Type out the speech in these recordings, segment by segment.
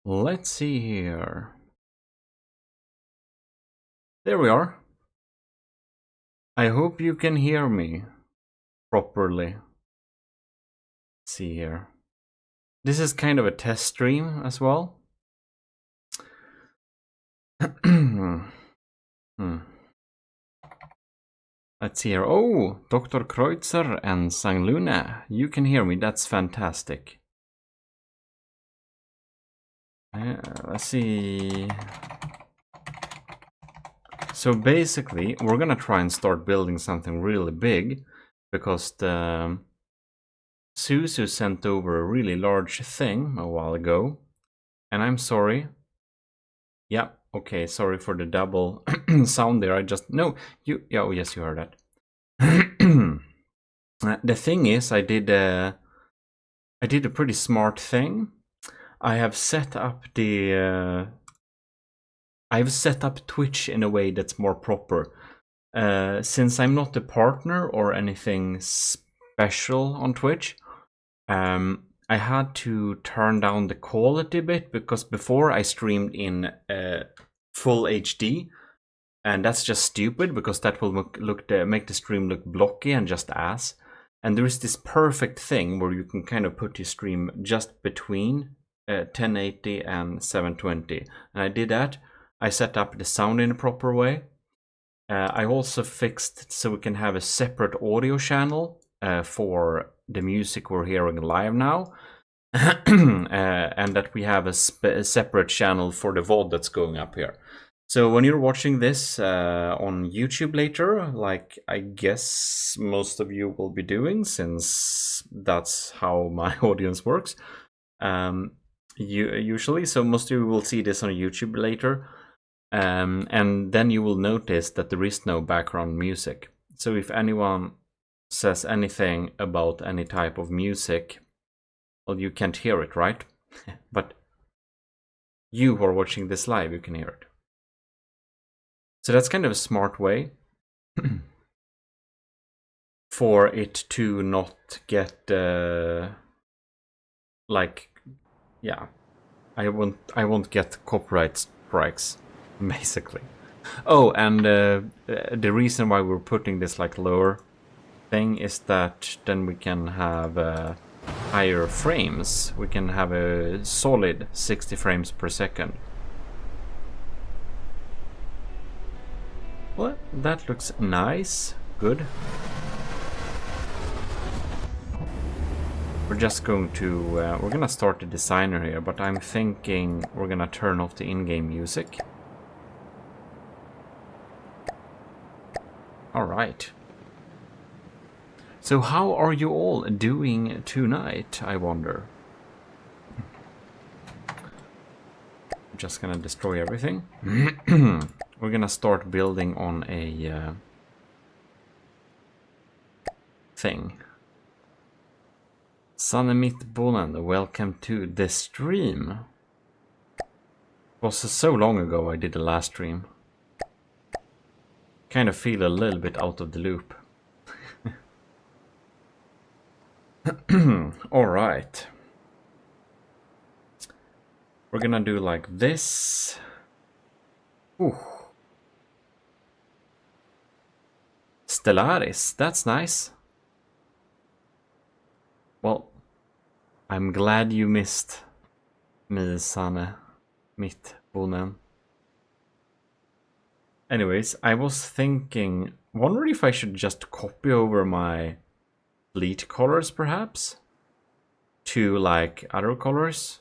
Let's see here. There we are. I hope you can hear me properly. Let's see here. This is kind of a test stream as well. Let's see here. Oh, Dr. Kreutzer and Sang Luna. You can hear me. That's fantastic. Let's see. So basically, we're gonna try and start building something really big, because the Suzu sent over a really large thing a while ago, and I'm sorry. Yeah, okay, sorry for the double sound there. No, you. Yeah, oh yes, you heard that. The thing is, I did a pretty smart thing. I have set up I've set up Twitch in a way that's more proper. Since I'm not a partner or anything special on Twitch, I had to turn down the quality a bit, because before I streamed in full HD, and that's just stupid, because that will make the stream look blocky and just ass. And there is this perfect thing where you can kind of put your stream just between 1080 and 720, and I did that. I set up the sound in a proper way. I also fixed so we can have a separate audio channel for the music we're hearing live now, and that we have a separate channel for the VOD that's going up here. So when you're watching this on YouTube later, like I guess most of you will be doing, since that's how my audience works, usually, so most of you will see this on YouTube later. And then you will notice that there is no background music. So if anyone says anything about any type of music, well, you can't hear it, right? But you who are watching this live, you can hear it. So that's kind of a smart way for it to not get like, yeah, I won't get copyright strikes, basically. Oh, and the reason why we're putting this like lower thing is that then we can have higher frames. We can have a solid 60 frames per second. Well, that looks nice. Good. We're just going to we're gonna start the designer here, but I'm thinking we're gonna turn off the in-game music. All right. So how are you all doing tonight, I wonder? I'm just gonna destroy everything. We're gonna start building on a thing. Sannemit Bonan, welcome to the stream. It was so long ago I did the last stream. Kind of feel a little bit out of the loop. Alright. We're gonna do like this. Ooh. Stellaris, that's nice. Well, I'm glad you missed me, Sanne, mitt bonen. Anyways, I was thinking, wondering if I should just copy over my fleet colors, perhaps, to like other colors.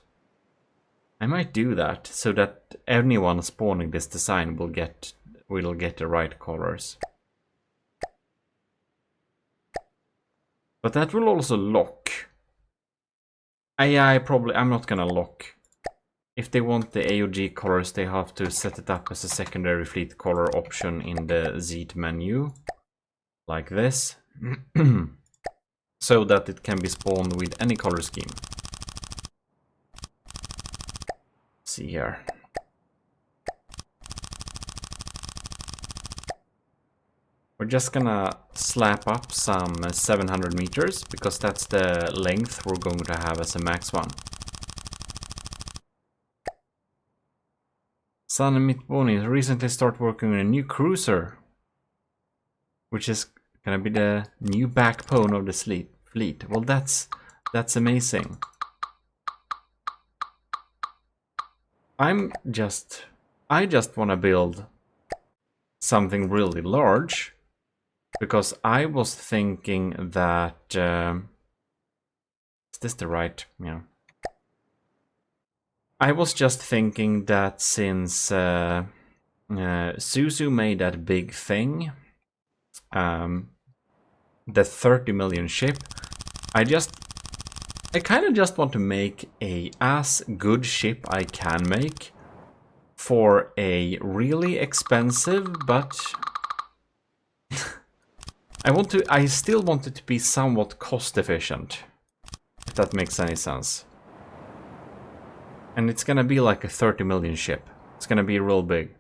I might do that so that anyone spawning this design will get the right colors. But that will also lock. I'm not gonna lock. If they want the AOG colors, they have to set it up as a secondary fleet color option in the Z menu, like this, so that it can be spawned with any color scheme. Let's see here. We're just gonna slap up some 700 meters, because that's the length we're going to have as a max one. San Mitboni recently started working on a new cruiser, which is gonna be the new backbone of the fleet. Well, that's amazing. I just want to build something really large, because I was thinking that is this the right? Yeah. I was just thinking that since Suzu made that big thing, the 30 million ship, I kind of just want to make a as good ship I can make for a really expensive, but I still want it to be somewhat cost efficient, if that makes any sense. And it's gonna be like a 30 million ship. It's gonna be real big.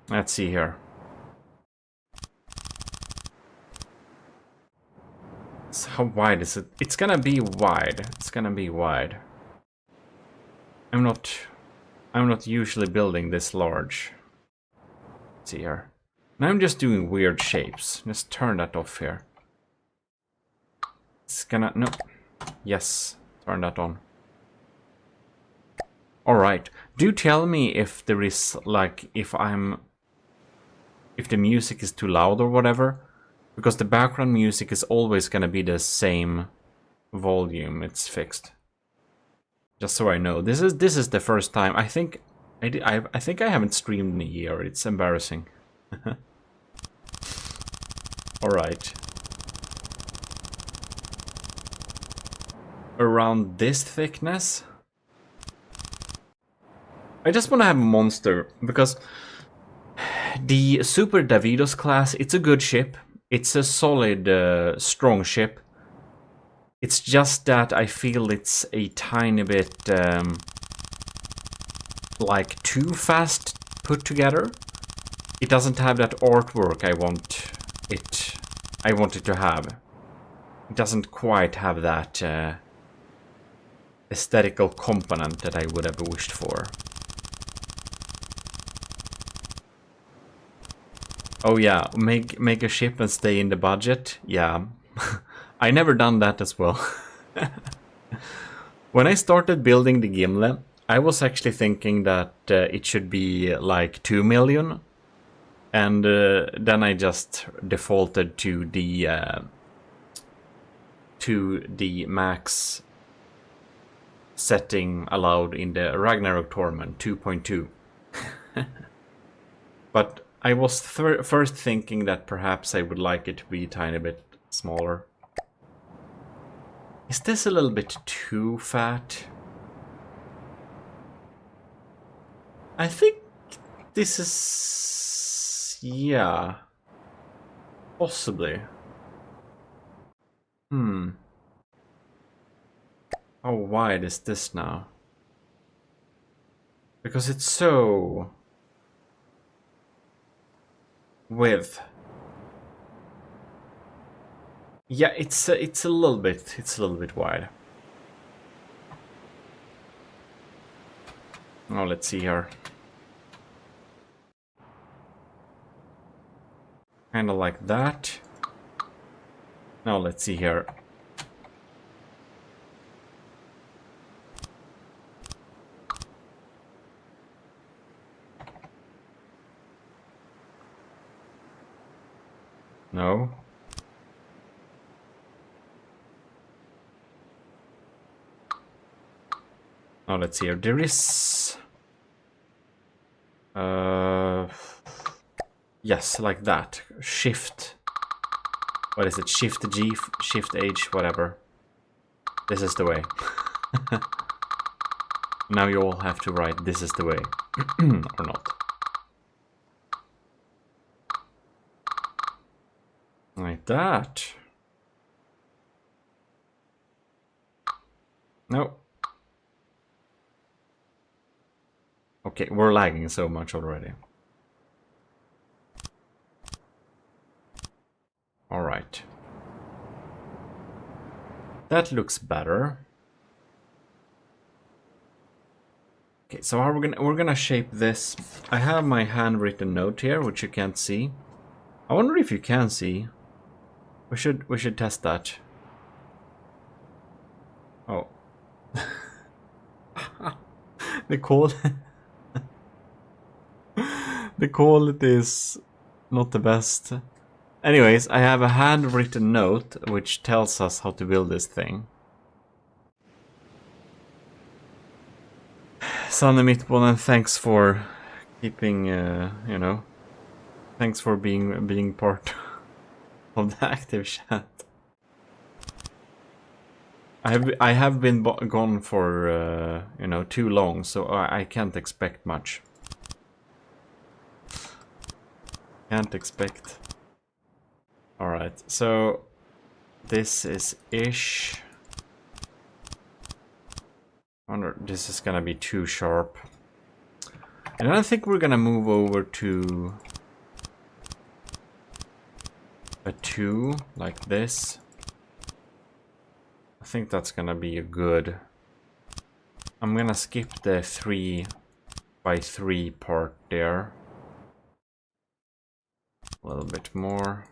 Let's see here. So how wide is it? It's gonna be wide. It's gonna be wide. I'm not usually building this large. Let's see here. Now I'm just doing weird shapes. Just turn that off here. It's gonna... no. Yes. Turn that on. Alright. Do tell me if there is, like, if the music is too loud or whatever. Because the background music is always gonna be the same volume. It's fixed. Just so I know. This is the first time. I think I haven't streamed in a year. It's embarrassing. Alright. Around this thickness. I just want to have a monster, because the Super Davidos class, it's a good ship. It's a solid, strong ship. It's just that I feel it's a tiny bit, like, too fast put together. It doesn't have that artwork I want it to have. It doesn't quite have that aesthetical component that I would have wished for. Oh yeah, make a ship and stay in the budget. Yeah, I never done that as well. When I started building the Gimle, I was actually thinking that it should be like 2 million. And then I just defaulted to the max setting allowed in the Ragnarok tournament, 2.2. But I was first thinking that perhaps I would like it to be a tiny bit smaller. Is this a little bit too fat? I think this is... yeah. Possibly. How wide is this now? Because it's so... width. Yeah, it's a little bit wide. Oh, let's see here. Kind of like that. Now let's see here. No. Now let's see here. There is... yes, like that. Shift. What is it? Shift G, Shift H, whatever. This is the way. Now you all have to write this is the way. Or not. Like that. No. Okay, we're lagging so much already. Alright. That looks better. Okay, so how we're gonna shape this. I have my handwritten note here, which you can't see. I wonder if you can see. We should test that. Oh. the quality is not the best. Anyways, I have a handwritten note which tells us how to build this thing. Sanne Mittbonen, thanks for keeping, you know, thanks for being part of the active chat. I have been gone for you know, too long, so I can't expect much. Can't expect. All right, so this is ish. I wonder, this is gonna be too sharp. And I think we're gonna move over to a 2 like this. I think that's gonna be a good. I'm gonna skip the 3x3 part there. A little bit more.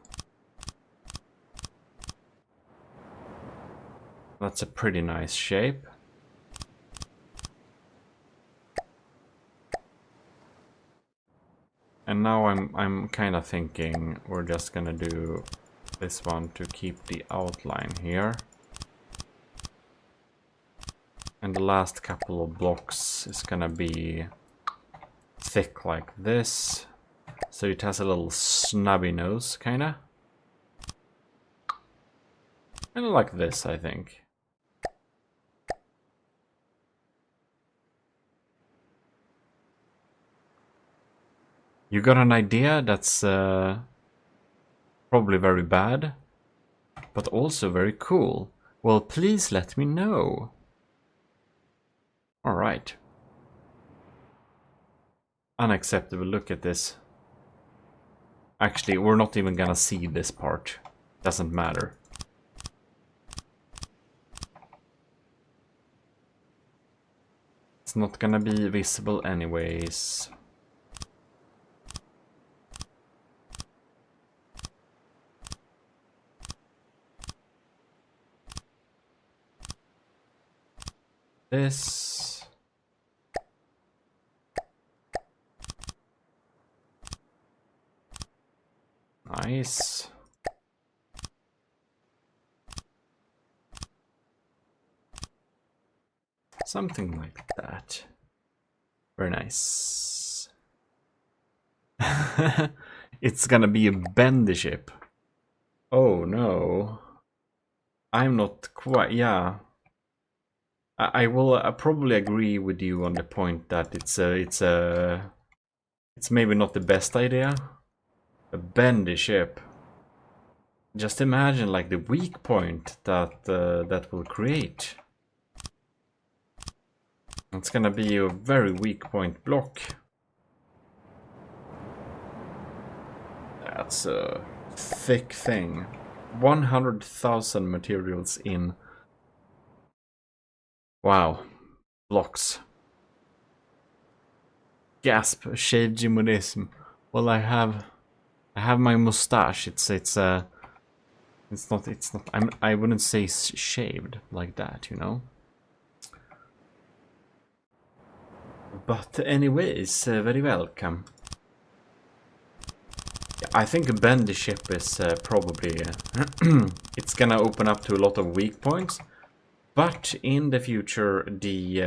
That's a pretty nice shape. And now I'm kind of thinking we're just gonna do this one to keep the outline here. And the last couple of blocks is gonna be thick like this. So it has a little snubby nose, kinda. And like this, I think. You got an idea that's probably very bad, but also very cool. Well, please let me know. Alright. Unacceptable, look at this. Actually, we're not even gonna see this part. Doesn't matter. It's not gonna be visible anyways. This. Nice. Something like that. Very nice. It's gonna be a bendy ship. Oh no. I'm not quite, yeah. I will probably agree with you on the point that it's maybe not the best idea. A bendy ship. Just imagine like the weak point that that will create. It's gonna be a very weak point block. That's a thick thing. 100,000 materials in. Wow. Blocks. Gasp, shaved Gmodism. Well, I have my mustache. It's not I wouldn't say shaved like that, you know. But anyways, very welcome. I think a bendy ship is probably it's gonna open up to a lot of weak points, but in the future the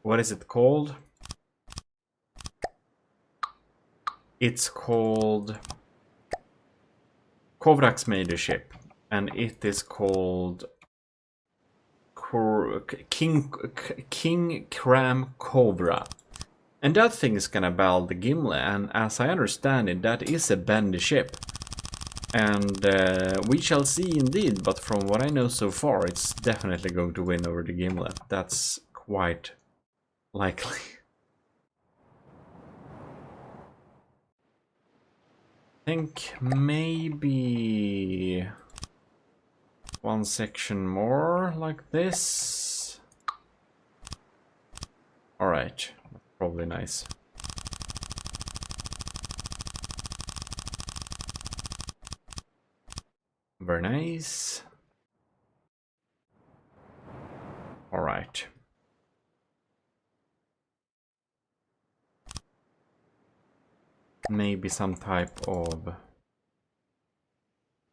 what is it called? It's called Kovrak's made a ship, and it is called King Cram Cobra. And that thing is gonna battle the Gimli, and as I understand it, that is a bendy ship. And we shall see indeed, but from what I know so far, it's definitely going to win over the Gimli. That's quite likely. I think maybe one section more like this. Alright, probably nice. Very nice. Alright. Maybe some type of...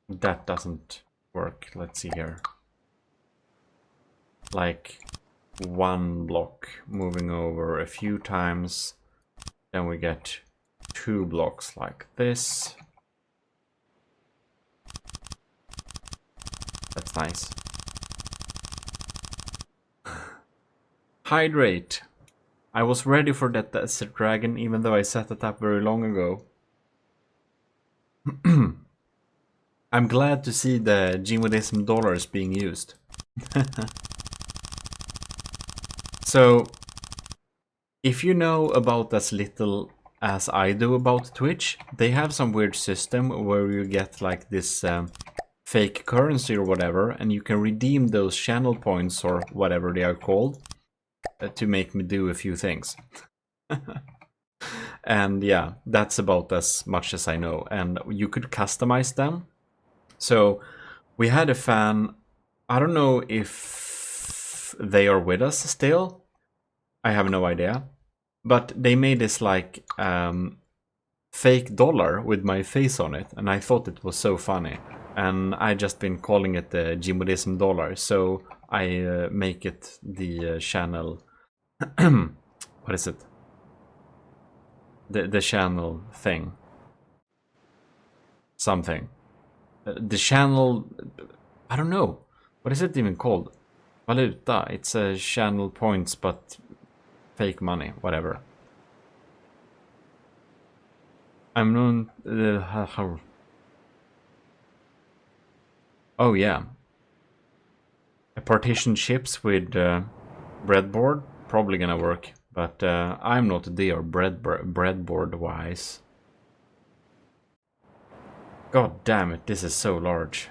That doesn't work. Let's see here. Like 1 block moving over a few times. Then we get 2 blocks like this. That's nice. Hydrate. I was ready for that desert dragon even though I set it up very long ago. I'm glad to see the Gmodism dollars being used. So, if you know about as little as I do about Twitch, they have some weird system where you get like this fake currency or whatever, and you can redeem those channel points or whatever they are called to make me do a few things. And yeah, that's about as much as I know. And you could customize them. So we had a fan, I don't know if they are with us still. I have no idea. But they made this like fake dollar with my face on it. And I thought it was so funny. And I just been calling it the Gmodism dollar. So I make it the channel. What is it? The channel thing. Something. The channel... I don't know. What is it even called? Valuta. It's a channel points, but fake money. Whatever. I'm known... Oh, yeah. A partition chips with breadboard. Probably gonna work. But I'm not there breadboard-wise. God damn it, this is so large.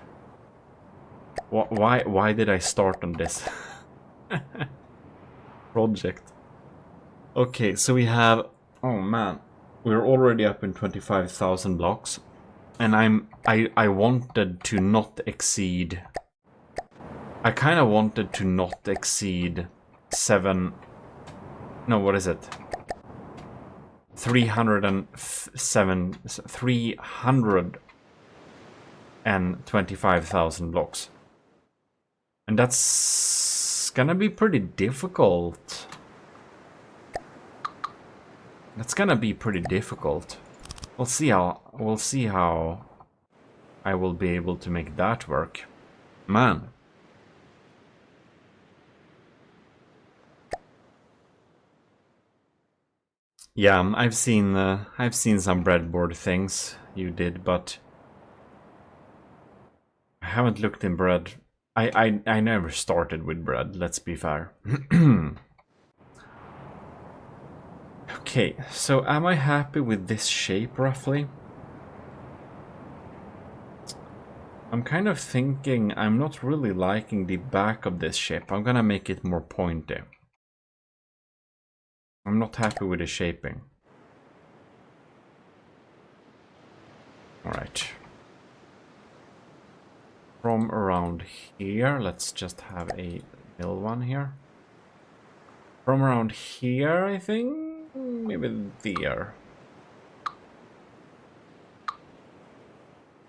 Why did I start on this project? Okay, so we have... Oh man, we're already up in 25,000 blocks. And I wanted to not exceed... I kind of wanted to not exceed 7... No, what is it? 325,000 blocks. And that's gonna be pretty difficult. That's gonna be pretty difficult. We'll see how I will be able to make that work. Man. Yeah, I've seen some breadboard things you did, but I haven't looked in bread. I never started with bread, let's be fair. Okay, so am I happy with this shape roughly? I'm kind of thinking I'm not really liking the back of this ship. I'm gonna make it more pointy. I'm not happy with the shaping. Alright. From around here, let's just have a middle one here. From around here, I think? Maybe there.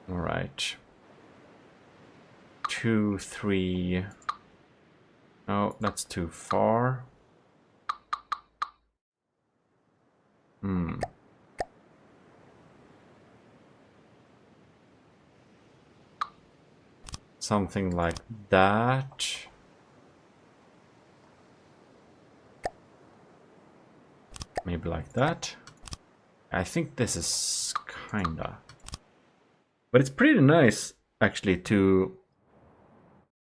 Alright. 2, 3... No, that's too far. Something like that. Maybe like that. I think this is kinda... But it's pretty nice, actually, to...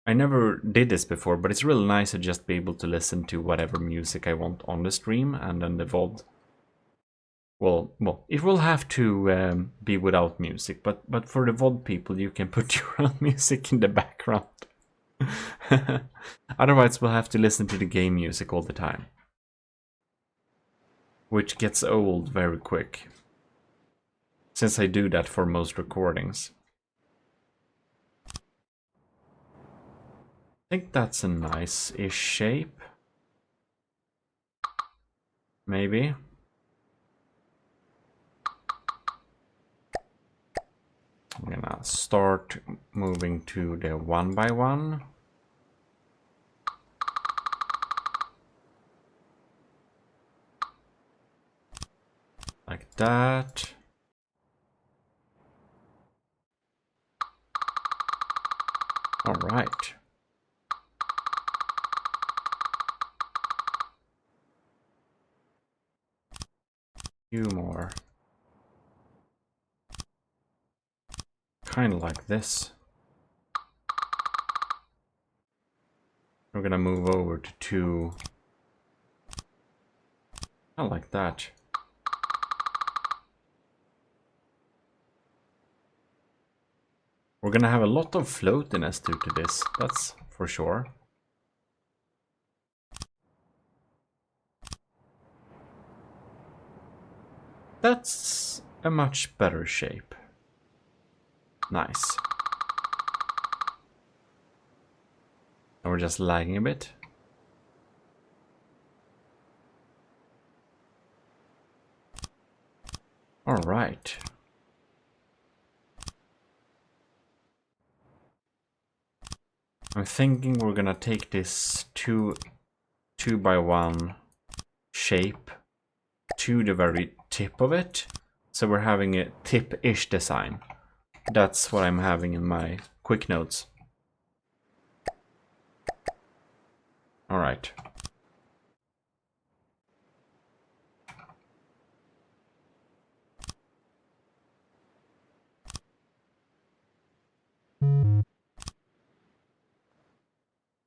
I never did this before, but it's really nice to just be able to listen to whatever music I want on the stream, and then the VOD... Well, it will have to be without music, but for the VOD people, you can put your own music in the background. Otherwise, we'll have to listen to the game music all the time. which gets old very quick, since I do that for most recordings. I think that's a nice-ish shape. Maybe. I'm gonna start moving to the 1x1. Like that. All right. Few more. Kind of like this. We're gonna move over to 2. Kind of like that. We're gonna have a lot of floatiness due to this, that's for sure. That's a much better shape. Nice. And we're just lagging a bit. All right. I'm thinking we're gonna take this 2x1 shape to the very tip of it. So we're having a tip-ish design. That's what I'm having in my quick notes. All right.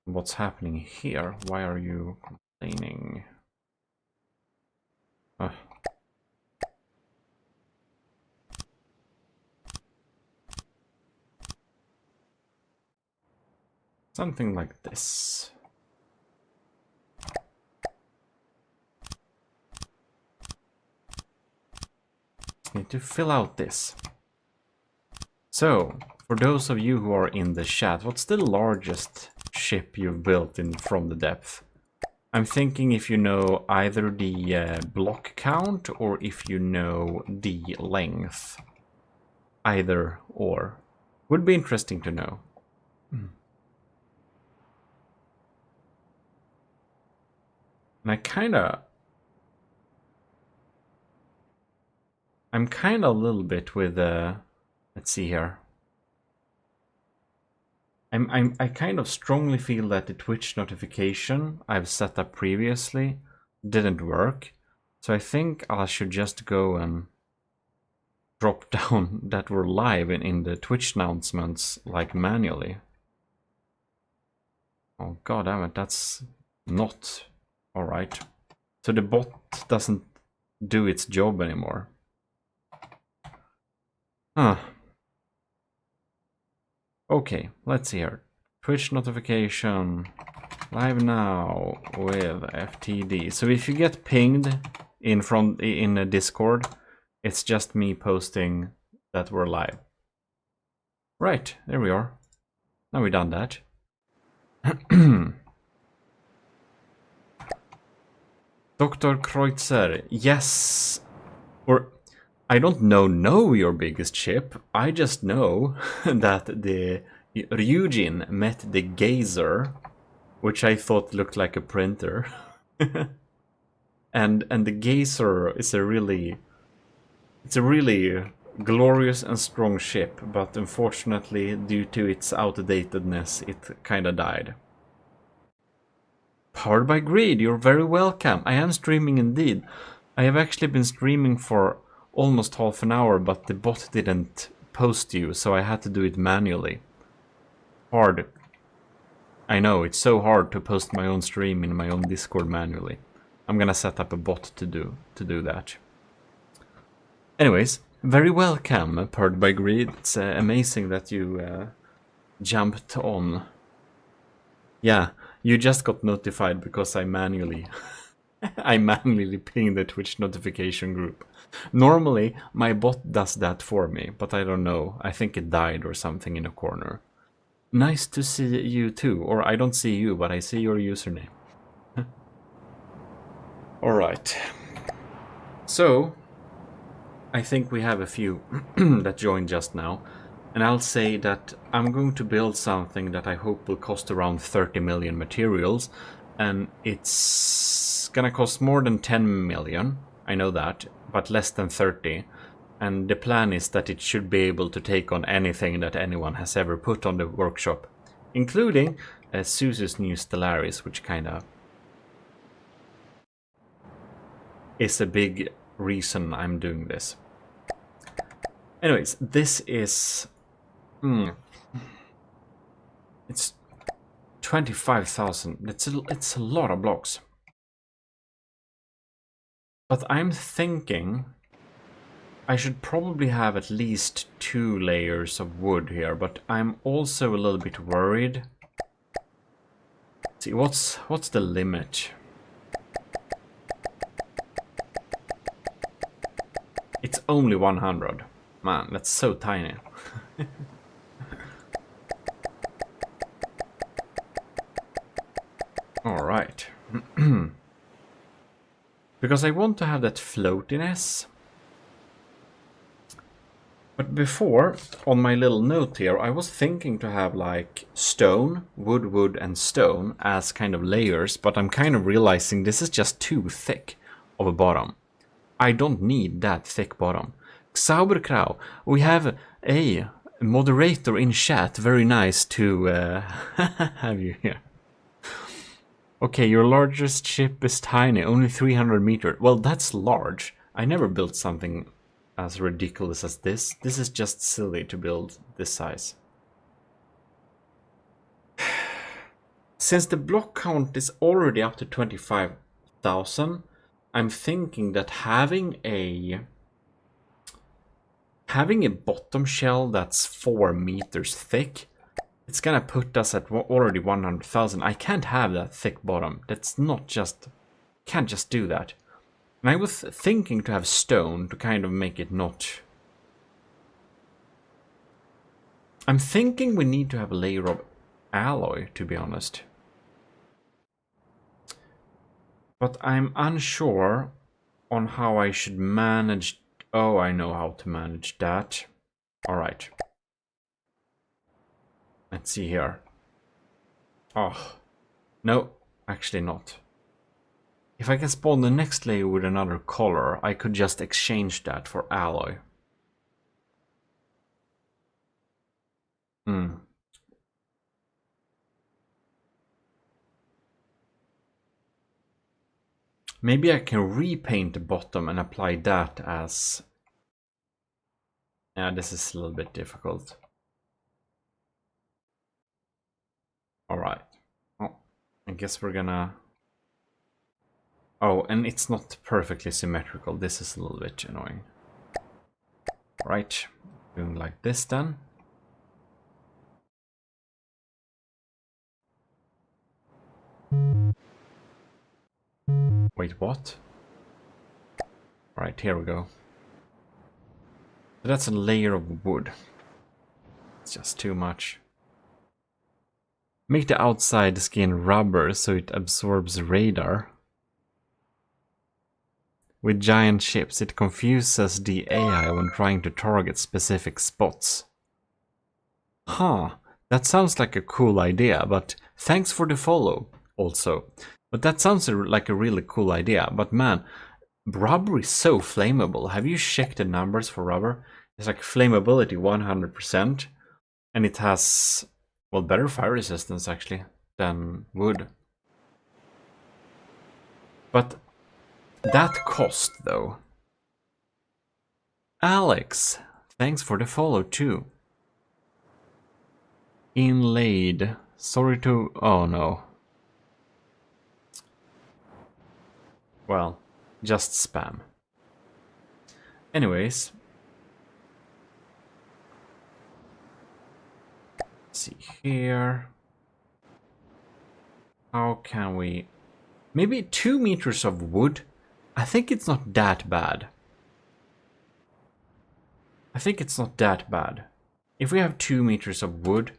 What's happening here? Why are you complaining? Something like this. Just need to fill out this. So, for those of you who are in the chat, what's the largest ship you've built in from the depth? I'm thinking if you know either the block count or if you know the length. Either or. Would be interesting to know. And I'm kinda a little bit with let's see here. I kind of strongly feel that the Twitch notification I've set up previously didn't work. So I think I should just go and drop down that we're live in the Twitch announcements like manually. Oh god damn it, that's not alright. So the bot doesn't do its job anymore. Huh. Okay, let's see here. Twitch notification live now with FTD. So if you get pinged in a Discord, it's just me posting that we're live. Right, there we are. Now we've done that. Dr. Kreutzer, yes. Or I don't know your biggest ship. I just know that the Ryujin met the Gazer, which I thought looked like a printer. and the Gazer is a really glorious and strong ship, but unfortunately due to its outdatedness it kinda died. Powered by greed, you're very welcome. I am streaming indeed. I have actually been streaming for almost half an hour, but the bot didn't post you, so I had to do it manually. Hard. I know, it's so hard to post my own stream in my own Discord manually. I'm gonna set up a bot to do that. Anyways, very welcome, Powered by Greed. It's amazing that you jumped on. Yeah, you just got notified because I manually I manually ping the Twitch notification group. Normally, my bot does that for me, but I don't know. I think it died or something in a corner. Nice to see you too. Or I don't see you, but I see your username. Alright. So, I think we have a few that joined just now. And I'll say that I'm going to build something that I hope will cost around 30 million materials. And it's gonna cost more than 10 million. I know that, but less than 30. And the plan is that it should be able to take on anything that anyone has ever put on the workshop. Including Suzu's new Stellaris, which kinda is a big reason I'm doing this. Anyways, this is... It's 25,000. It's a lot of blocks. But I'm thinking I should probably have at least 2 layers of wood here, but I'm also a little bit worried. See, what's the limit? It's only 100. Man, that's so tiny. Alright. Because I want to have that floatiness. But before, on my little note here, I was thinking to have like stone, wood, and stone as kind of layers, but I'm kind of realizing this is just too thick of a bottom. I don't need that thick bottom. Sauberkrau, we have a moderator in chat. Very nice to have you here. Okay, your largest ship is tiny, only 300 meters. Well, that's large. I never built something as ridiculous as this. This is just silly to build this size. Since the block count is already up to 25,000, I'm thinking that having a bottom shell that's 4 meters thick, it's gonna put us at already 100,000. I can't have that thick bottom. That's not just... Can't just do that. And I was thinking to have stone to kind of make it not... I'm thinking we need to have a layer of alloy, to be honest. But I'm unsure on how I should manage... Oh, I know how to manage that. Alright. Let's see here. Oh. No, actually not. If I can spawn the next layer with another color, I could just exchange that for alloy. Maybe I can repaint the bottom and apply that as... Yeah, this is a little bit difficult. Alright. Oh, I guess we're gonna... Oh, and it's not perfectly symmetrical. This is a little bit annoying. Right. Doing like this then. Wait, what? Right, here we go. So that's a layer of wood. It's just too much. Make the outside skin rubber so it absorbs radar. With giant ships, it confuses the AI when trying to target specific spots. Huh, that sounds like a cool idea, but thanks for the follow, also. But that sounds like a really cool idea, but man, rubber is so flammable. Have you checked the numbers for rubber? It's like flammability 100%, and it has, well, better fire resistance actually than wood. But that cost, though. Alex, thanks for the follow too. Inlaid. Sorry to... Oh no. Well, just spam. Anyways. Let's see here. How can we Maybe 2 meters of wood. I think it's not that bad. I think it's not that bad. If we have 2 meters of wood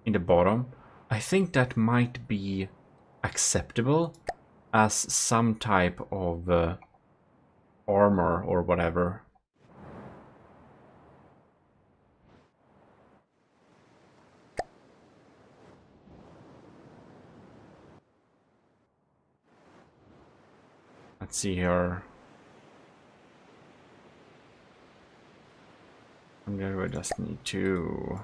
in the bottom, I think that might be acceptable as some type of armor or whatever. Let's see here. And then we just need to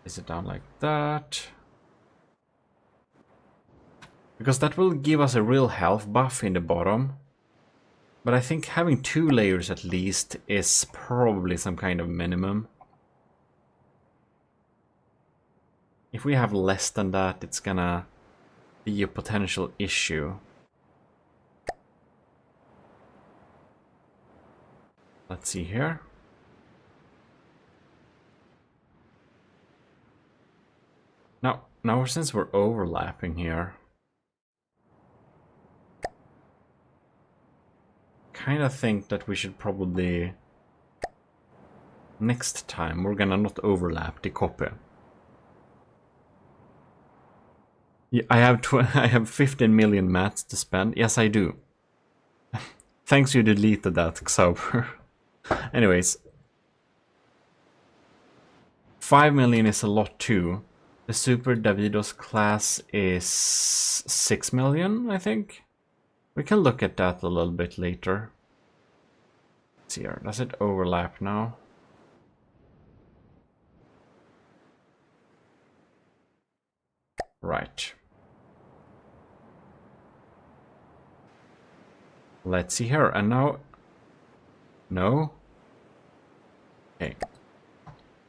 place it down like that. Because that will give us a real health buff in the bottom. But I think having 2 layers at least is probably some kind of minimum. If we have less than that, it's gonna be a potential issue. Let's see here. Now since we're overlapping here, kind of think that we should probably next time we're gonna not overlap the copy. Yeah, I have 15 million mats to spend. Yes, I do. Thanks, you deleted that, Xauber. Anyways, 5 million is a lot too. The Super Davidos class is 6 million, I think. We can look at that a little bit later. Let's see here. Does it overlap now? Right. Let's see here. And now... No? Okay.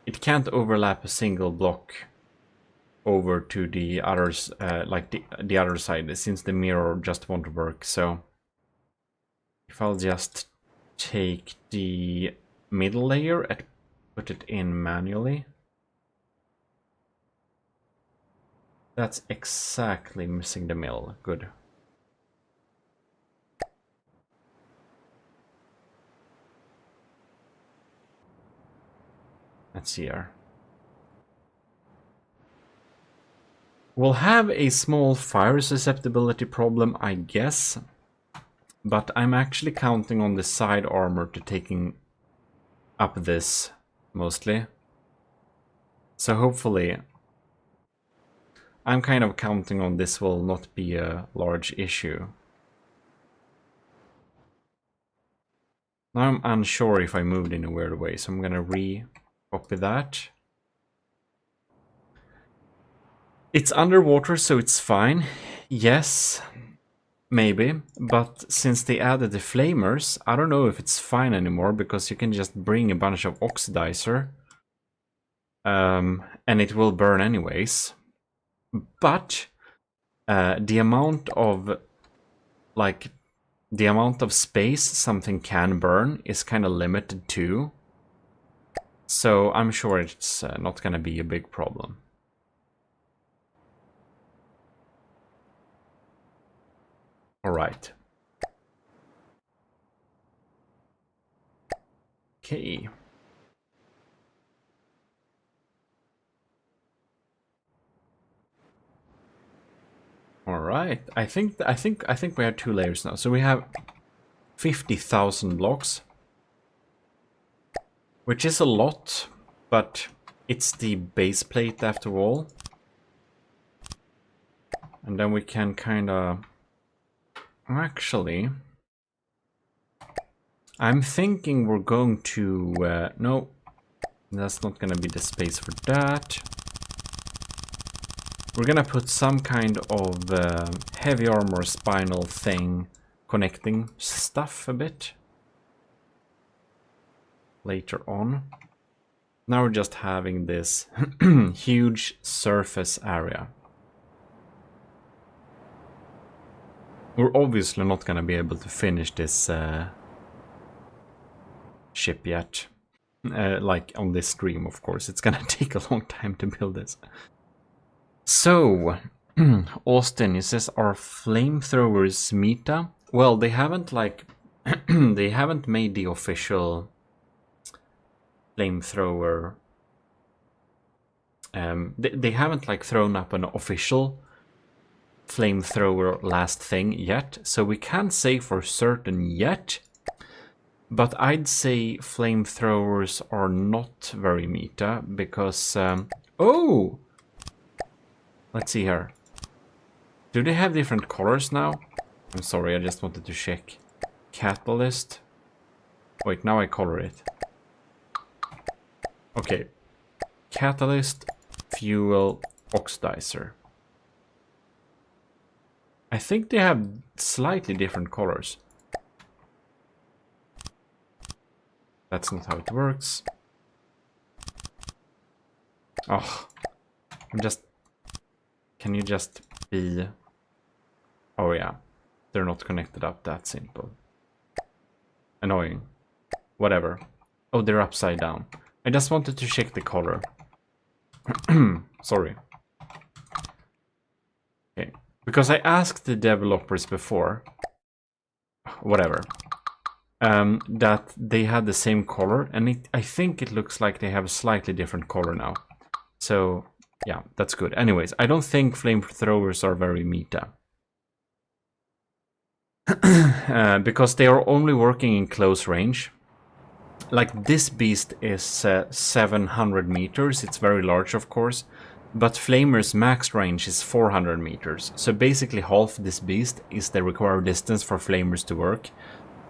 It can't overlap a single block over to the others, like the other side, since the mirror just won't work. So if I'll just take the middle layer and put it in manually, that's exactly missing the middle. Good. Let's see here. We'll have a small fire susceptibility problem, I guess, but I'm actually counting on the side armor to taking up this, mostly. So hopefully, I'm kind of counting on this will not be a large issue. Now I'm unsure if I moved in a weird way, so I'm gonna re-copy that. It's underwater, so it's fine. Yes, maybe. But since they added the flamers, I don't know if it's fine anymore, because you can just bring a bunch of oxidizer. And it will burn anyways. But the amount of space something can burn is kind of limited too. So I'm sure it's not gonna be a big problem. All right. Okay. All right. I think we have 2 layers now. So we have 50,000 blocks, which is a lot, but it's the base plate after all. And then we can kind of... Actually, I'm thinking we're going to... no, that's not going to be the space for that. We're going to put some kind of heavy armor spinal thing connecting stuff a bit later on. Now we're just having this huge surface area. We're obviously not going to be able to finish this ship yet. Like on this stream, of course. It's going to take a long time to build this. So, Austin, he says, are flamethrowers meta? Well, they haven't like they haven't made the official flamethrower. They haven't like thrown up an official flamethrower last thing yet, so we can't say for certain yet. But I'd say flamethrowers are not very meta because oh, let's see here. Do they have different colors now? I'm sorry, I just wanted to check. Catalyst. Wait, now I color it. Okay. Catalyst, fuel, oxidizer. I think they have slightly different colors. That's not how it works. Oh, I'm just... Can you just be... Oh yeah, they're not connected up that simple. Annoying. Whatever. Oh, they're upside down. I just wanted to check the color. Sorry. Okay. Because I asked the developers before, whatever, that they had the same color, and I think it looks like they have a slightly different color now. So, yeah, that's good. Anyways, I don't think flamethrowers are very meta. Because they are only working in close range. Like, this beast is 700 meters. It's very large, of course. But Flamer's max range is 400 meters. So basically half this beast is the required distance for Flamers to work.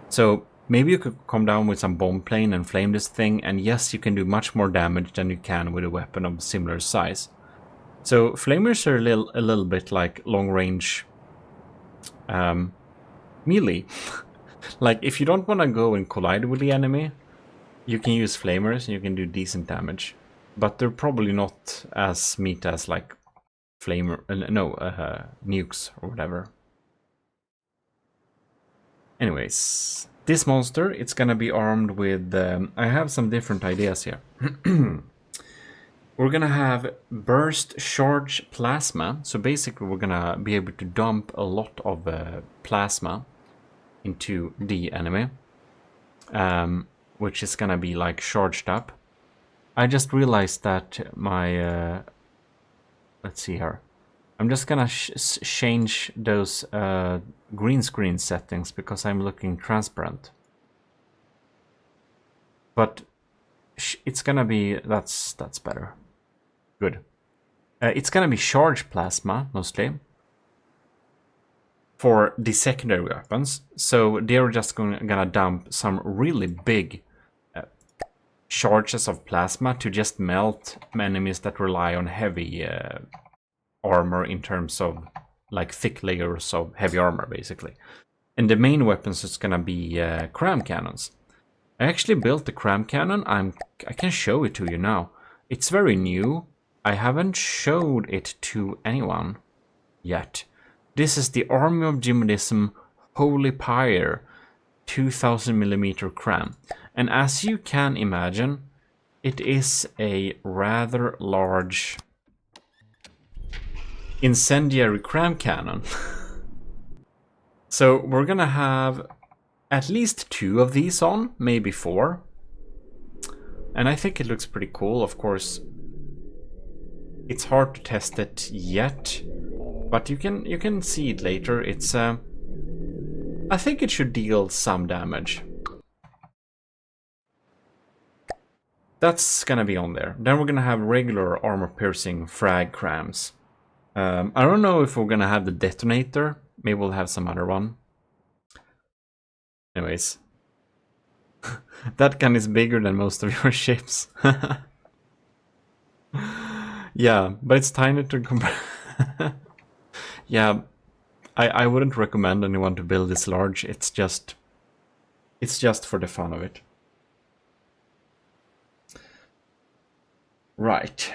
So maybe you could come down with some bomb plane and flame this thing. And yes, you can do much more damage than you can with a weapon of similar size. So Flamers are a little bit like long range melee. Like, if you don't want to go and collide with the enemy, you can use Flamers and you can do decent damage. But they're probably not as meta as like nukes or whatever. Anyways, this monster, it's gonna be armed with... I have some different ideas here. We're gonna have burst charge plasma. So basically we're gonna be able to dump a lot of plasma into the enemy. Which is gonna be like charged up. I just realized that my... let's see here. I'm just gonna change those green screen settings because I'm looking transparent. But it's gonna be... That's better. Good. It's gonna be charged plasma, mostly. For the secondary weapons. So they're just gonna dump some really big charges of plasma to just melt enemies that rely on heavy armor in terms of like thick layers of heavy armor, basically. And the main weapons is gonna be cram cannons. I actually built the cram cannon. I can show it to you now. It's very new. I haven't showed it to anyone yet. This is the Army of Gmodism Holy Pyre 2000mm cram. And as you can imagine, it is a rather large incendiary cram cannon. So we're gonna have at least 2 of these on, maybe 4. And I think it looks pretty cool. Of course, it's hard to test it yet, but you can see it later. It's I think it should deal some damage. That's gonna be on there. Then we're gonna have regular armor-piercing frag crams. I don't know if we're gonna have the detonator. Maybe we'll have some other one. Anyways. That gun is bigger than most of your ships. Yeah, but it's tiny to compare. Yeah, I wouldn't recommend anyone to build this large. It's just for the fun of it. Right.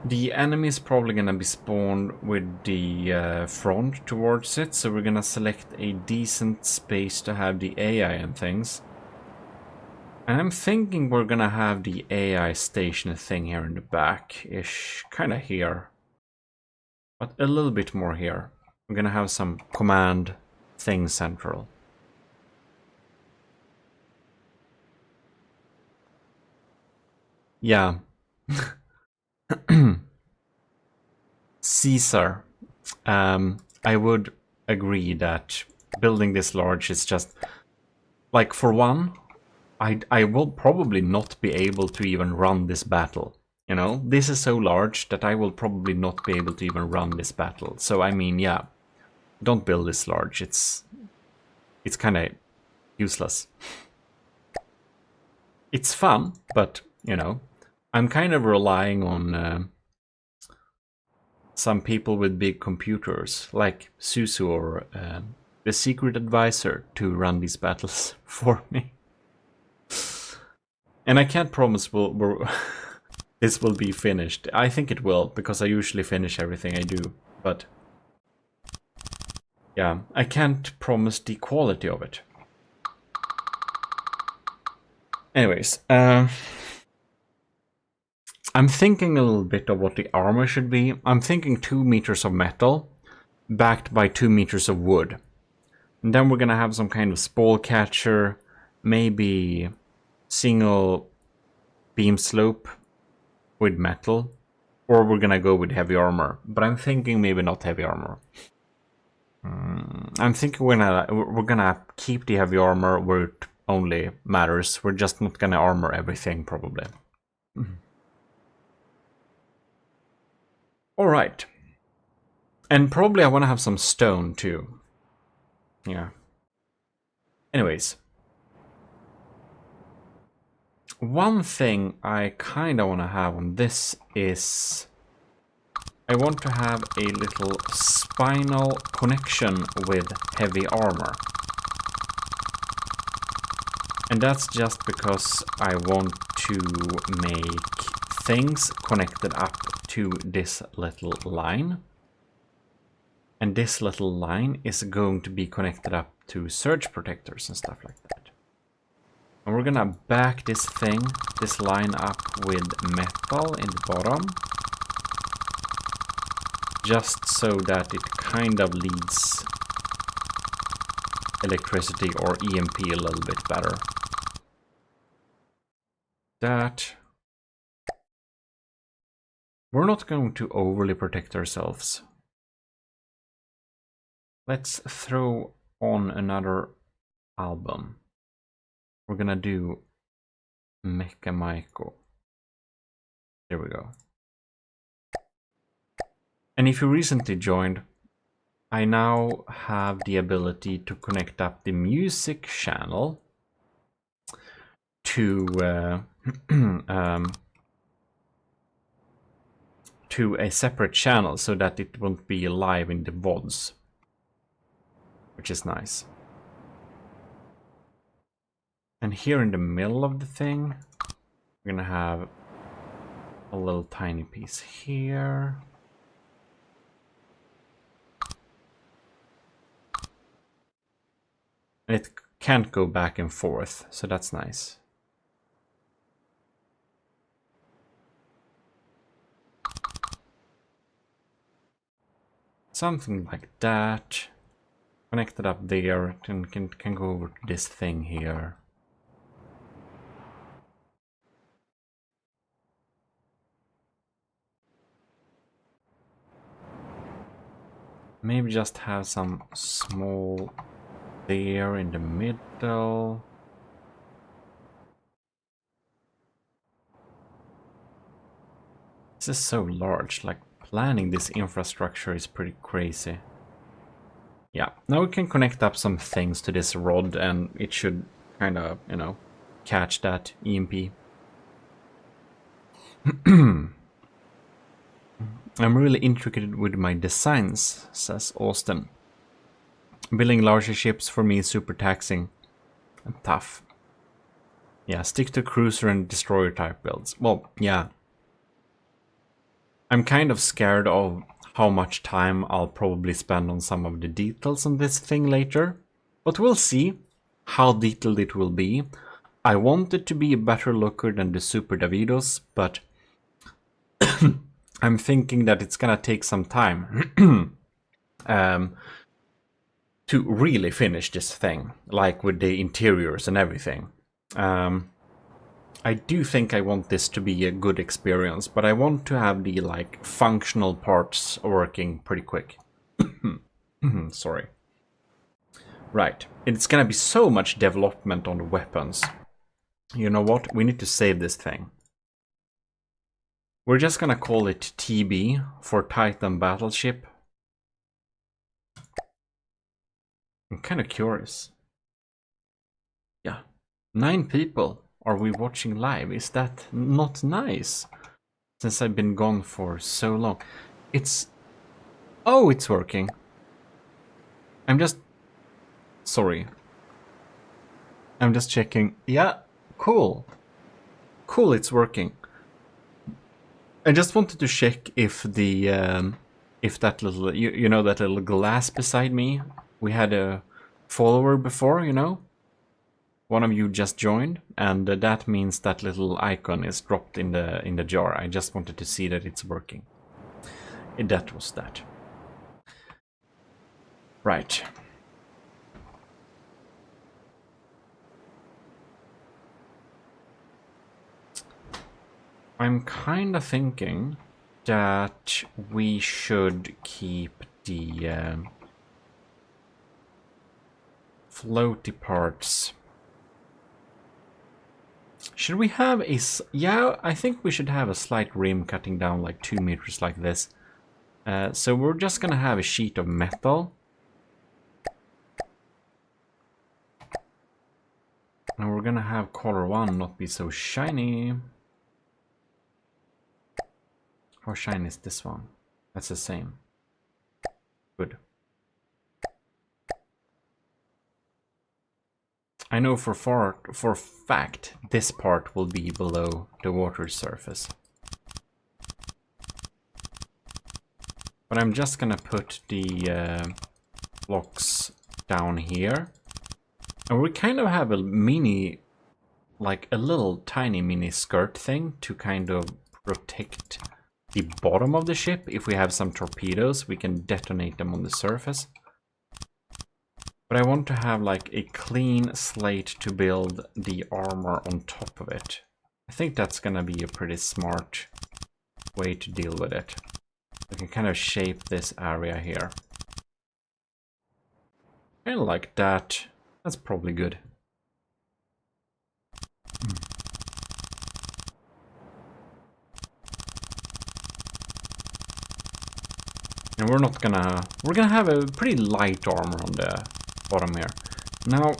The enemy is probably gonna be spawned with the front towards it, so we're gonna select a decent space to have the AI and things. And I'm thinking we're gonna have the AI station thing here in the back-ish, kind of here. But a little bit more here. We're gonna have some command thing central. Yeah. Caesar. I would agree that building this large is just... Like, for one, I will probably not be able to even run this battle. You know, this is so large that I will probably not be able to even run this battle. So, I mean, yeah, don't build this large. It's kind of useless. It's fun, but, you know, I'm kind of relying on some people with big computers, like Susu or the secret advisor, to run these battles for me. And I can't promise this will be finished. I think it will, because I usually finish everything I do. But yeah, I can't promise the quality of it. Anyways, I'm thinking a little bit of what the armor should be. I'm thinking 2 meters of metal, backed by 2 meters of wood. And then we're gonna have some kind of spall catcher, maybe single beam slope with metal, or we're gonna go with heavy armor. But I'm thinking maybe not heavy armor. I'm thinking we're gonna keep the heavy armor where it only matters. We're just not gonna armor everything, probably. All right. And probably I want to have some stone too. Yeah. Anyways. One thing I kind of want to have on this is... I want to have a little spinal connection with heavy armor. And that's just because I want to make things connected up to this little line. And this little line is going to be connected up to surge protectors and stuff like that. And we're gonna back this line up with metal in the bottom. Just so that it kind of leads electricity or EMP a little bit better. That... We're not going to overly protect ourselves. Let's throw on another album. We're gonna do Mecha Maiko. There we go. And if you recently joined, I now have the ability to connect up the music channel to to a separate channel so that it won't be live in the VODs, which is nice. And here in the middle of the thing, we're gonna have a little tiny piece here. And it can't go back and forth, so that's nice. Something like that. Connected up there, and can go over to this thing here. Maybe just have some small there in the middle. This is so large, like planning this infrastructure is pretty crazy. Yeah, now we can connect up some things to this rod and it should kind of, you know, catch that EMP. I'm really intricate with my designs, says Austin. Building larger ships for me is super taxing and tough. Yeah, stick to cruiser and destroyer type builds. Well, yeah. I'm kind of scared of how much time I'll probably spend on some of the details on this thing later. But we'll see how detailed it will be. I want it to be a better looker than the Super Davidos, but I'm thinking that it's gonna take some time to really finish this thing, like with the interiors and everything. I do think I want this to be a good experience, but I want to have the like functional parts working pretty quick. Sorry. Right. It's gonna be so much development on the weapons. You know what? We need to save this thing. We're just gonna call it TB for Titan Battleship. I'm kind of curious. Yeah. 9 people. Are we watching live? Is that not nice? Since I've been gone for so long. It's... Oh, it's working. I'm just... Sorry. I'm just checking. Yeah, cool. Cool, it's working. I just wanted to check if the... if that little... You know that little glass beside me? We had a follower before, you know? One of you just joined, and that means that little icon is dropped in the jar. I just wanted to see that it's working. That was that. Right. I'm kind of thinking that we should keep the floaty parts. Should we have a... Yeah, I think we should have a slight rim cutting down like 2 meters like this. So we're just gonna have a sheet of metal. And we're gonna have color 1 not be so shiny. How shiny is this one? That's the same. Good. I know for fact this part will be below the water surface. But I'm just gonna put the blocks down here. And we kind of have a mini, like a little tiny mini skirt thing to kind of protect the bottom of the ship. If we have some torpedoes, we can detonate them on the surface. But I want to have like a clean slate to build the armor on top of it. I think that's gonna be a pretty smart way to deal with it. We can kind of shape this area here. Kind of like that. That's probably good. And we're gonna have a pretty light armor on the bottom here. Now,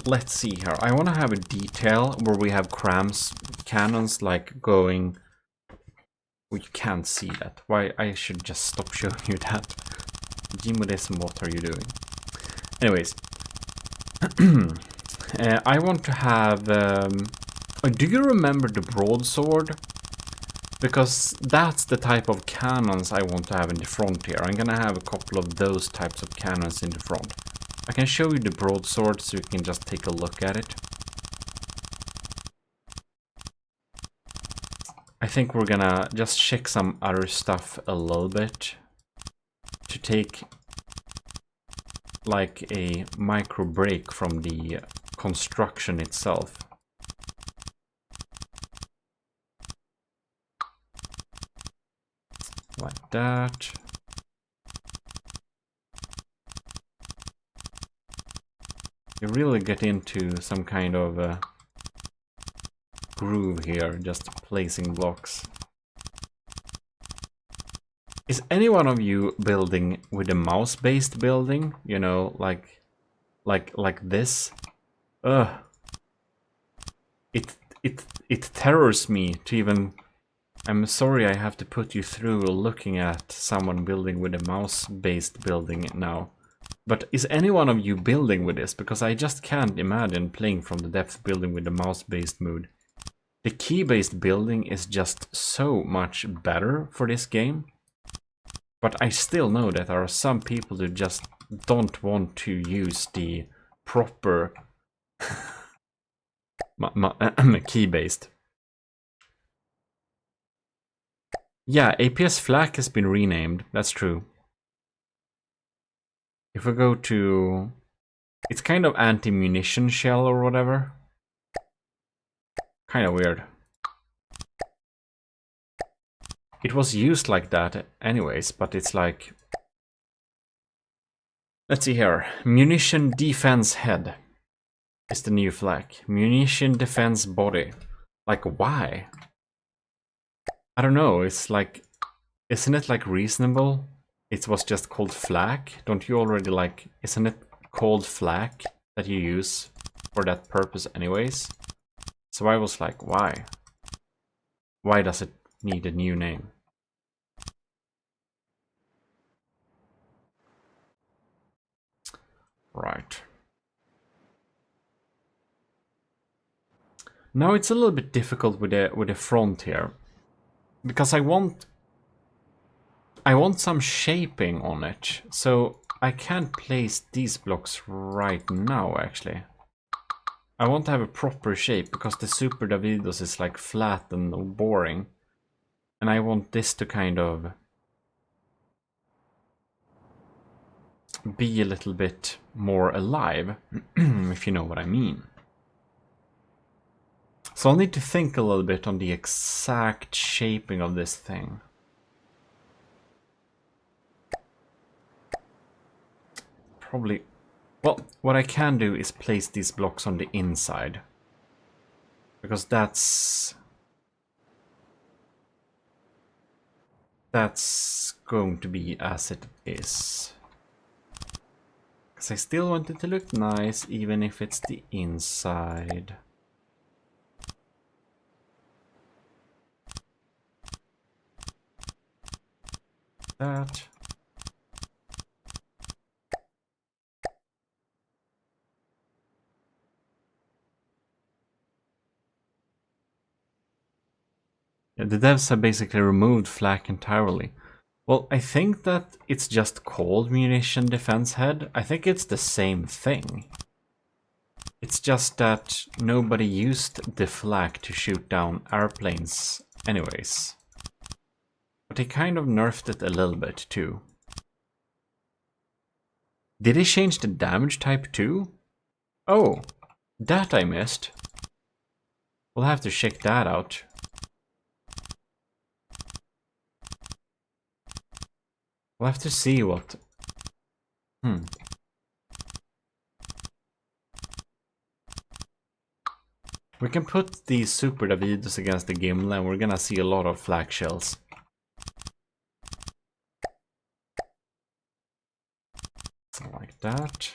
let's see here. I want to have a detail where we have cannons like going... We can't see that. Why? I should just stop showing you that. Gmodism, what are you doing? Anyways. I want to have... do you remember the broadsword? Because that's the type of cannons I want to have in the front here. I'm gonna have a couple of those types of cannons in the front. I can show you the broadsword so you can just take a look at it. I think we're gonna just check some other stuff a little bit to take like a micro break from the construction itself. Like that. You really get into some kind of groove here, just placing blocks. Is any one of you building with a mouse-based building? You know, like this? Ugh. It terrors me to even... I'm sorry I have to put you through looking at someone building with a mouse-based building now. But is any one of you building with this? Because I just can't imagine playing from the depth building with the mouse-based mode. The key-based building is just so much better for this game. But I still know that there are some people who just don't want to use the proper key-based. Yeah, APS Flak has been renamed, that's true. If we go to... It's kind of anti-munition shell or whatever. Kind of weird. It was used like that anyways, but it's like... Let's see here. Munition Defense Head is the new flag. Munition Defense Body. Like, why? I don't know, it's like... Isn't it like reasonable? It was just called flak. Don't you already like... Isn't it called flak that you use for that purpose anyways? So I was like, why? Why does it need a new name? Right. Now it's a little bit difficult with the front here. Because I want some shaping on it. So I can't place these blocks right now actually. I want to have a proper shape because the Super Davidos is like flat and boring. And I want this to kind of be a little bit more alive, if you know what I mean. So I'll need to think a little bit on the exact shaping of this thing. Probably... Well, what I can do is place these blocks on the inside. Because that's going to be as it is. Because I still want it to look nice, even if it's the inside. That. Yeah, the devs have basically removed flak entirely. Well, I think that it's just called Munition Defense Head. I think it's the same thing. It's just that nobody used the flak to shoot down airplanes anyways. But they kind of nerfed it a little bit too. Did they change the damage type too? Oh, that I missed. We'll have to check that out. We'll have to see what... We can put these Super Davidos against the Gimli and we're gonna see a lot of flak shells. Like that.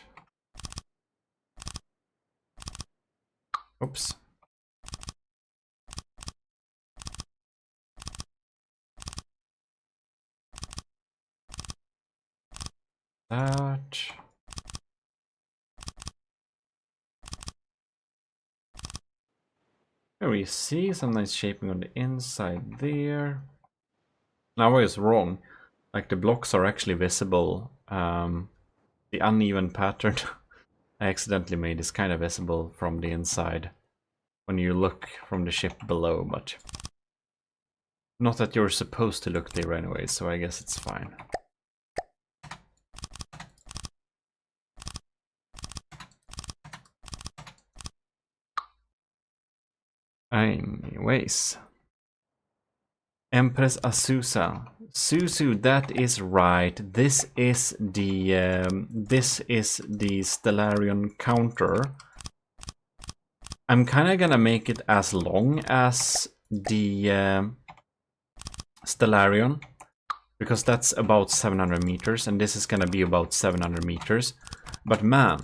Oops. That. Here we see some nice shaping on the inside there. Now I was wrong. Like the blocks are actually visible. The uneven pattern I accidentally made is kind of visible from the inside when you look from the ship below, but not that you're supposed to look there anyway, so I guess it's fine. Anyways. Empress Azusa. Suzu, that is right. This is the Stellarion counter. I'm kind of gonna make it as long as the Stellarion, because that's about 700 meters, and this is gonna be about 700 meters. But man,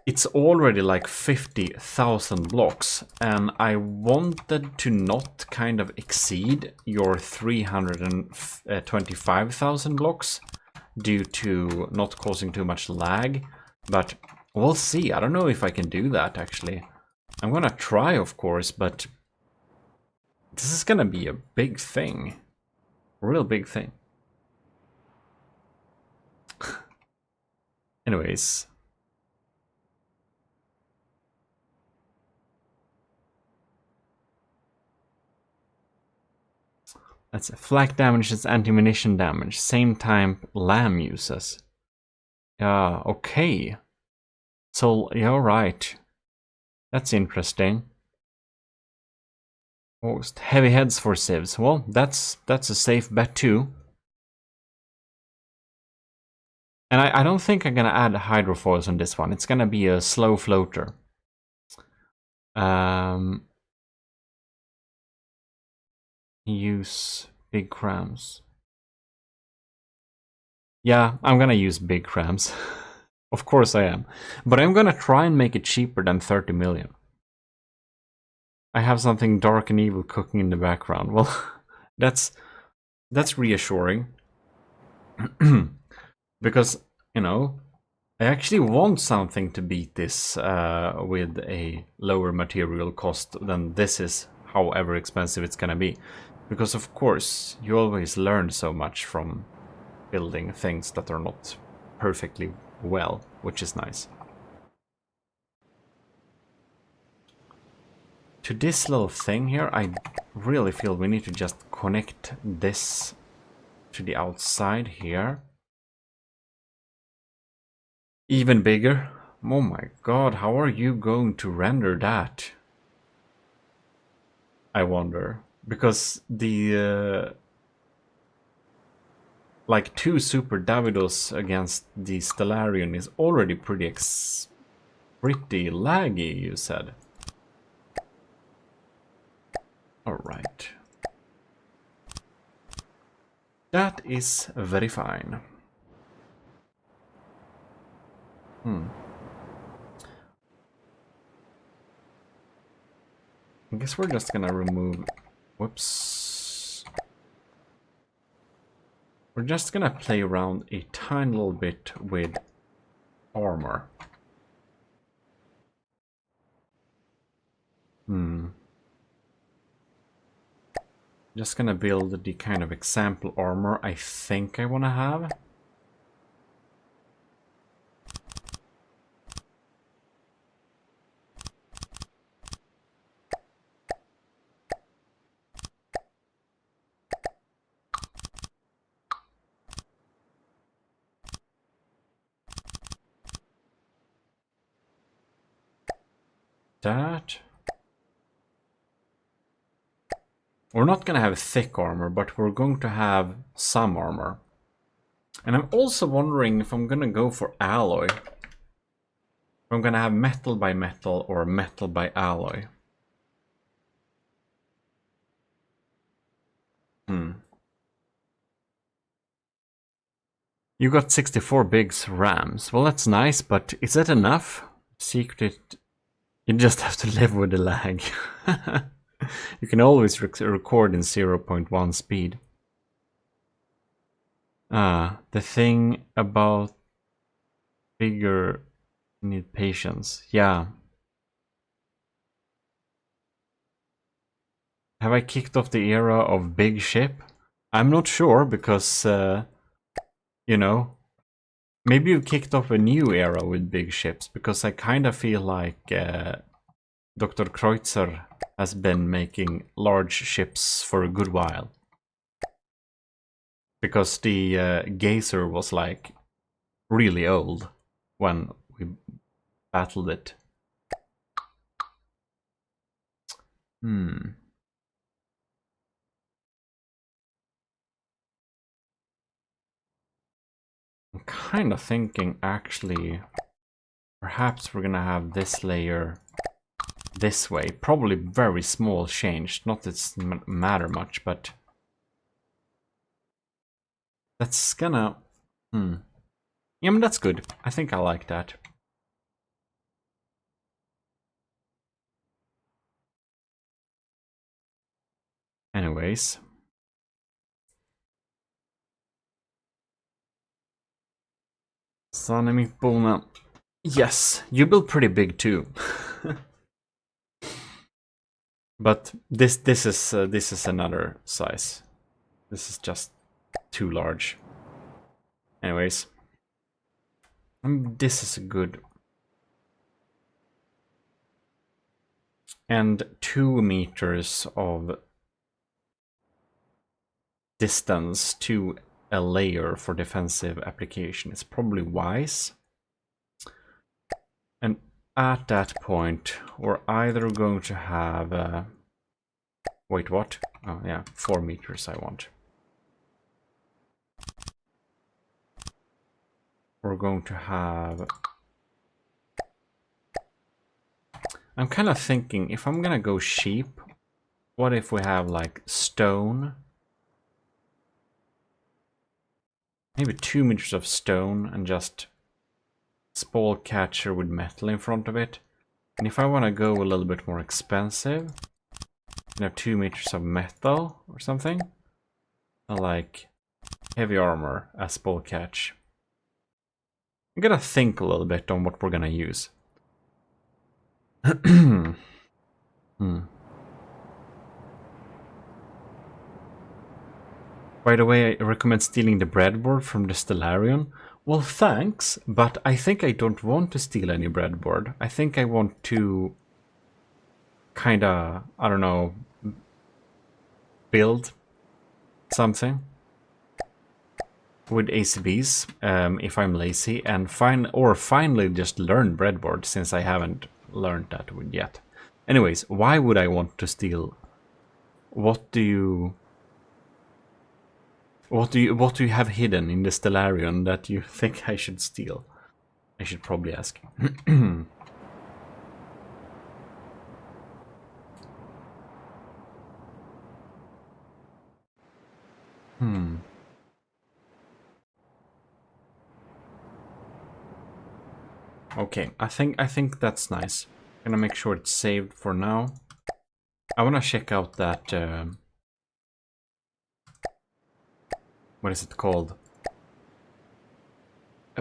it's already like 50,000 blocks, and I wanted to not kind of exceed your 325,000 blocks due to not causing too much lag, but we'll see. I don't know if I can do that actually. I'm gonna try, of course, but this is gonna be a big thing. A real big thing. Anyways. That's flak damage is anti-munition damage. Same type LAM uses. Yeah, okay. So, yeah, right. That's interesting. Most heavy heads for civs. Well, that's a safe bet too. And I don't think I'm gonna add hydrofoils on this one. It's gonna be a slow floater. Use big crams. Yeah, I'm gonna use big crams. Of course I am. But I'm gonna try and make it cheaper than 30 million. I have something dark and evil cooking in the background. Well, that's reassuring. Because, you know, I actually want something to beat this with a lower material cost than this is, however expensive it's gonna be. Because of course, you always learn so much from building things that are not perfectly well, which is nice. To this little thing here, I really feel we need to just connect this to the outside here. Even bigger? Oh my god, how are you going to render that? I wonder. Because the... like 2 Super Davidos against the Stellarion is already pretty laggy, you said. Alright. That is very fine. I guess we're just gonna remove... Whoops. We're just gonna play around a tiny little bit with armor. Just gonna build the kind of example armor I think I wanna have. That. We're not gonna have thick armor, but we're going to have some armor. And I'm also wondering if I'm gonna go for alloy. If I'm gonna have metal by metal or metal by alloy. You got 64 bigs RAMs. Well, that's nice, but is that enough? Secret... You just have to live with the lag. You can always record in 0.1 speed. The thing about bigger need patience. Yeah. Have I kicked off the era of big ship? I'm not sure because, you know, maybe you kicked off a new era with big ships because I kind of feel like Dr. Kreutzer has been making large ships for a good while. Because the Gazer was like really old when we battled it. I'm kind of thinking actually perhaps we're gonna have this layer this way. Probably very small change, not that it's matter much, but that's gonna... Yeah, I mean, that's good. I think I like that. Anyways. Sanemi. Yes, you build pretty big too. But this is another size. This is just too large. Anyways. This is good. And 2 meters of distance to a layer for defensive application. It's probably wise. And at that point, we're either going to have... wait, what? Oh, yeah, 4 meters I want. We're going to have... I'm kind of thinking, if I'm gonna go sheep, what if we have like stone? Maybe 2 meters of stone and just spall catcher with metal in front of it. And if I want to go a little bit more expensive, you have 2 meters of metal or something. And like heavy armor as spall catch. I'm gonna think a little bit on what we're gonna use. By the way, I recommend stealing the breadboard from the Stellarion. Well, thanks, but I think I don't want to steal any breadboard. I think I want to kinda, I don't know, build something with ACBs if I'm lazy, and finally just learn breadboard, since I haven't learned that yet. Anyways, why would I want to steal? What do you have hidden in the Stellarion that you think I should steal? I should probably ask. Okay, I think that's nice. I'm gonna make sure it's saved for now. I wanna check out that what is it called?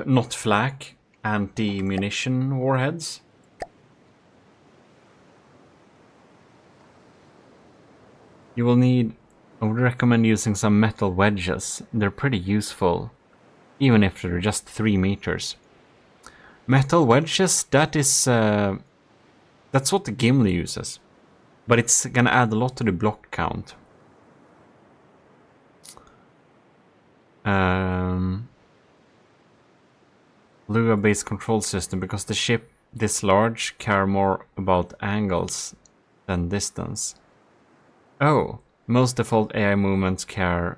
Not flak, anti-munition warheads. You will need... I would recommend using some metal wedges. They're pretty useful, even if they're just 3 meters. Metal wedges, that is... that's what the Gimli uses. But it's gonna add a lot to the block count. Lua-based control system, because the ship this large care more about angles than distance. Oh, most default AI movements care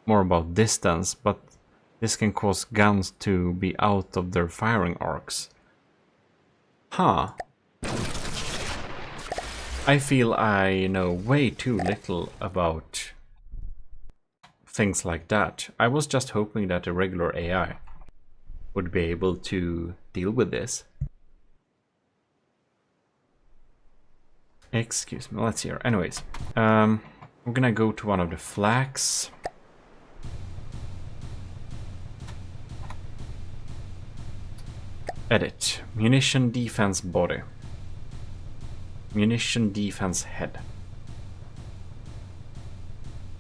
more about distance, but this can cause guns to be out of their firing arcs. Huh. I feel I know way too little about things like that. I was just hoping that a regular AI would be able to deal with this. Excuse me, let's hear. Anyways, we're gonna go to one of the flags. Edit. Munition defense body. Munition defense head.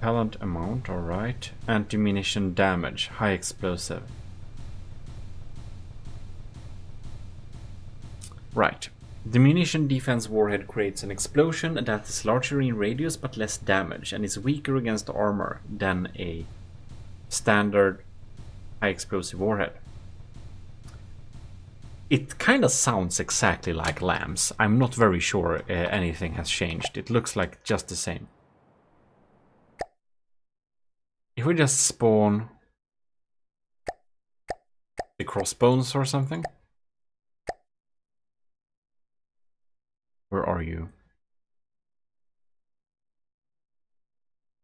Pellant amount, alright. Anti-munition damage, high explosive. Right. The munition defense warhead creates an explosion that is larger in radius but less damage, and is weaker against armor than a standard high explosive warhead. It kind of sounds exactly like LAMs. I'm not very sure anything has changed. It looks like just the same. If we just spawn the crossbones or something. Where are you?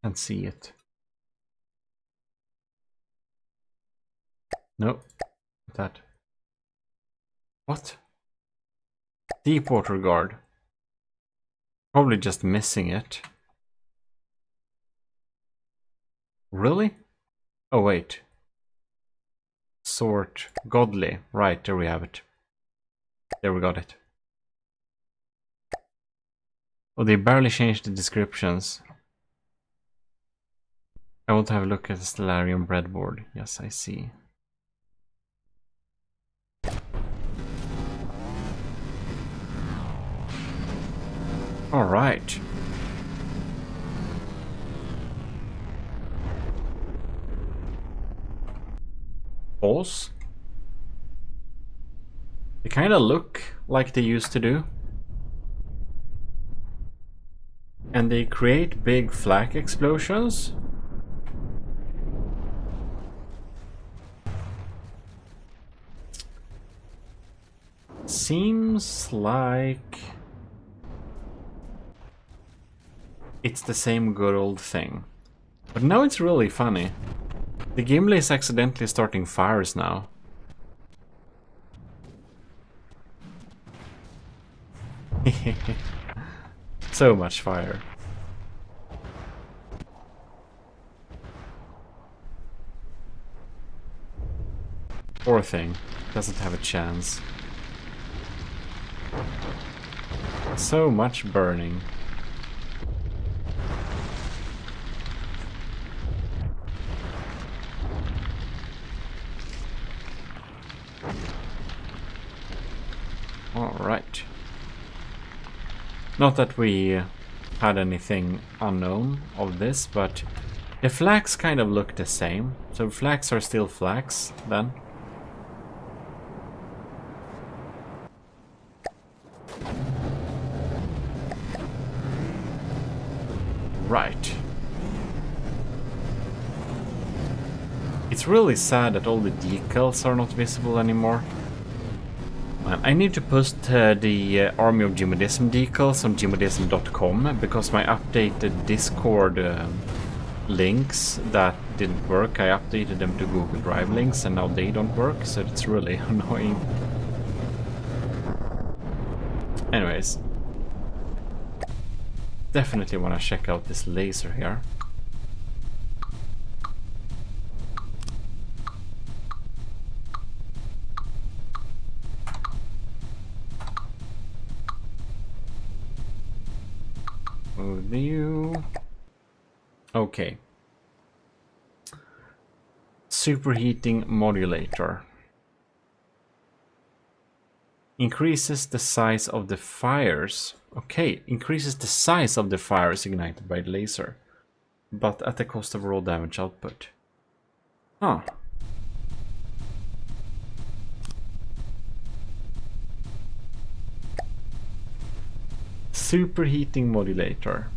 Can't see it. Nope. That. What? Deepwater guard. Probably just missing it. Really? Oh wait. Sort godly. Right, there we have it. There we got it. Oh, they barely changed the descriptions. I want to have a look at the Stellarium breadboard. Yes, I see. All right. cause. They kind of look like they used to do. And they create big flak explosions. Seems like it's the same good old thing. But now it's really funny. The Gimli is accidentally starting fires now. So much fire. Poor thing. Doesn't have a chance. So much burning. Alright. Not that we had anything unknown of this, but the flags kind of look the same. So flags are still flags then. Right. It's really sad that all the decals are not visible anymore. I need to post the Army of Gmodism decals on gmodism.com because my updated Discord links that didn't work, I updated them to Google Drive links and now they don't work, so it's really annoying. Anyways. Definitely want to check out this laser here. View. Okay. Superheating modulator. Increases the size of the fires. Okay, increases the size of the fires ignited by the laser, but at the cost of raw damage output. Huh. Superheating modulator.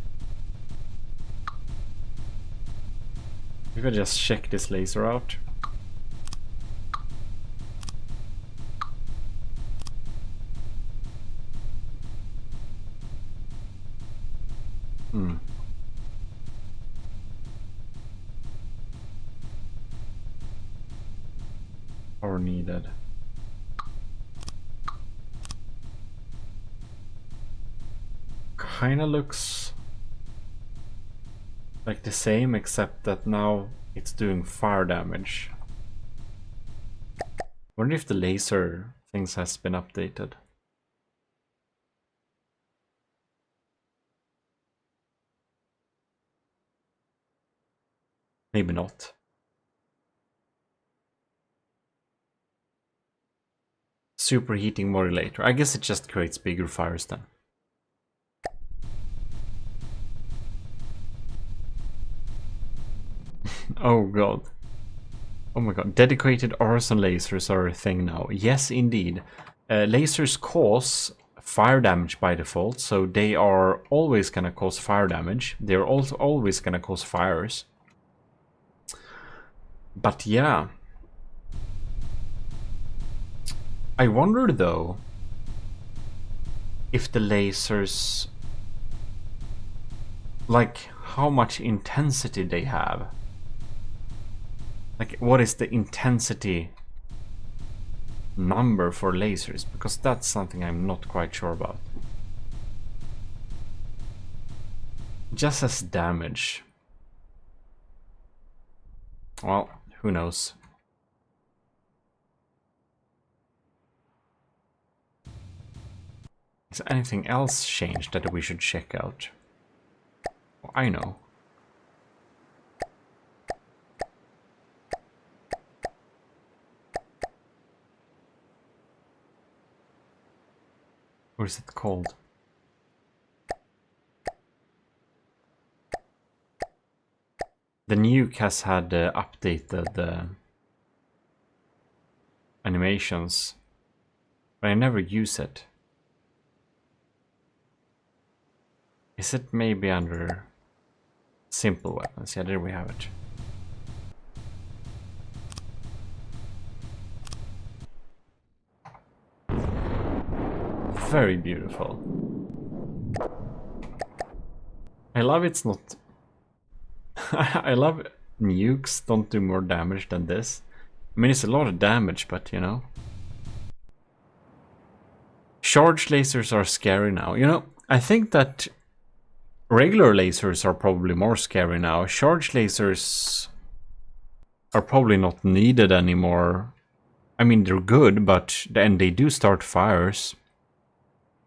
Maybe I just check this laser out. Power needed. Kinda looks like the same, except that now it's doing fire damage. Wonder if the laser things has been updated. Maybe not. Superheating modulator. I guess it just creates bigger fires then. Oh god. Oh my god. Dedicated arson lasers are a thing now. Yes, indeed. Lasers cause fire damage by default, so they are always gonna cause fire damage. They're also always gonna cause fires. But yeah. I wonder though if the lasers, like how much intensity they have. Like what is the intensity number for lasers? Because that's something I'm not quite sure about. Just as damage. Well, who knows? Is anything else changed that we should check out? Well, I know. What is it called? The nuke has had updated animations, but I never use it. Is it maybe under simple weapons? Yeah, there we have it. Very beautiful. I love it's not... I love nukes don't do more damage than this. I mean, it's a lot of damage, but you know. Charge lasers are scary now. You know, I think that regular lasers are probably more scary now. Charge lasers are probably not needed anymore. I mean, they're good, but then they do start fires.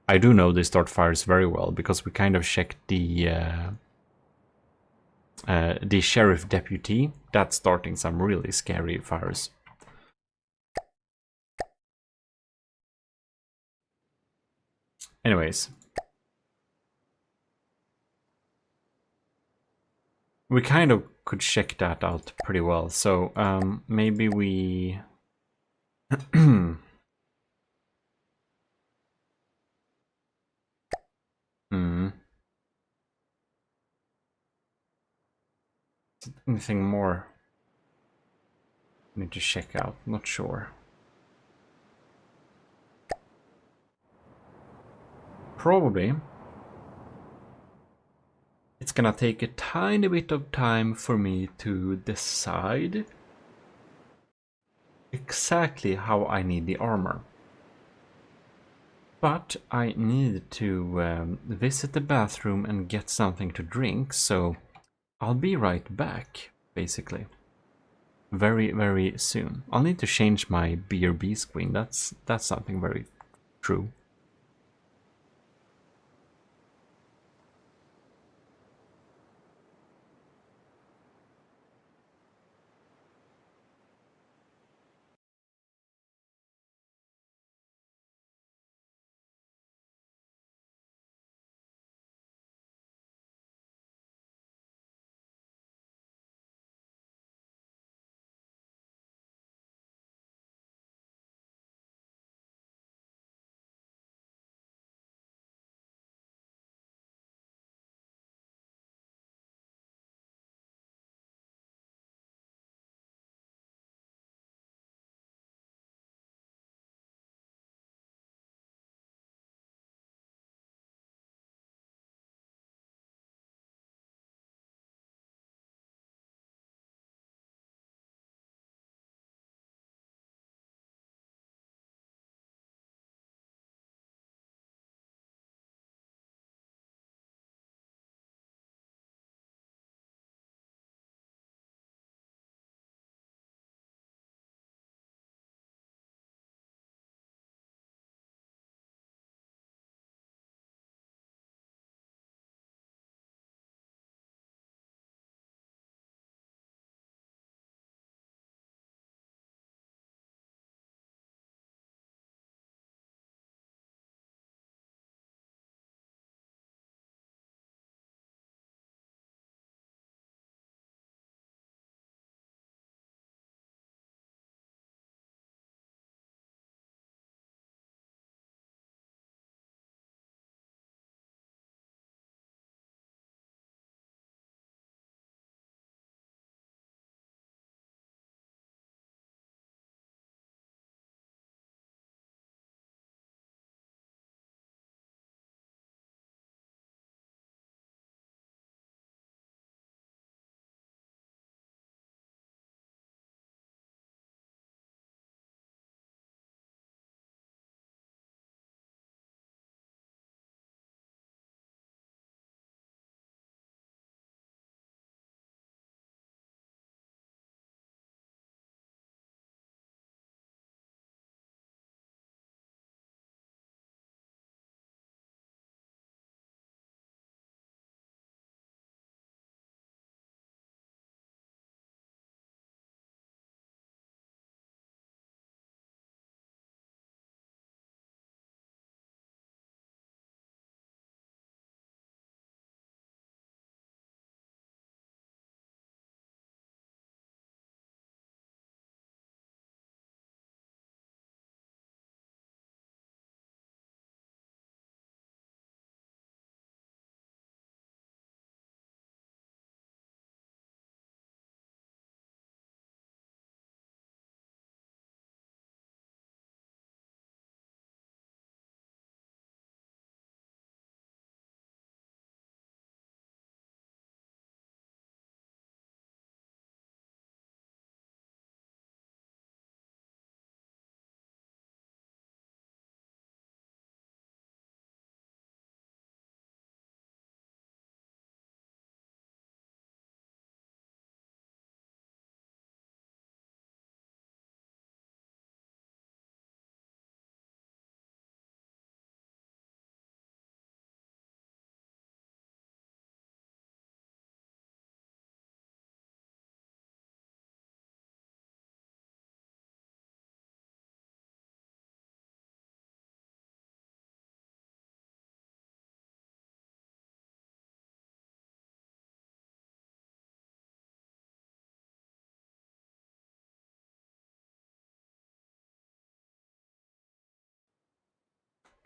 I do know they start fires very well because we kind of checked the sheriff deputy. That's starting some really scary fires. Anyways, we kind of could check that out pretty well. So maybe we... Anything more? Need to check out. Not sure. Probably. It's gonna take a tiny bit of time for me to decide exactly how I need the armor. But I need to visit the bathroom and get something to drink, so I'll be right back, basically. Very, very soon. I'll need to change my BRB screen. That's something very true.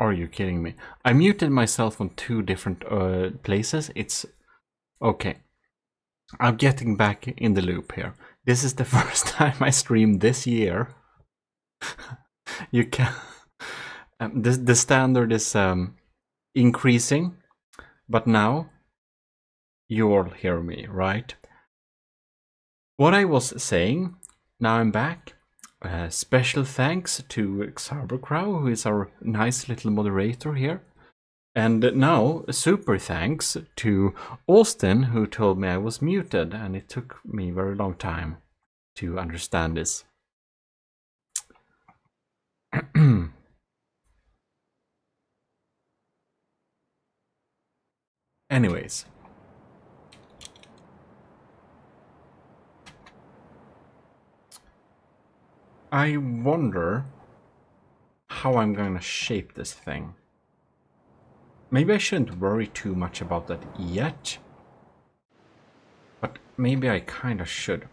Are you kidding me? I muted myself on 2 different places. It's okay. I'm getting back in the loop here. This is the first time I streamed this year. You can. The standard is increasing, but now you all hear me, right? What I was saying, now I'm back. Special thanks to Xarbercrow, who is our nice little moderator here. And now, super thanks to Austin, who told me I was muted, and it took me a very long time to understand this. Anyways. I wonder how I'm gonna shape this thing. Maybe I shouldn't worry too much about that yet. But maybe I kinda should.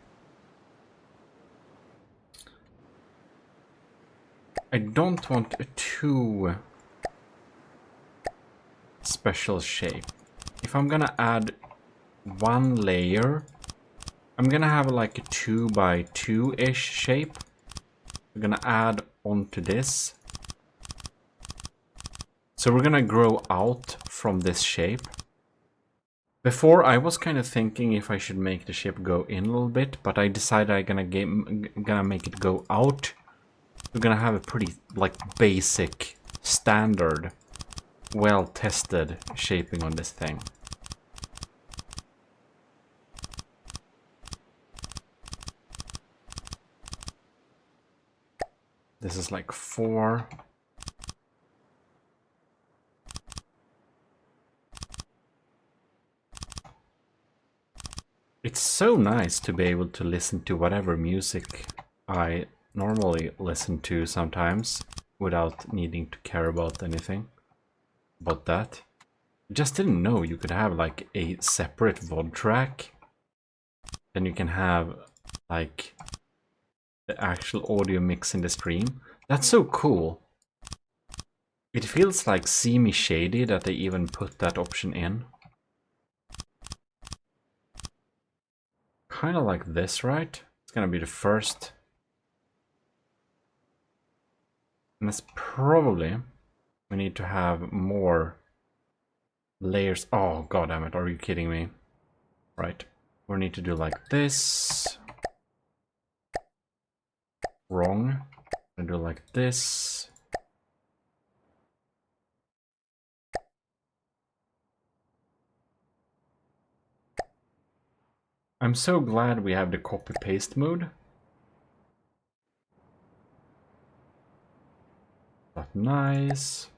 I don't want a too special shape. If I'm gonna add 1 layer, I'm gonna have like a 2 by 2-ish shape. We're gonna add onto this. So we're gonna grow out from this shape. Before I was kind of thinking if I should make the ship go in a little bit, but I decided I'm gonna make it go out. We're gonna have a pretty like basic, standard, well-tested shaping on this thing. This is like 4. It's so nice to be able to listen to whatever music I normally listen to sometimes without needing to care about anything about that. I just didn't know you could have like a separate VOD track. Then you can have like the actual audio mix in the stream. That's so cool. It feels like semi-shady that they even put that option in. Kind of like this, right? It's gonna be the first. And it's probably we need to have more layers. Oh, god damn it, are you kidding me? Right. We need to do like this. Wrong. I'm gonna do like this. I'm so glad we have the copy-paste mode. That's nice.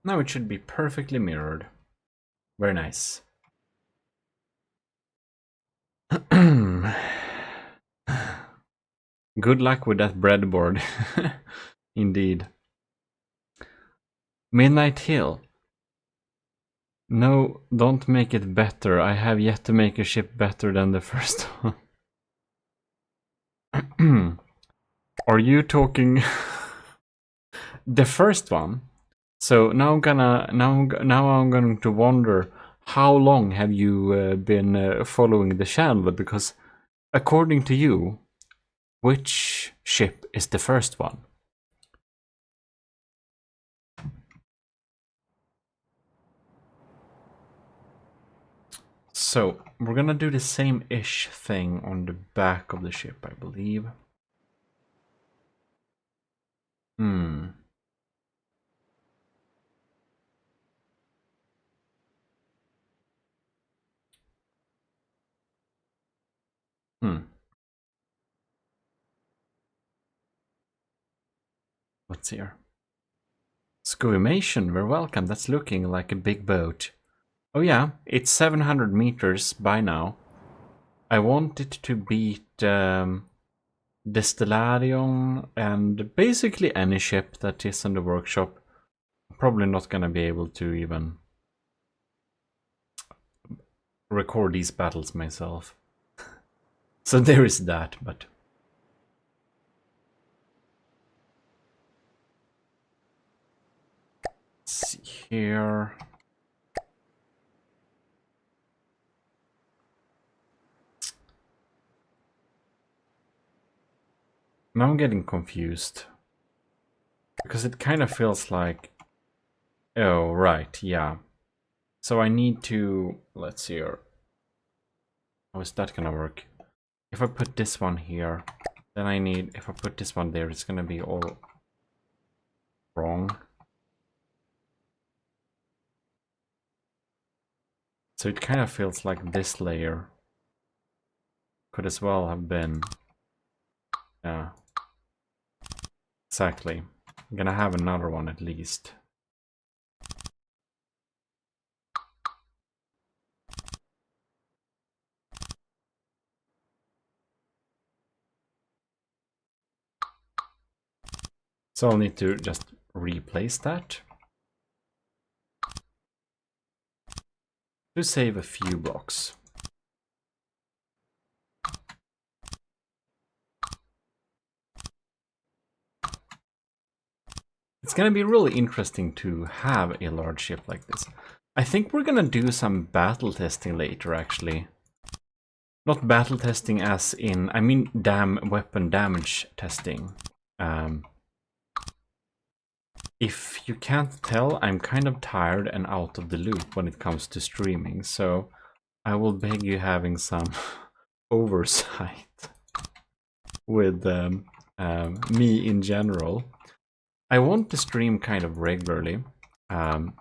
Now it should be perfectly mirrored. Very nice. Good luck with that breadboard. Indeed. Midnight Hill. No, don't make it better. I have yet to make a ship better than the first one. Are you talking the first one? So now I'm going to wonder how long have you been following the channel, because according to you, which ship is the first one? So we're gonna do the same-ish thing on the back of the ship, I believe. What's here? Scovimation, we're welcome. That's looking like a big boat. Oh yeah, it's 700 meters by now. I want it to beat Distillarium and basically any ship that is in the workshop. I'm probably not gonna be able to even record these battles myself. So there is that, but here. Now I'm getting confused. Because it kind of feels like... Oh, right, yeah. So I need to... Let's see here. How is that gonna work? If I put this one here, then I need... If I put this one there, it's gonna be all wrong. So it kind of feels like this layer could as well have been... Yeah. Exactly. I'm gonna have another one at least. So I'll need to just replace that. To save a few blocks. It's gonna be really interesting to have a large ship like this. I think we're gonna do some battle testing later, actually. Not battle testing as in, I mean weapon damage testing. If you can't tell, I'm kind of tired and out of the loop when it comes to streaming, so I will beg you having some oversight with me in general. I want to stream kind of regularly, and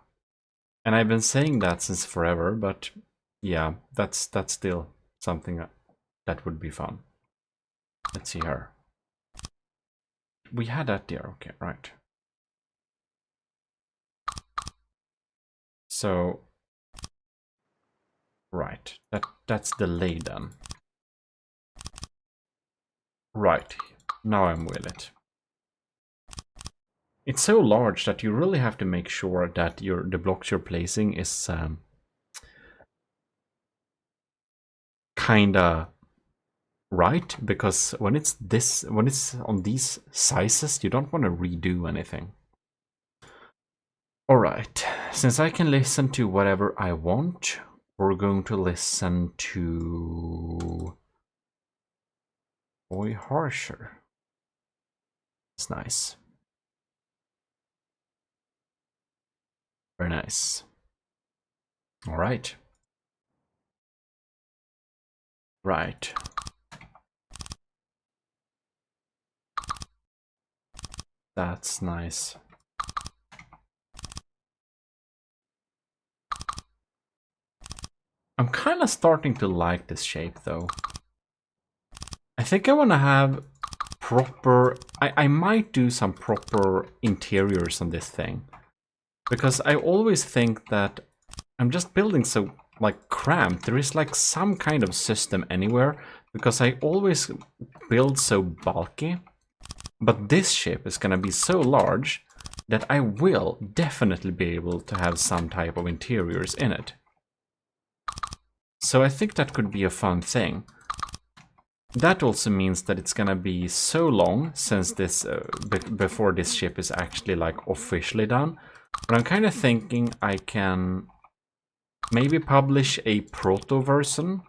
I've been saying that since forever, but yeah, that's still something that would be fun. Let's see here. We had that there, okay, right. So, right, that's delayed then. Right, now I'm with it. It's so large that you really have to make sure that the blocks you're placing is kinda right, because when it's on these sizes, you don't want to redo anything. Alright, since I can listen to whatever I want, we're going to listen to Boy Harsher. It's nice. Very nice. Alright. Right. That's nice. I'm kind of starting to like this shape though. I think I want to have proper... I might do some proper interiors on this thing. Because I always think that I'm just building so like cramped. There is like some kind of system anywhere. Because I always build so bulky. But this ship is going to be so large that I will definitely be able to have some type of interiors in it. So I think that could be a fun thing. That also means that it's gonna be so long since this before this ship is actually like officially done. But I'm kind of thinking I can maybe publish a proto version.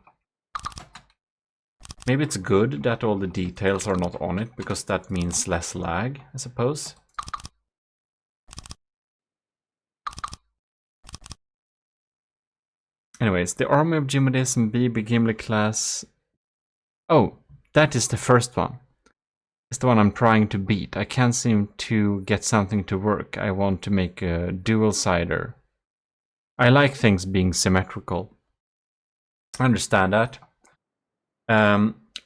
Maybe it's good that all the details are not on it, because that means less lag, I suppose. Anyways, the Army of Gmodism BB Gimli class. Oh, that is the first one. It's the one I'm trying to beat. I can't seem to get something to work. I want to make a dual-sider. I like things being symmetrical. I understand that.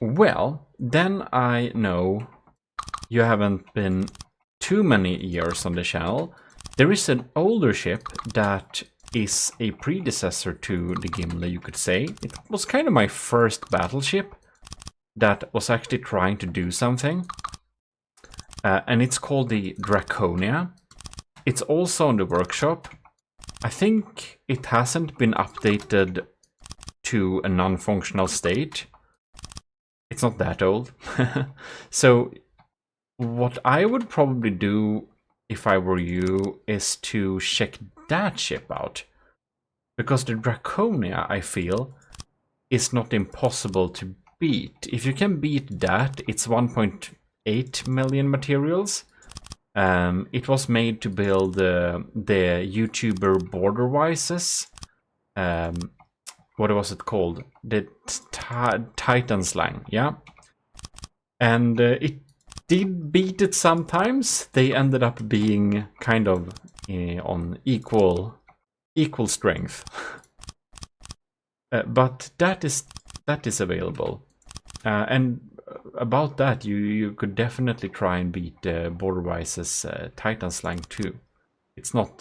Well, then I know you haven't been too many years on the channel. There is an older ship that is a predecessor to the Gimli, you could say. It was kind of my first battleship that was actually trying to do something. And it's called the Draconia. It's also on the workshop. I think it hasn't been updated to a non-functional state. It's not that old. So what I would probably do if I were you is to check that ship out. Because the Draconia, I feel, is not impossible to beat. If you can beat that, it's 1.8 million materials. It was made to build the YouTuber Borderwise's. What was it called? The Titan slang, yeah. And it did beat it sometimes. They ended up being kind of on equal strength. But that is available. And about that, you could definitely try and beat Borderwise's Titan slang too. It's not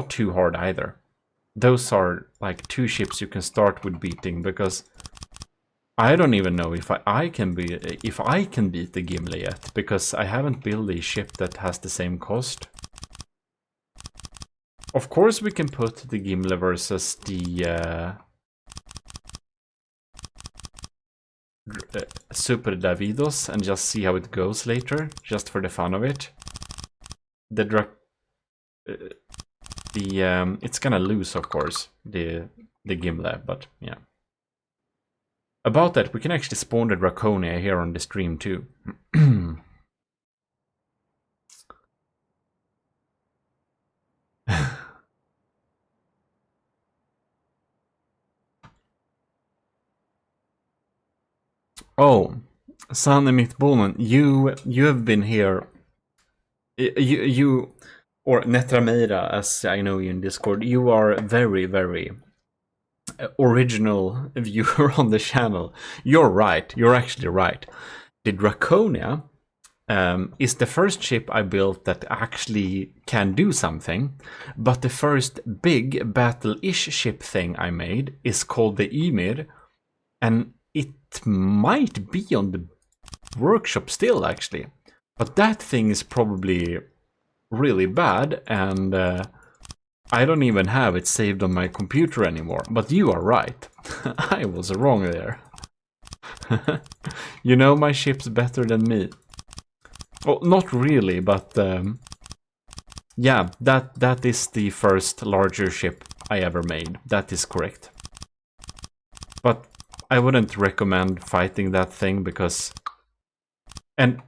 too hard either. Those are like 2 ships you can start with beating, because I don't even know if I can beat the Gimli yet, because I haven't built a ship that has the same cost. Of course, we can put the Gimli versus the Super Davidos and just see how it goes later, just for the fun of it. It's gonna lose, of course, the Gimli, but yeah. About that, we can actually spawn the Draconia here on the stream too. Oh, Sanne Mittbonen, you have been here. You or Netrameira, as I know you in Discord, you are very, very original viewer on the channel. You're right. You're actually right. The Draconia is the first ship I built that actually can do something, but the first big battle-ish ship thing I made is called the Ymir, and it might be on the workshop still, actually. But that thing is probably really bad, and I don't even have it saved on my computer anymore. But you are right. I was wrong there. You know my ships better than me. Well, not really, but yeah, that is the first larger ship I ever made. That is correct. But I wouldn't recommend fighting that thing, because... And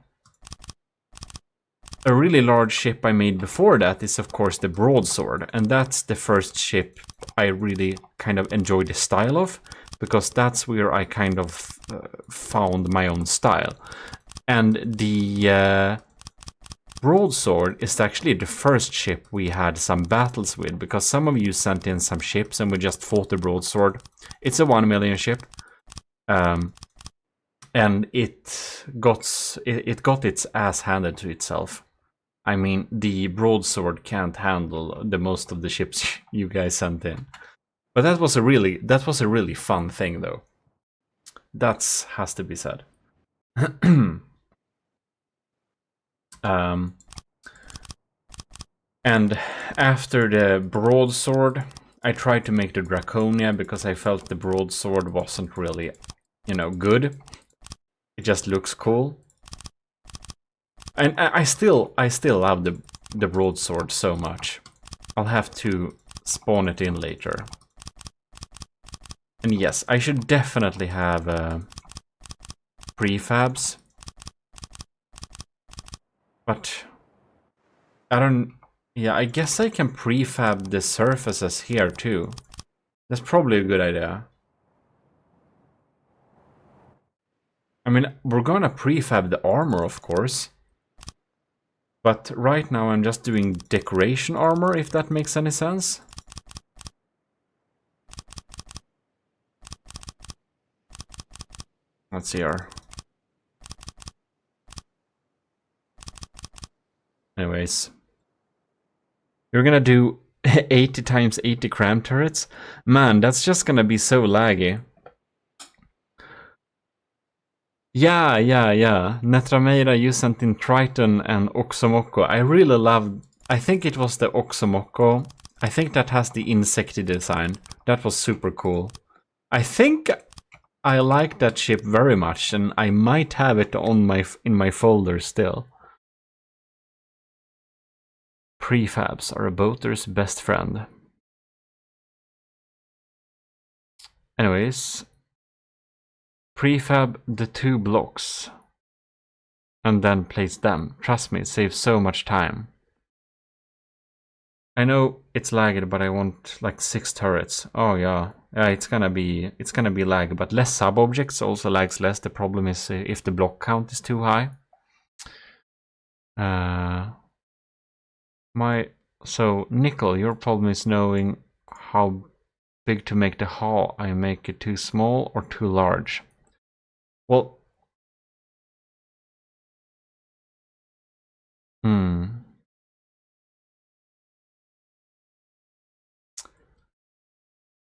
a really large ship I made before that is, of course, the Broadsword. And that's the first ship I really kind of enjoy the style of, because that's where I kind of found my own style. And the Broadsword is actually the first ship we had some battles with, because some of you sent in some ships and we just fought the Broadsword. It's a 1 million ship. And it got its ass handed to itself. I mean, the Broadsword can't handle the most of the ships you guys sent in. But that was a really fun thing, though. That has to be said. And after the Broadsword, I tried to make the Draconia, because I felt the Broadsword wasn't really, good. It just looks cool. And I still love the Broadsword so much. I'll have to spawn it in later. And yes, I should definitely have prefabs. But I don't... Yeah, I guess I can prefab the surfaces here too. That's probably a good idea. I mean, we're gonna prefab the armor, of course. But right now I'm just doing decoration armor, if that makes any sense. Let's see here. Anyways. You're gonna do 80 times 80 cram turrets? Man, that's just gonna be so laggy. Yeah. Netrameira, you sent in Triton and Oxomoko. I really loved... I think it was the Oxomoko. I think that has the insecty design. That was super cool. I think I like that ship very much, and I might have it on in my folder still. Prefabs are a boater's best friend. Anyways, prefab the 2 blocks and then place them. Trust me, it saves so much time. I know it's lagged, but I want like 6 turrets. Oh yeah, it's gonna be lag, but less sub objects also lags less. The problem is if the block count is too high. So Nickel, your problem is knowing how big to make the hull. I make it too small or too large. Well,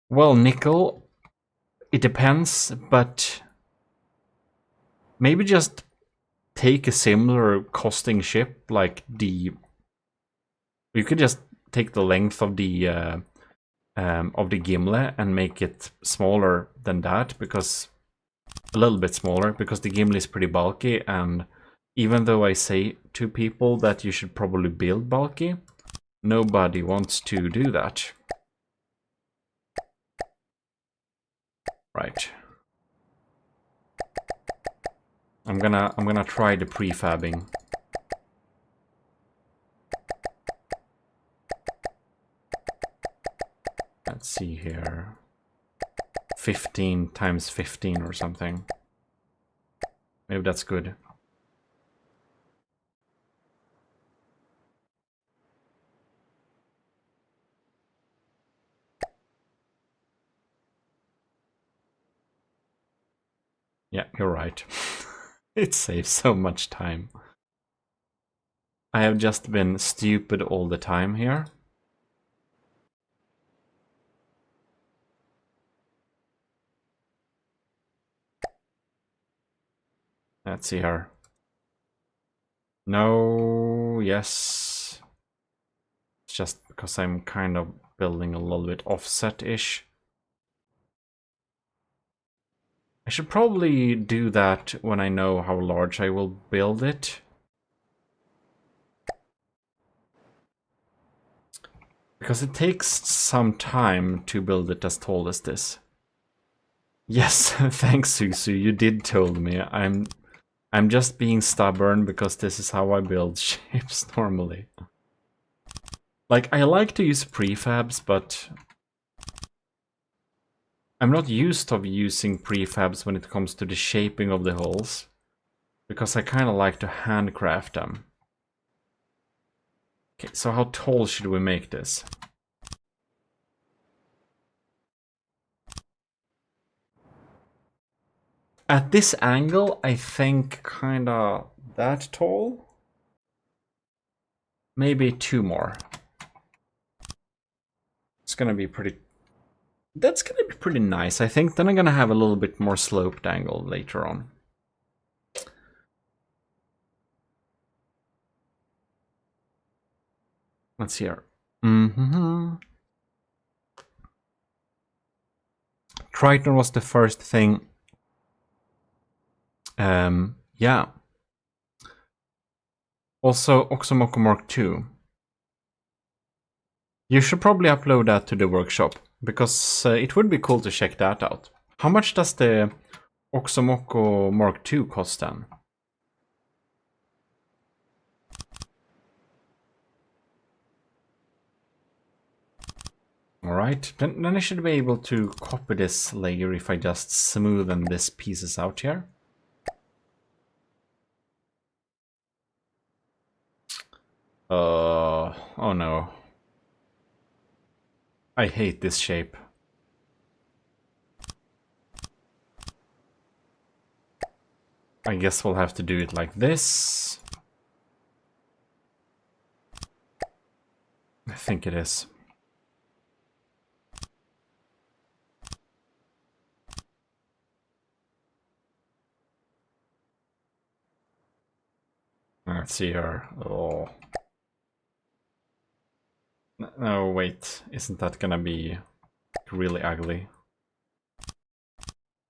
Well, Nickel, it depends, but maybe just take a similar costing ship like the. You could just take the length of the Gimli and make it smaller than that, because a little bit smaller, because the Gimli is pretty bulky, and even though I say to people that you should probably build bulky, nobody wants to do that. Right. I'm gonna try the prefabbing. Let's see here. 15 times 15 or something. Maybe that's good. Yeah, you're right. It saves so much time. I have just been stupid all the time here. Let's see here. No, yes. It's just because I'm kind of building a little bit offset-ish. I should probably do that when I know how large I will build it. Because it takes some time to build it as tall as this. Yes, thanks, Susu. You did told me. I'm just being stubborn because this is how I build ships normally. Like, I like to use prefabs, but I'm not used to using prefabs when it comes to the shaping of the hulls, because I kind of like to handcraft them. Okay, so how tall should we make this? At this angle, I think kinda that tall? Maybe 2 more. It's gonna be pretty... That's gonna be pretty nice, I think. Then I'm gonna have a little bit more sloped angle later on. Let's see here. Triton was the first thing. Yeah. Also, Oxomoco Mark II. You should probably upload that to the workshop, because it would be cool to check that out. How much does the Oxomoco Mark II cost then? Alright, then I should be able to copy this layer if I just smoothen these pieces out here. Oh no. I hate this shape. I guess we'll have to do it like this. I think it is. Let's see here. Oh. No, wait. Isn't that gonna be really ugly?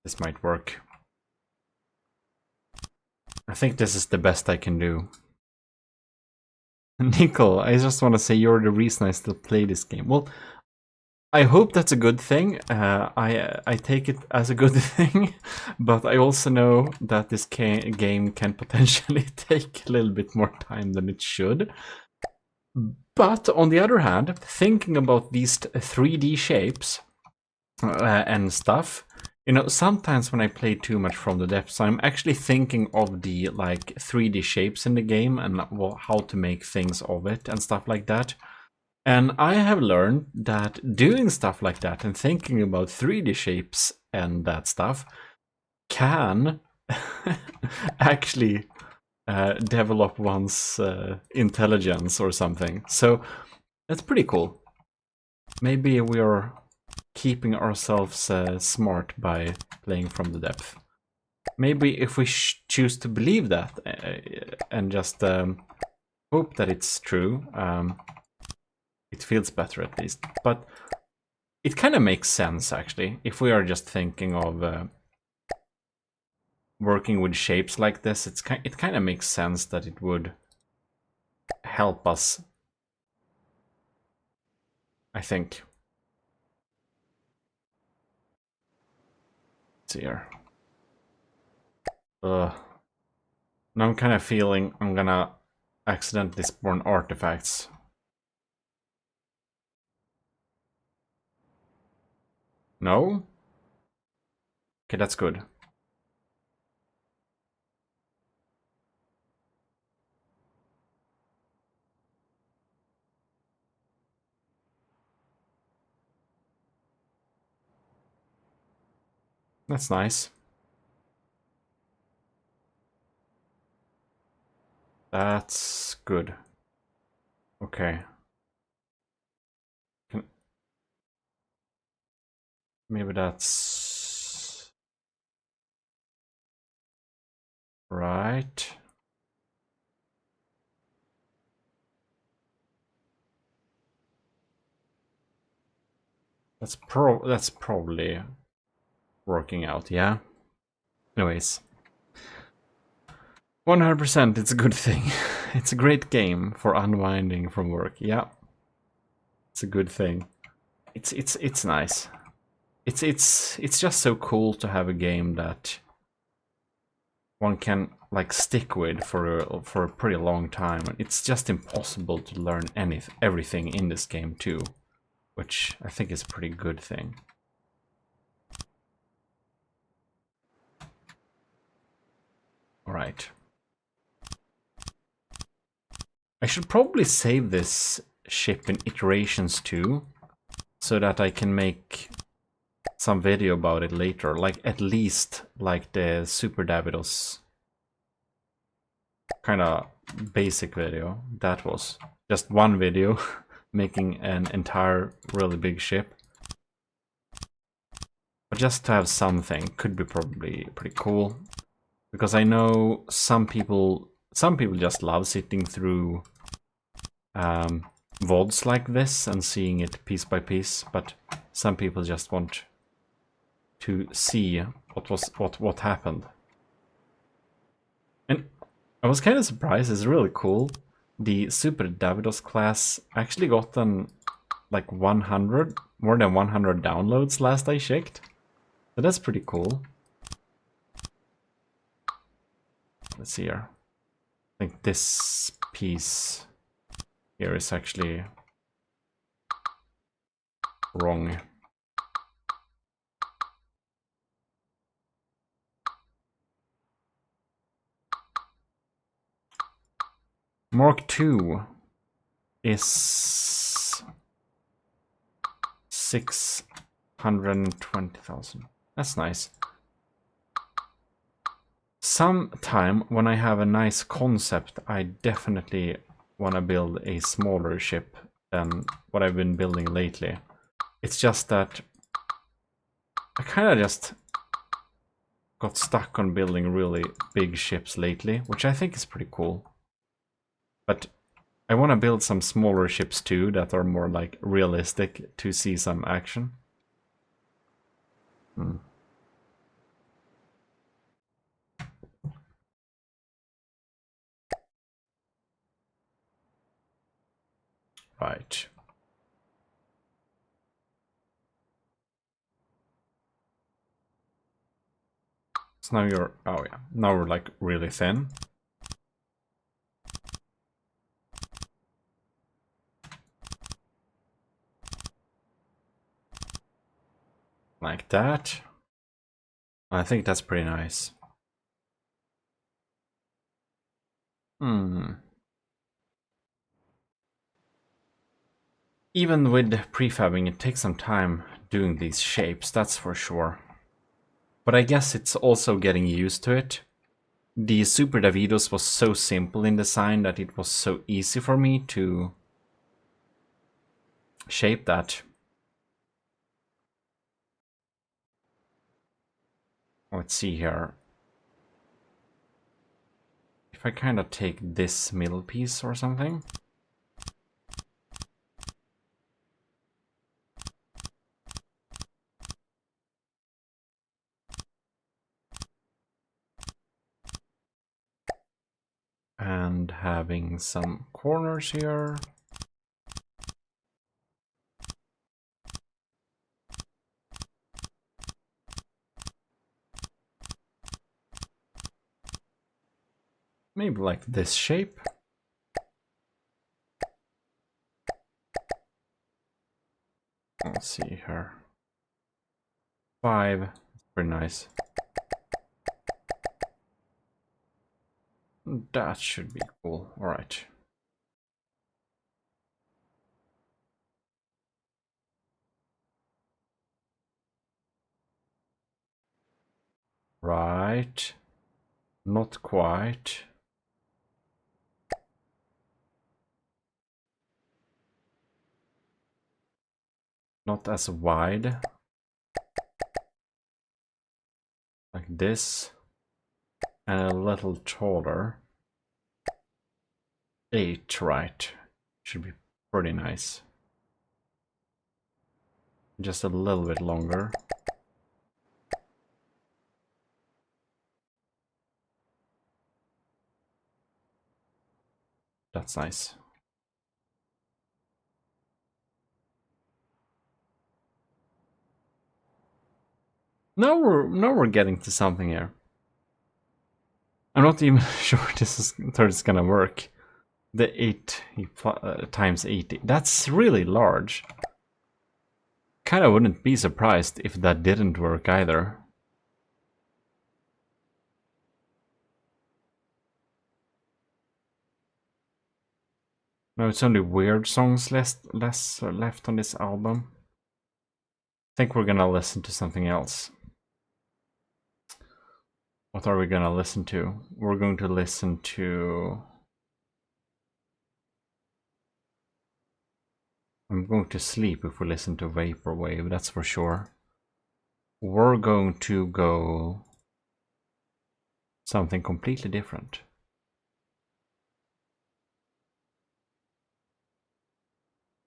This might work. I think this is the best I can do. Nicole, I just want to say you're the reason I still play this game. Well, I hope that's a good thing. I take it as a good thing, but I also know that this game can potentially take a little bit more time than it should. But on the other hand, thinking about these 3D shapes and stuff, you know, sometimes when I play too much From the Depths, I'm actually thinking of the like 3D shapes in the game and how to make things of it and stuff like that. And I have learned that doing stuff like that and thinking about 3D shapes and that stuff can actually develop one's intelligence or something. So that's pretty cool. Maybe we're keeping ourselves smart by playing From the Depth. Maybe if we choose to believe that and just hope that it's true, it feels better at least. But it kind of makes sense actually, if we are just thinking of working with shapes like this. It kind of makes sense that it would help us, I think. Let's see here. Now I'm kind of feeling I'm gonna accidentally spawn artifacts. No? Okay, that's good. That's nice. That's good. Okay. Maybe that's right. That's probably working out, yeah. Anyways. 100% it's a good thing. It's a great game for unwinding from work. Yeah. It's a good thing. It's nice. It's just so cool to have a game that one can like stick with for a pretty long time. It's just impossible to learn everything in this game too, which I think is a pretty good thing. All right. I should probably save this ship in iterations too, so that I can make some video about it later, like at least like the Super Davidos kind of basic video. That was just one video making an entire really big ship. But just to have something could be probably pretty cool, because I know some people just love sitting through VODs like this and seeing it piece by piece, but some people just want to see what happened. And I was kind of surprised. It's really cool. The Super Davidos class actually got like 100, more than 100 downloads last I checked. So that's pretty cool. Let's see here. I think this piece here is actually wrong. Mark II is 620,000. That's nice. Sometime when I have a nice concept, I definitely want to build a smaller ship than what I've been building lately. It's just that I kind of just got stuck on building really big ships lately, which I think is pretty cool. But I want to build some smaller ships too that are more like realistic to see some action. Right. So now you're, oh yeah, now we're like really thin. Like that. I think that's pretty nice. Even with prefabbing, it takes some time doing these shapes, that's for sure. But I guess it's also getting used to it. The Super Davidos was so simple in design that it was so easy for me to shape that. Let's see here. If I kind of take this middle piece or something. And having some corners here. Maybe like this shape. Let's see here. 5. Pretty nice. That should be cool. All right. Right. Not quite. Not as wide. Like this. And a little taller. 8, right. Should be pretty nice. Just a little bit longer. That's nice. Now we're getting to something here. I'm not even sure this is gonna work. The 8 times 80. That's really large. Kinda wouldn't be surprised if that didn't work either. No, it's only weird songs less left on this album. I think we're gonna listen to something else. What are we gonna listen to? We're going to listen to... I'm going to sleep if we listen to Vaporwave, that's for sure. We're going to go something completely different.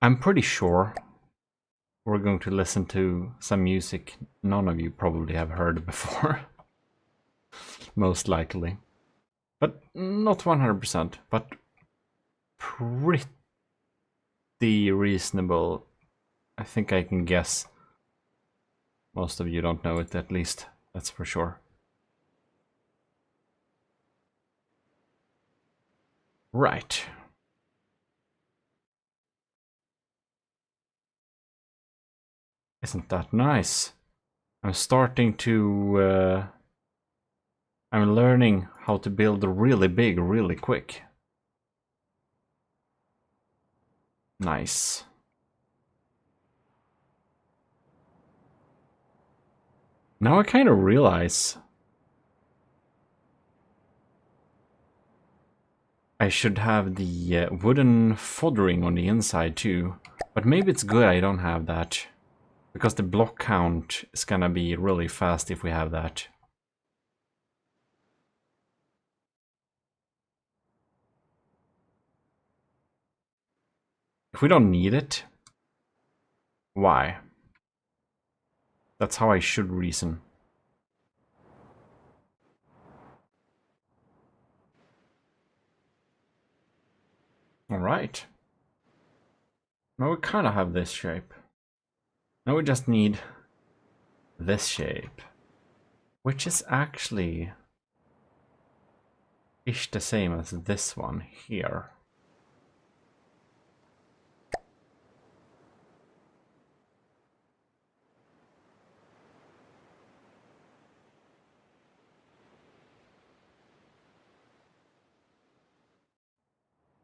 I'm pretty sure we're going to listen to some music none of you probably have heard before. Most likely. But not 100%, but pretty reasonable. I think I can guess. Most of you don't know it, at least. That's for sure. Right. Isn't that nice? I'm starting to... I'm learning how to build really big, really quick. Nice. Now I kind of realize I should have the wooden foddering on the inside too. But maybe it's good I don't have that. Because the block count is gonna be really fast if we have that. If we don't need it, why? That's how I should reason. Alright. Now we kind of have this shape. Now we just need this shape, which is actually ish the same as this one here.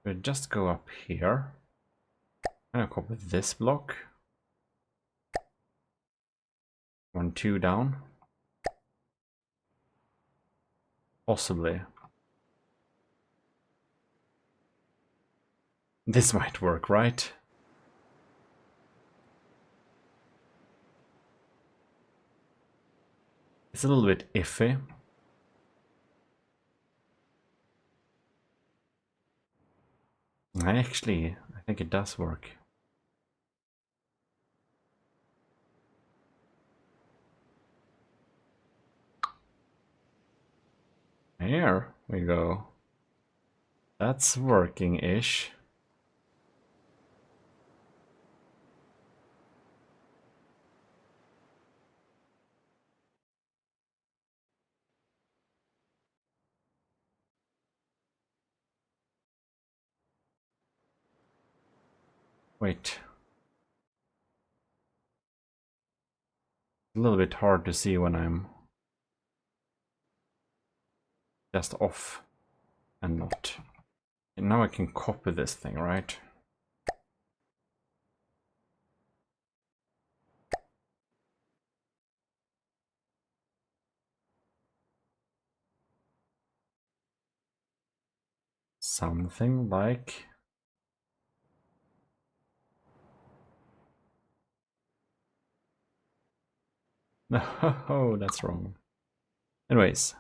We just go up here and I copy this block. 1, 2 down. Possibly. This might work, right? It's a little bit iffy. I think it does work. Here we go. That's working-ish. Wait. A little bit hard to see when I'm just off and not. And now I can copy this thing, right? Something like... No, that's wrong. Anyways.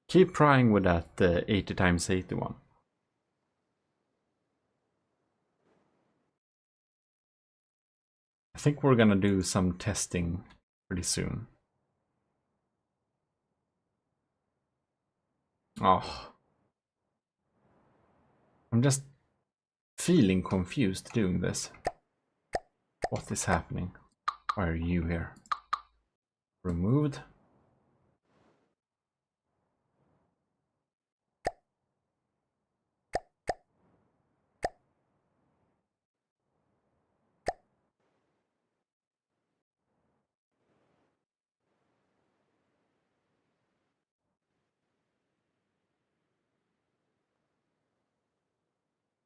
Keep trying with that 80 times 81. I think we're gonna do some testing pretty soon. Oh. I'm just feeling confused doing this. What is happening? Why are you here? Removed.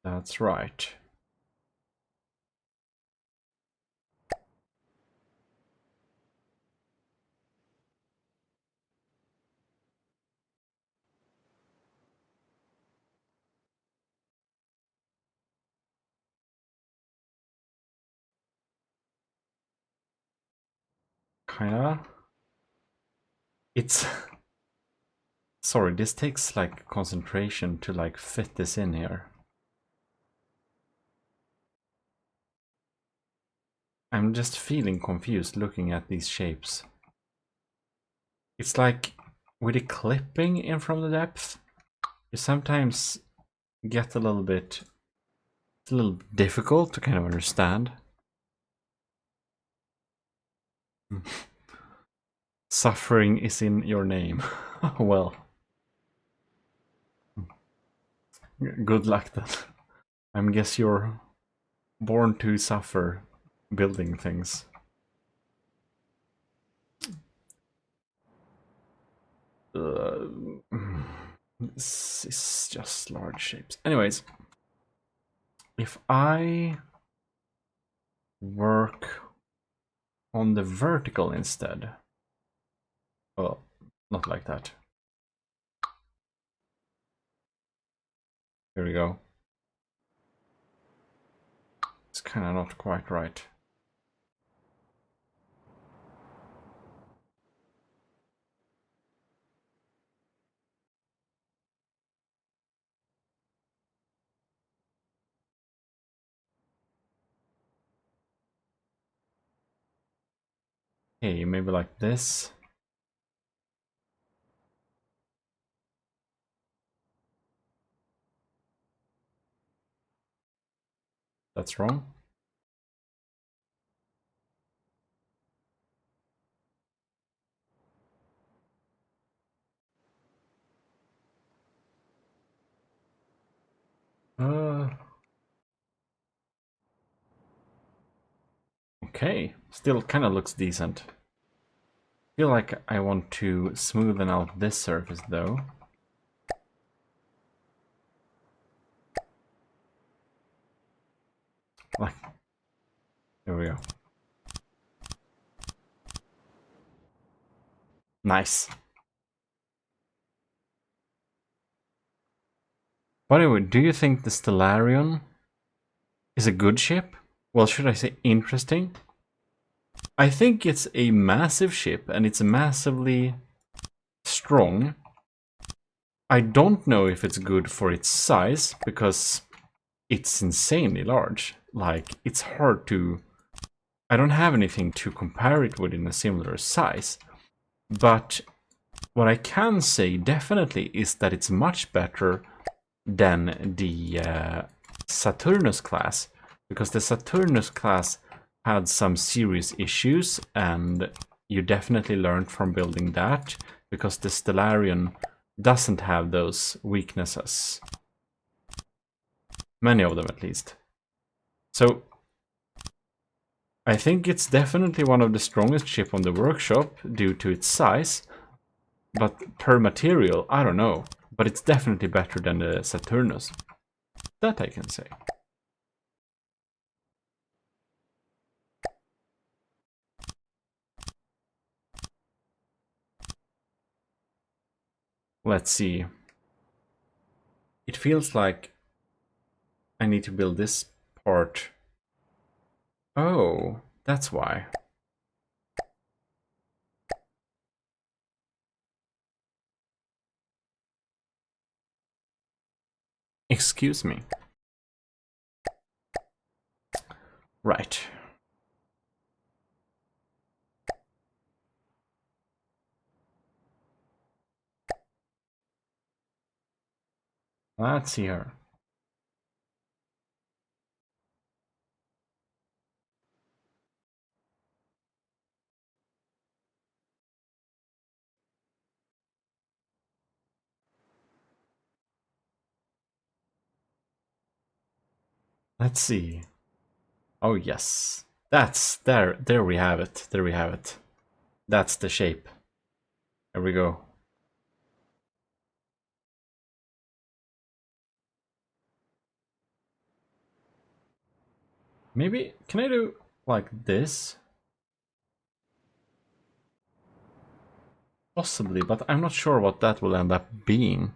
That's right. Kinda. It's... Sorry, this takes like concentration to like fit this in here. I'm just feeling confused looking at these shapes. It's like with the clipping in from the depth, you sometimes get a little bit... It's a little difficult to kind of understand. Suffering is in your name. Well, good luck then. I guess you're born to suffer building things. This is just large shapes. Anyways, if I work on the vertical instead, well, not like that. Here we go. It's kind of not quite right. Hey, maybe like this. That's wrong. Okay, still kind of looks decent. Feel like I want to smoothen out this surface though. Like, there we go. Nice. By the way, do you think the Stellarion is a good ship? Well, should I say interesting? I think it's a massive ship and it's massively strong. I don't know if it's good for its size because it's insanely large. Like, it's hard to... I don't have anything to compare it with in a similar size. But what I can say definitely is that it's much better than the Saturnus class. Because the Saturnus class had some serious issues and you definitely learned from building that. Because the Stellarion doesn't have those weaknesses. Many of them at least. So I think it's definitely one of the strongest ships on the workshop due to its size. But per material, I don't know. But it's definitely better than the Saturnus. That I can say. Let's see. It feels like I need to build this part. Oh, that's why. Excuse me. Right. Let's see her. Let's see. Oh yes. That's there we have it. There we have it. That's the shape. There we go. Maybe can I do like this? Possibly, but I'm not sure what that will end up being.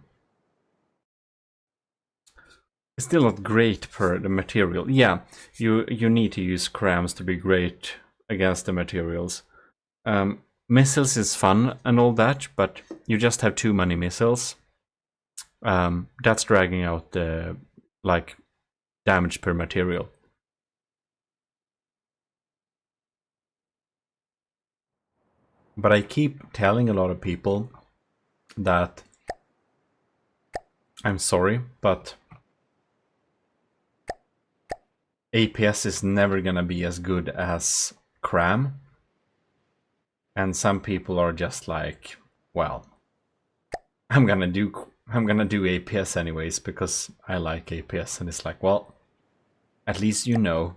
It's still not great per the material. Yeah, you need to use crams to be great against the materials. Missiles is fun and all that, but you just have too many missiles. That's dragging out the like damage per material. But I keep telling a lot of people that I'm sorry, but APS is never gonna be as good as cram. And some people are just like, well, I'm gonna do APS anyways because I like APS, and it's like, well, at least you know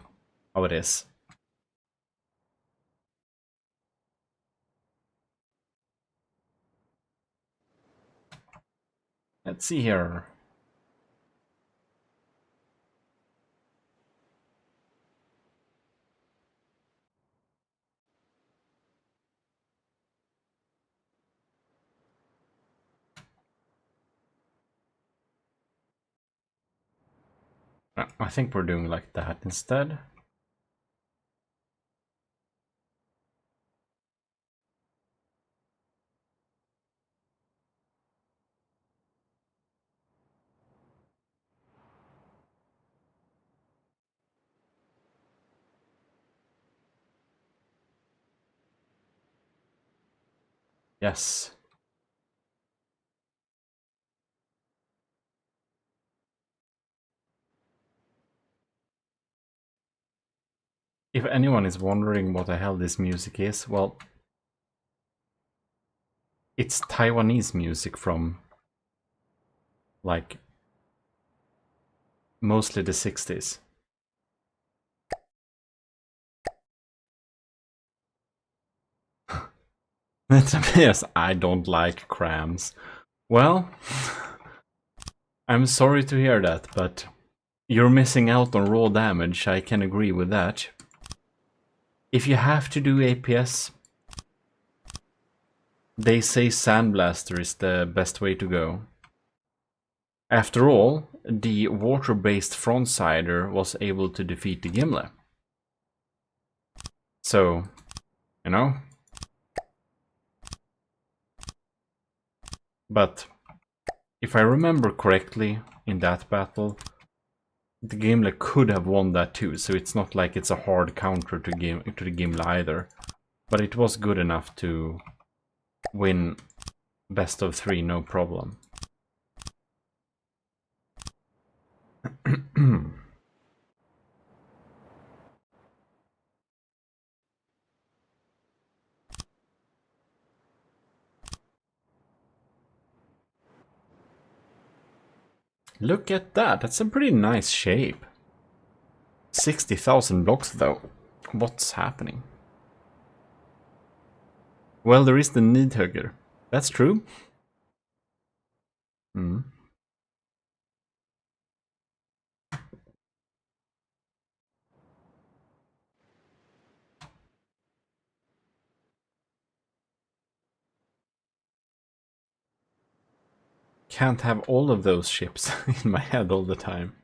how it is. Let's see here. I think we're doing like that instead. Yes. If anyone is wondering what the hell this music is, well, it's Taiwanese music from, like, mostly the 60s. Yes, I don't like crams. Well, I'm sorry to hear that, but you're missing out on raw damage, I can agree with that. If you have to do APS, they say Sandblaster is the best way to go. After all, the water-based frontsider was able to defeat the Gimli. So, you know? But if I remember correctly, in that battle, the Gimli could have won that too, so it's not like it's a hard counter to the Gimli either. But it was good enough to win best of 3, no problem. Look at that, that's a pretty nice shape. 60,000 blocks though. What's happening? Well, there is the Needhugger. That's true. Hmm. Can't have all of those ships in my head all the time.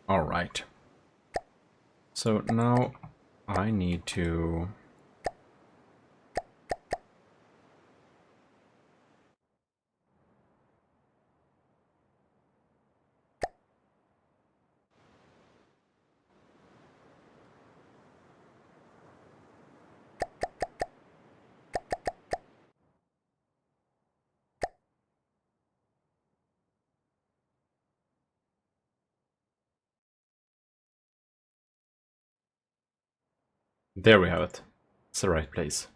Alright. So now I need to... There we have it. It's the right place.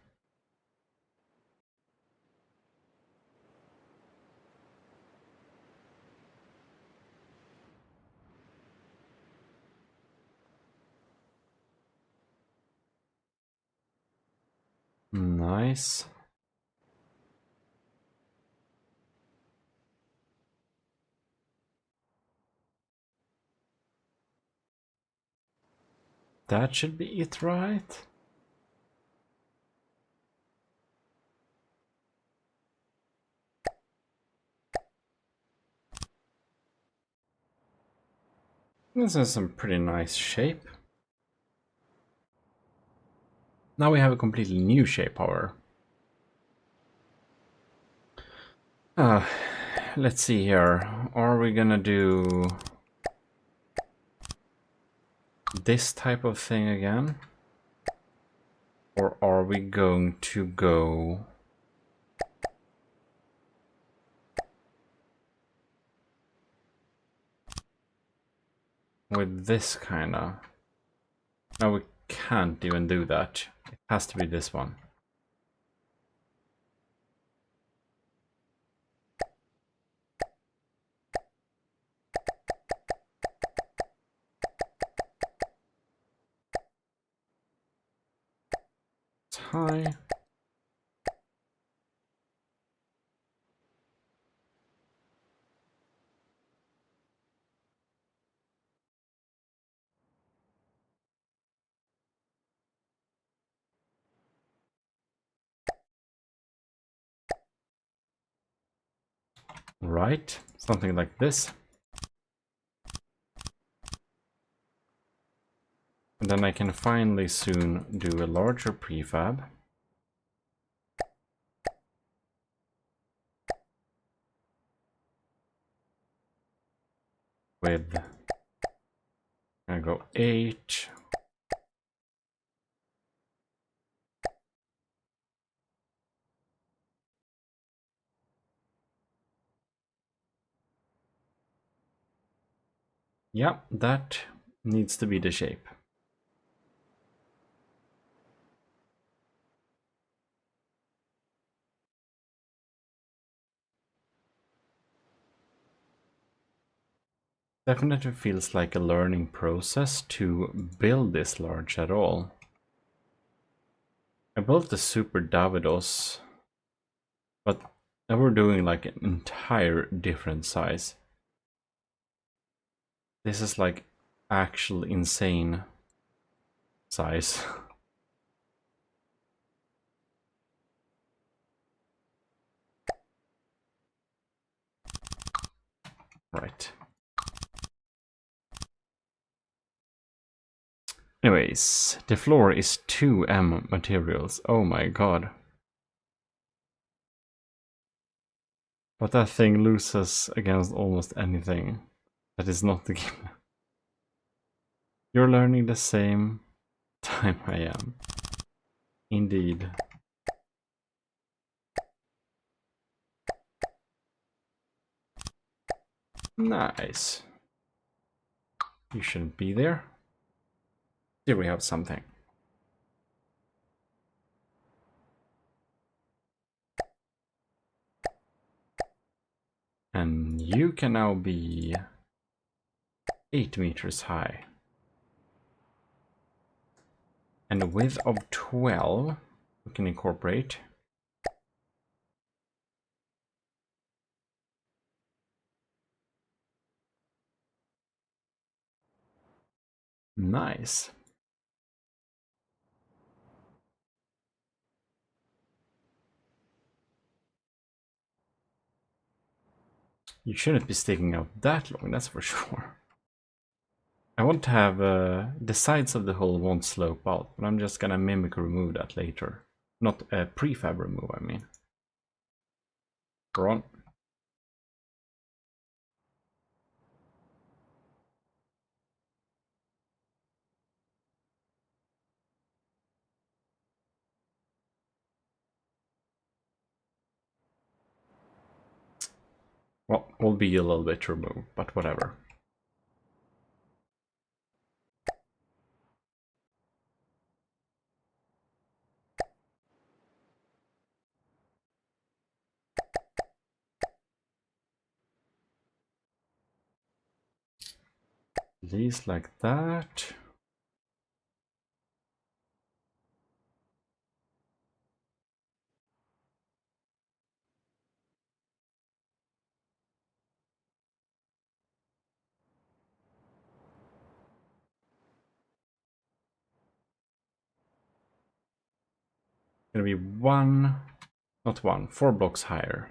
Nice. That should be it, right? This is some pretty nice shape. Now we have a completely new shape, however. Let's see here. Are we gonna do this type of thing again? Or are we going to go with this kinda? No, we can't even do that. It has to be this one. Tie. Right, something like this. And then I can finally soon do a larger prefab. With, I go 8. Yeah, that needs to be the shape. Definitely feels like a learning process to build this large at all. I built the Super Davidos, but now we're doing like an entire different size. This is like actual insane size. Right. Anyways, the floor is 2M materials. Oh my god. But that thing loses against almost anything that is not the game. You're learning the same time I am. Indeed. Nice. You shouldn't be there. Here we have something. And you can now be 8 meters high. And a width of 12 we can incorporate. Nice. You shouldn't be sticking out that long, that's for sure. I want to have the sides of the hull won't slope out, but I'm just gonna mimic remove that later. Not a prefab remove, I mean. We're on. Well, will be a little bit removed, but whatever. These like that. Gonna be one, not one, 4 blocks higher.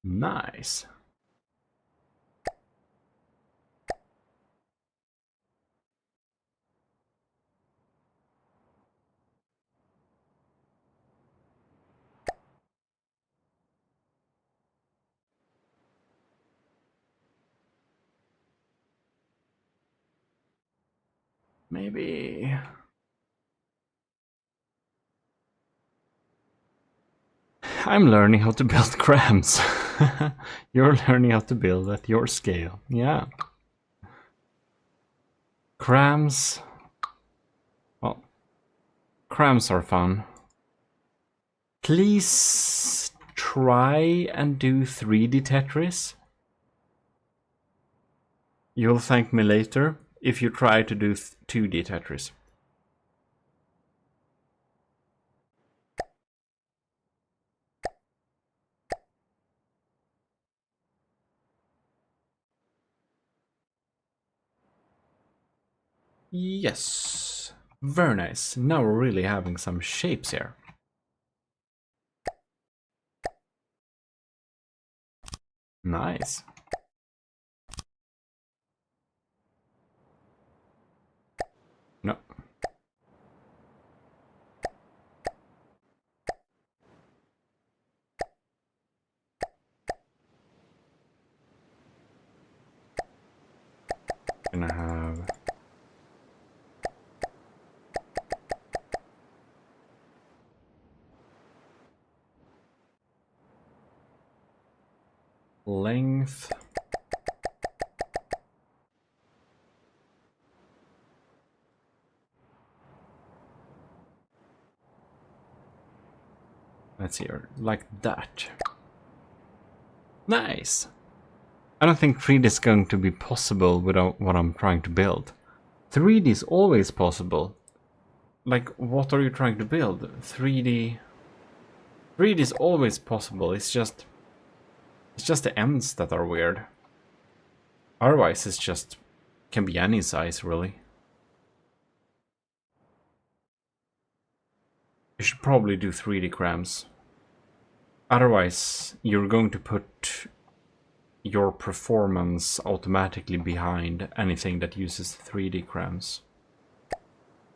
Nice. Maybe. I'm learning how to build crams. You're learning how to build at your scale. Yeah. Crams. Well, crams are fun. Please try and do 3D Tetris. You'll thank me later if you try to do 2D Tetris. Yes. Very nice. Now we're really having some shapes here. Nice. No. Gonna have length. Let's see here, like that. Nice! I don't think 3D is going to be possible without what I'm trying to build. 3D is always possible. Like, what are you trying to build? 3D... 3D is always possible, it's just the ends that are weird. Otherwise, it's just... can be any size, really. You should probably do 3D crams. Otherwise, you're going to put your performance automatically behind anything that uses 3D crams.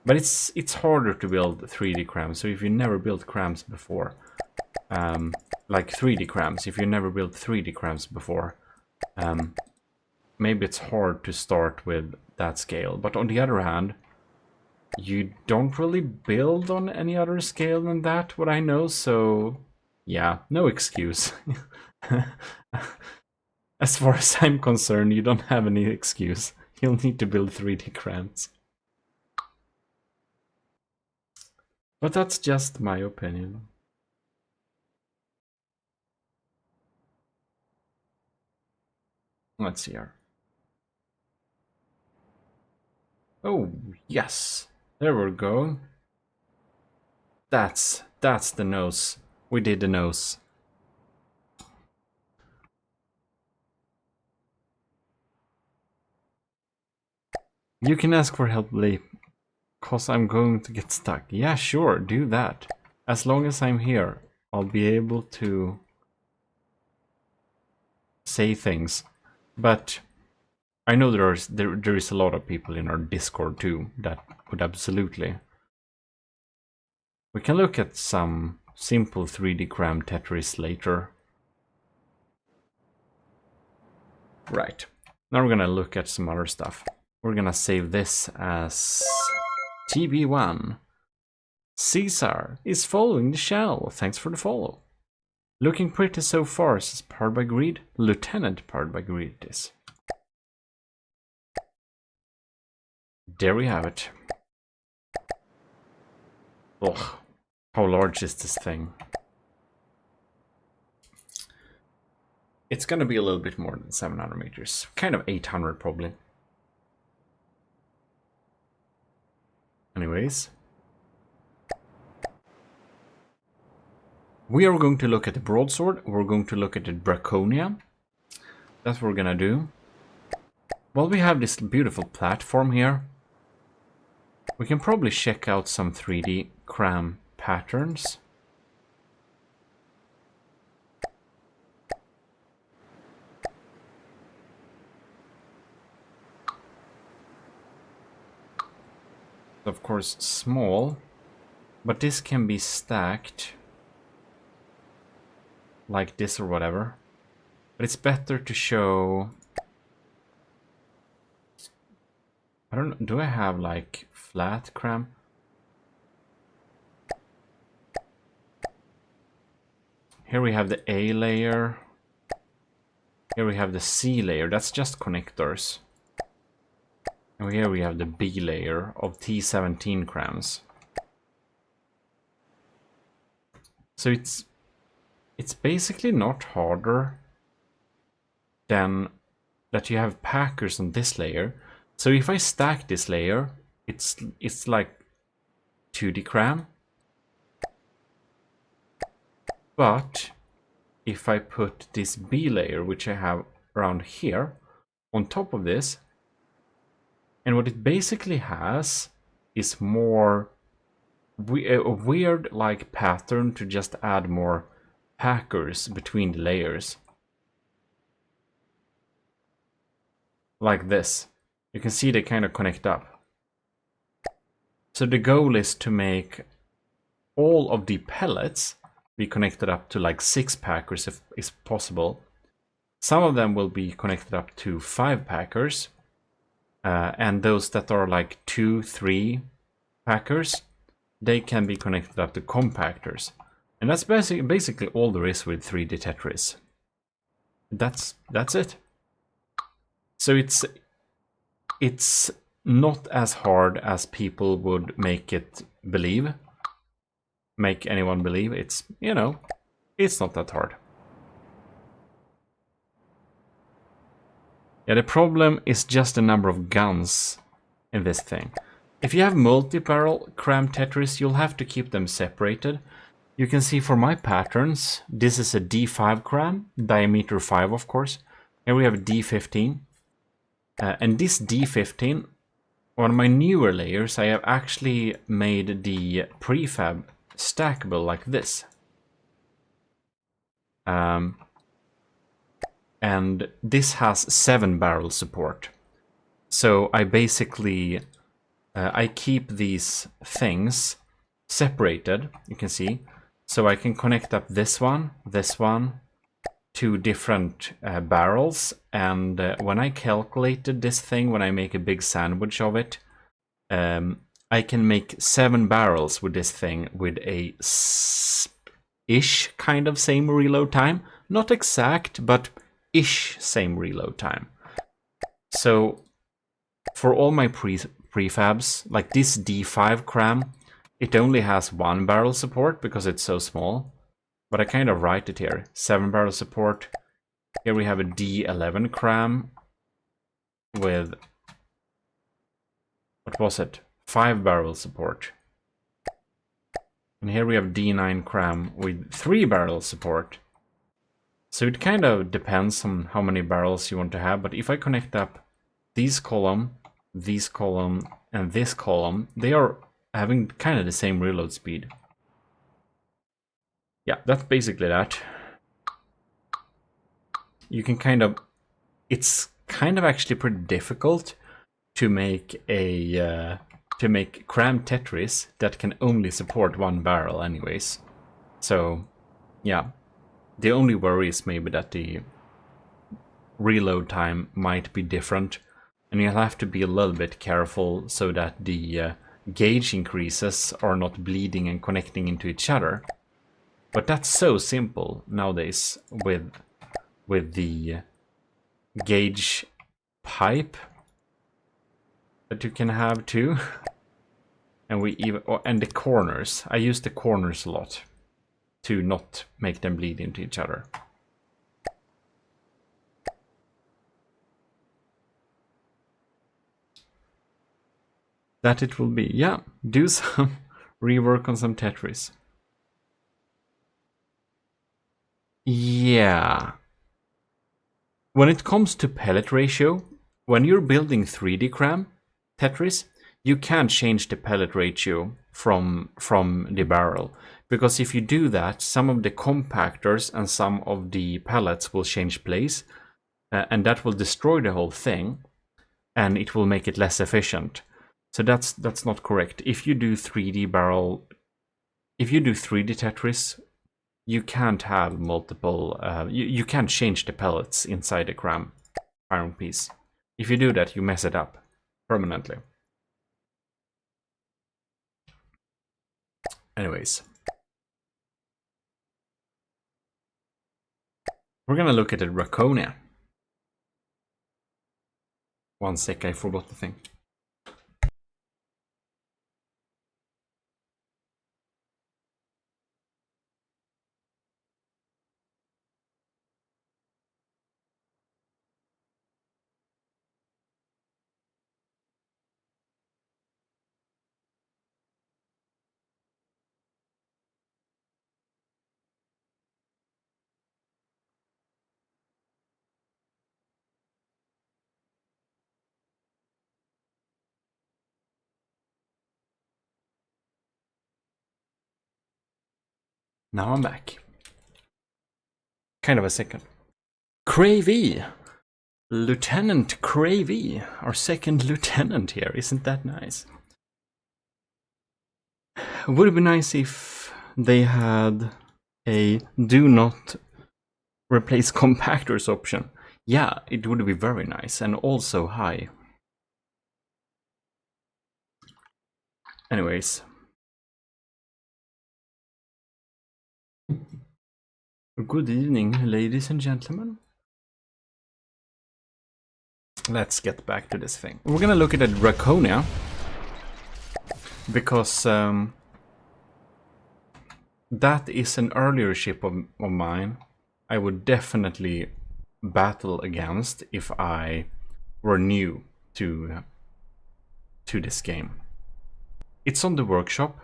But it's harder to build 3D crams, so if you never built crams before, like 3D crams, if you never built 3D crams before, maybe it's hard to start with that scale. But on the other hand, you don't really build on any other scale than that, what I know, so yeah, no excuse. As far as I'm concerned, you don't have any excuse. You'll need to build 3D crams. But that's just my opinion. Let's see here. Oh, yes. There we go. That's the nose. We did the nose. You can ask for help, Lee, cause I'm going to get stuck. Yeah, sure, do that. As long as I'm here, I'll be able to say things. But I know there is a lot of people in our Discord too that would absolutely. We can look at some simple 3D cram Tetris later. Right. Now we're gonna look at some other stuff. We're gonna save this as TB1. Caesar is following the channel. Thanks for the follow. Looking pretty so far, says Powered by Greed. Lieutenant Powered by Greed it is. There we have it. Ugh, how large is this thing? It's gonna be a little bit more than 700 meters. Kind of 800 probably. Anyways. We are going to look at the broadsword. We're going to look at the Draconia. That's what we're gonna do. Well, we have this beautiful platform here. We can probably check out some 3D cram patterns. Of course, small, but this can be stacked like this or whatever. But it's better to show... I don't know, do I have like flat cram? Here we have the A layer. Here we have the C layer, that's just connectors. And here we have the B layer of T17 crams. So it's basically not harder than that you have packers on this layer. So if I stack this layer, it's like 2D cram. But if I put this B layer, which I have around here, on top of this, and what it basically has is more a weird like pattern to just add more packers between the layers. Like this. You can see they kind of connect up. So the goal is to make all of the pellets be connected up to like 6 packers if is possible. Some of them will be connected up to 5 packers. And those that are like 2-3 packers, they can be connected up to compactors. And that's basically all there is with 3D Tetris. That's it. So it's not as hard as people would make anyone believe. It's, you know, it's not that hard. Yeah, the problem is just the number of guns in this thing. If you have multi-barrel cram Tetris, you'll have to keep them separated. You can see for my patterns, this is a D5 cram, diameter 5 of course. Here we have a D15. And this D15, on my newer layers, I have actually made the prefab stackable like this. And this has 7 barrel support. So I basically, I keep these things separated, you can see. So I can connect up this one, to different barrels. And when I calculated this thing, when I make a big sandwich of it, I can make 7 barrels with this thing with a ish kind of same reload time. Not exact, but ish same reload time. So for all my prefabs, like this D5 cram, it only has 1 barrel support because it's so small. But I kind of write it here, 7 barrel support. Here we have a D11 cram with, what was it? 5 barrel support. And here we have D9 cram with 3 barrel support. So it kind of depends on how many barrels you want to have, but if I connect up these column, and this column, they are having kind of the same reload speed. Yeah, that's basically that. You can kind of, it's kind of actually pretty difficult to make a cram Tetris that can only support 1 barrel anyways. So yeah, the only worry is maybe that the reload time might be different, and you'll have to be a little bit careful so that the gauge increases are not bleeding and connecting into each other. But that's so simple nowadays with the gauge pipe that you can have too. And and the corners. I use the corners a lot to not make them bleed into each other. That it will be. Yeah, do some rework on some Tetris. Yeah. When it comes to pellet ratio, when you're building 3D cram Tetris, you can't change the pellet ratio from the barrel. Because if you do that, some of the compactors and some of the pellets will change place. And that will destroy the whole thing. And it will make it less efficient. So that's not correct. If you do 3D Tetris, you can't have multiple, you can't change the pellets inside the cram iron piece. If you do that, you mess it up permanently. Anyways. We're gonna look at the Draconia. One sec, I forgot the thing. Now I'm back. Kind of a second. Cravey! Lieutenant Cravey! Our second lieutenant here, isn't that nice? Would it be nice if they had a do not replace compactors option? Yeah, it would be very nice, and also high. Anyways. Good evening, ladies and gentlemen. let's get back to this thing. We're gonna look at the Draconia, because that is an earlier ship of mine I would definitely battle against if I were new to this game. It's on the workshop.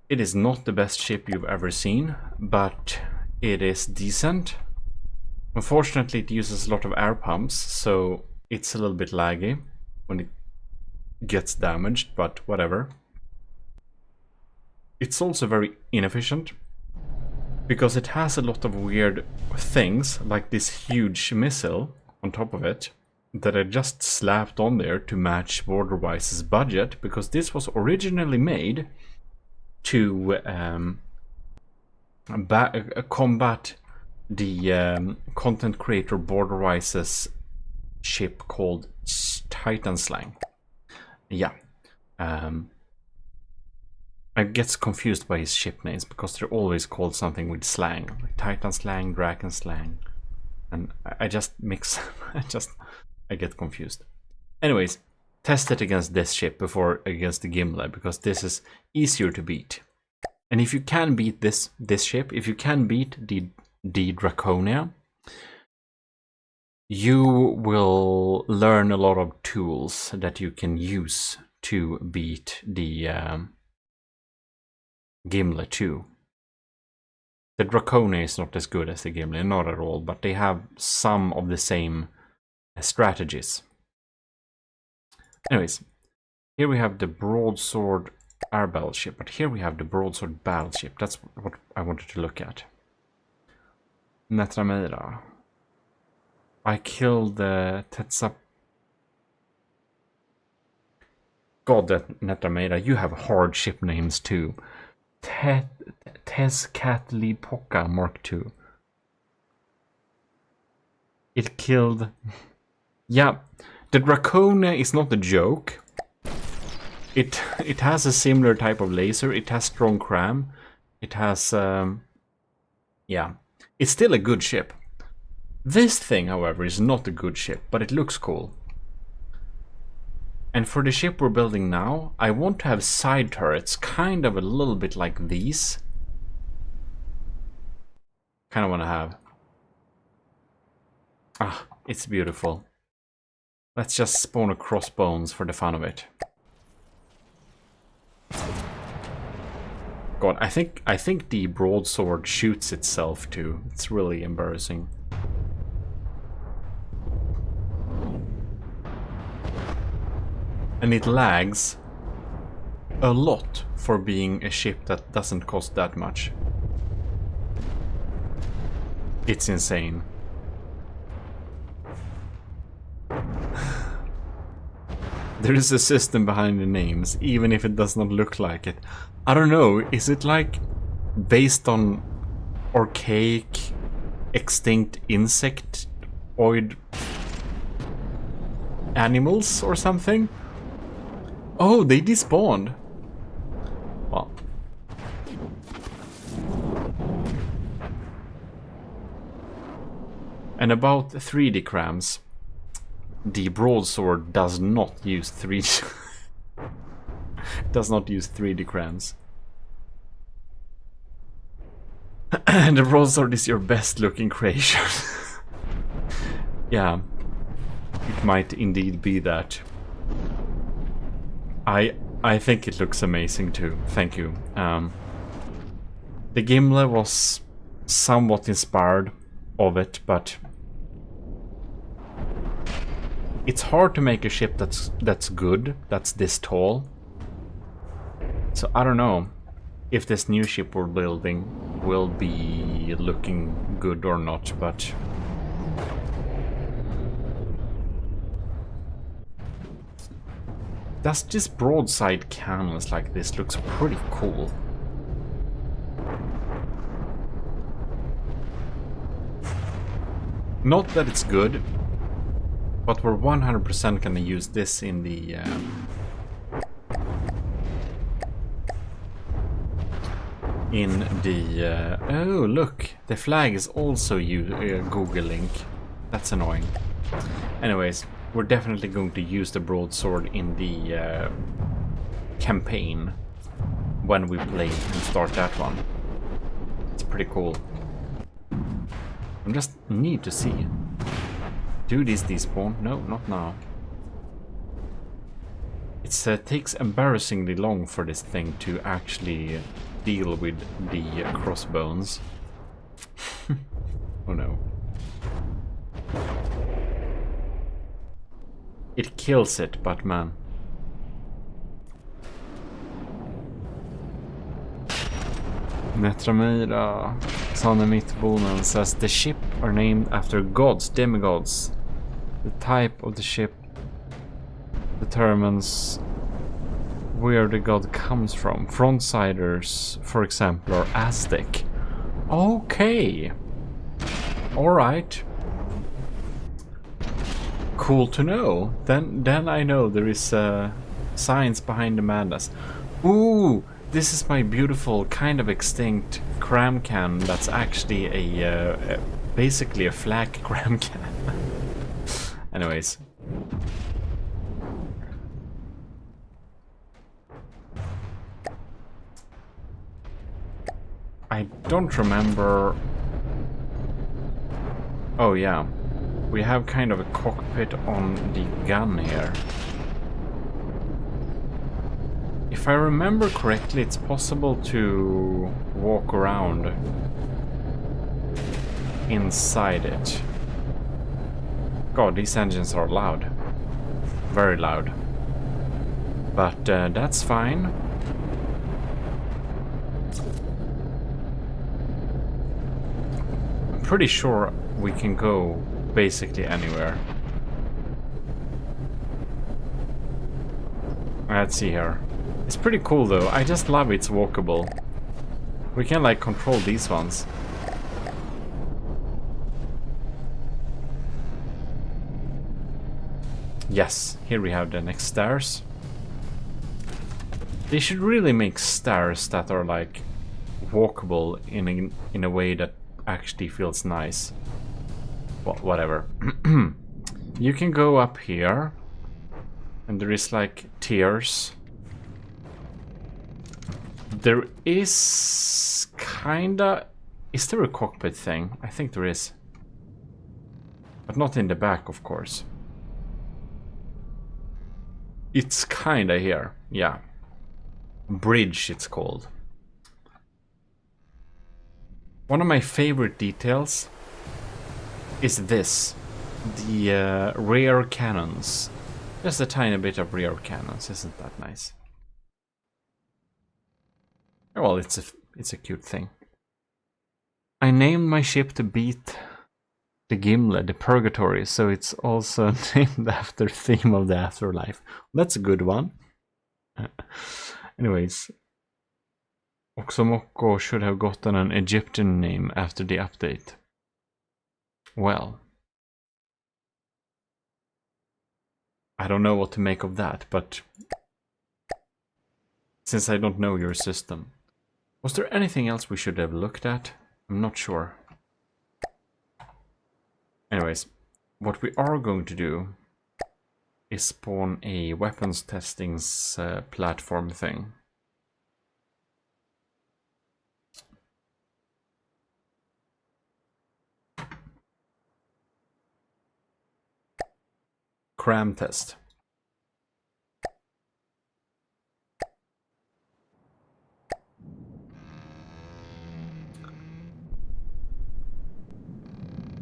It is not the best ship you've ever seen, but it is decent. Unfortunately, it uses a lot of air pumps, so it's a little bit laggy when it gets damaged, but whatever. It's also very inefficient, because it has a lot of weird things, like this huge missile on top of it, that I just slapped on there to match Borderwise's budget, because this was originally made to combat the content creator Borderwise's ship called Titan Slang. Yeah. I get confused by his ship names because they're always called something with slang, like Titan Slang, Dragon Slang, and I just mix. I get confused. Anyways, test it against this ship before against the Gimli, because this is easier to beat. And if you can beat this ship, if you can beat the Draconia, you will learn a lot of tools that you can use to beat the Gimli too. The Draconia is not as good as the Gimli, not at all, but they have some of the same strategies. Anyways, here we have the broadsword air battleship, but here we have the broadsword battleship. That's what I wanted to look at. Netrameira. I killed the Tetsa. God, that Netrameira, you have hard ship names too. Tezcatlipoca Mark II. It killed... Yeah, the Draconia is not a joke. It has a similar type of laser. It has strong cram. It has... yeah, it's still a good ship. This thing, however, is not a good ship, but it looks cool. And for the ship we're building now, I want to have side turrets, kind of a little bit like these. Kind of want to have. Ah, it's beautiful. Let's just spawn a crossbones for the fun of it. God, I think the broadsword shoots itself too. It's really embarrassing. And it lags a lot for being a ship that doesn't cost that much. It's insane. There is a system behind the names, even if it does not look like it. I don't know, is it like based on archaic, extinct insectoid animals or something? Oh, they despawned. Well. And about 3D crams. The broadsword does not use 3D does not use 3D crams. And the broadsword is your best looking creation. Yeah, it might indeed be that. I think it looks amazing too. Thank you. The Gimli was somewhat inspired of it, but it's hard to make a ship that's good, that's this tall. So I don't know if this new ship we're building will be looking good or not, but this broadside cannons like this looks pretty cool. Not that it's good, but we're 100% gonna use this in the oh look, the flag is also Google link. That's annoying. Anyways, we're definitely going to use the broadsword in the campaign when we play and start that one. It's pretty cool. I just need to see. Do these despawn? No, not now. It takes embarrassingly long for this thing to actually deal with the crossbones. Oh no. It kills it, but man. Netramira, Sonne Mittbonen says the ship are named after gods, demigods. The type of the ship determines where the god comes from. Frontsiders, for example, are Aztec. Okay. Alright. Cool to know. Then I know there is science behind the madness. Ooh, this is my beautiful, kind of extinct cram can that's actually a basically a flak cram can. Anyways. I don't remember... Oh yeah, we have kind of a cockpit on the gun here. If I remember correctly, it's possible to walk around inside it. God, these engines are loud. Very loud. But that's fine. Pretty sure we can go basically anywhere. Let's see here. It's pretty cool though. I just love it's walkable. We can like control these ones. Yes, here we have the next stairs. They should really make stairs that are like walkable in a way that actually feels nice. Well, whatever. You can go up here and there is like tiers. There is kinda... Is there a cockpit thing? I think there is. But not in the back, of course. It's kinda here, yeah. Bridge, it's called. One of my favorite details is this. The rear cannons. Just a tiny bit of rear cannons, isn't that nice? Well, it's a cute thing. I named my ship to beat the Gimle, the Purgatory, so it's also named after the theme of the afterlife. That's a good one. Anyways. Oxomoko should have gotten an Egyptian name after the update. Well. I don't know what to make of that, but... Since I don't know your system. Was there anything else we should have looked at? I'm not sure. Anyways, what we are going to do is spawn a weapons testing platform thing. Cram test.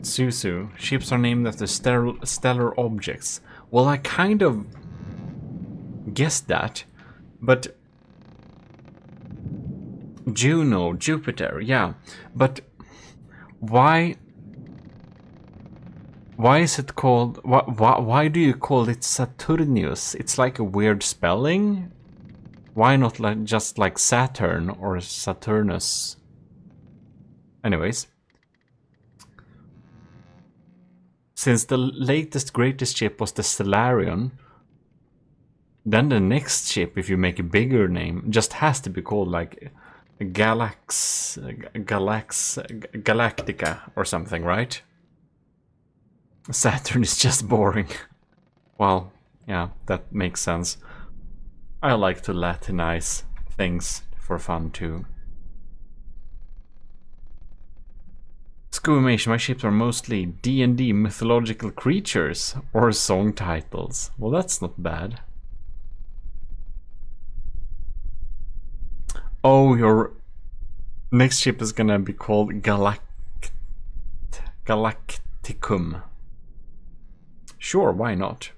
Susu. Ships are named after stellar objects. Well, I kind of guessed that, but Juno, Jupiter, yeah, but why is it called? Why do you call it Saturnius? It's like a weird spelling. Why not like just like Saturn or Saturnus? Anyways. Since the latest greatest ship was the Stellarion, then the next ship, if you make a bigger name, just has to be called like Galactica or something, right? Saturn is just boring. Well, yeah, that makes sense. I like to Latinize things for fun too. Scuimation, my ships are mostly D&D mythological creatures or song titles. Well, that's not bad. Oh, your next ship is gonna be called Galacticum. Sure, why not?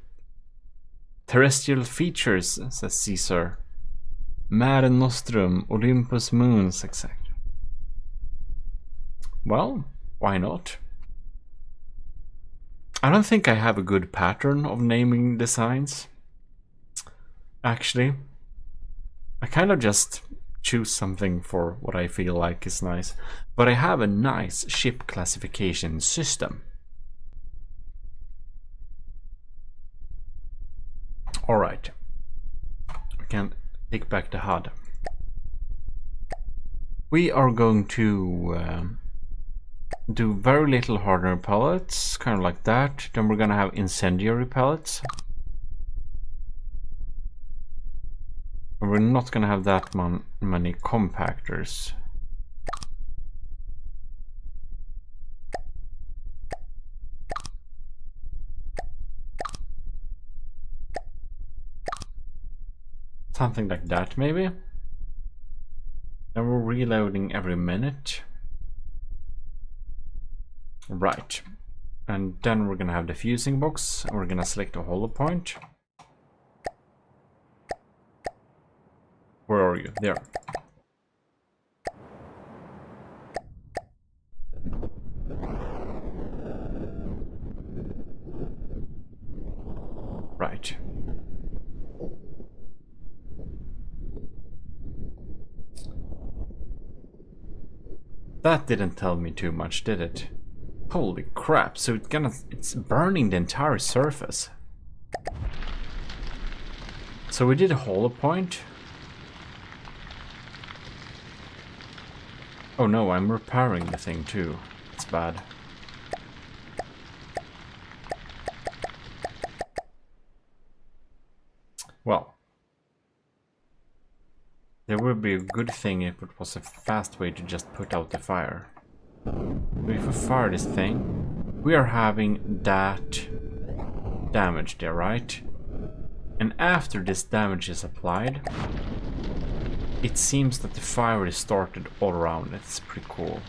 Terrestrial features, says Caesar. Mare Nostrum, Olympus Moons, etc. Well, why not? I don't think I have a good pattern of naming designs. Actually, I kind of just choose something for what I feel like is nice. But I have a nice ship classification system. Alright. We can take back the HUD. We are going to do very little hardener pellets, kind of like that. Then we're gonna have incendiary pellets. And we're not gonna have that many compactors. Something like that, maybe. Then we're reloading every minute. Right. And then we're gonna have the fusing box, and we're gonna select a hollow point. Where are you? There. Right. That didn't tell me too much, did it? Holy crap, so it's burning the entire surface. So we did a hollow point. Oh no, I'm repairing the thing too. It's bad. Well, there would be a good thing if it was a fast way to just put out the fire. If we fire this thing, we are having that damage there, right? And after this damage is applied, it seems that the fire is started all around. It's pretty cool.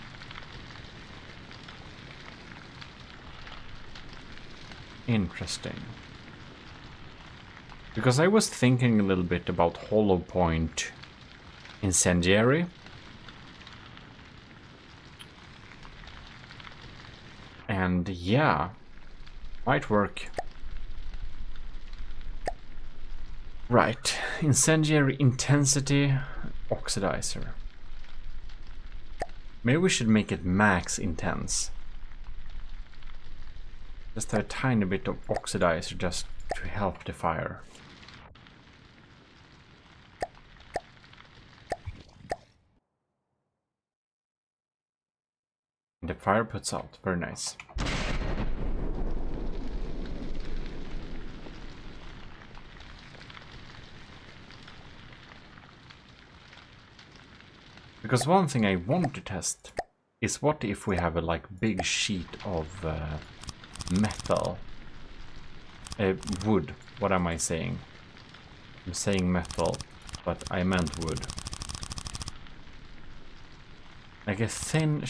Interesting. Because I was thinking a little bit about hollow point incendiary. And yeah, might work. Right, incendiary intensity oxidizer. Maybe we should make it max intense. Just a tiny bit of oxidizer just to help the fire. And the fire puts out, very nice. Because one thing I want to test is what if we have a big sheet of metal, wood. What am I saying? I'm saying metal, but I meant wood. Like a thin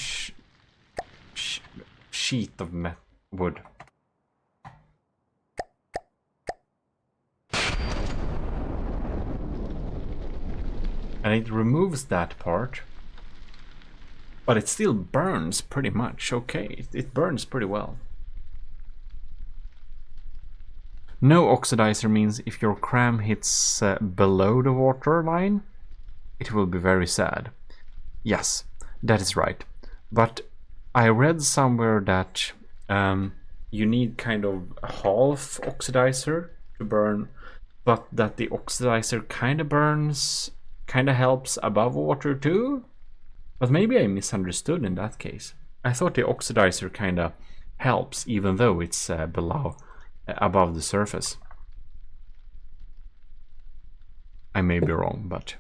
sheet of wood. And it removes that part, but it still burns pretty much. Okay, it burns pretty well. No oxidizer means if your cram hits below the water line, it will be very sad. Yes, that is right. But I read somewhere that you need kind of a half oxidizer to burn, but that the oxidizer kind of burns, kind of helps above water too. But maybe I misunderstood in that case. I thought the oxidizer kind of helps, even though it's above the surface. I may be wrong, but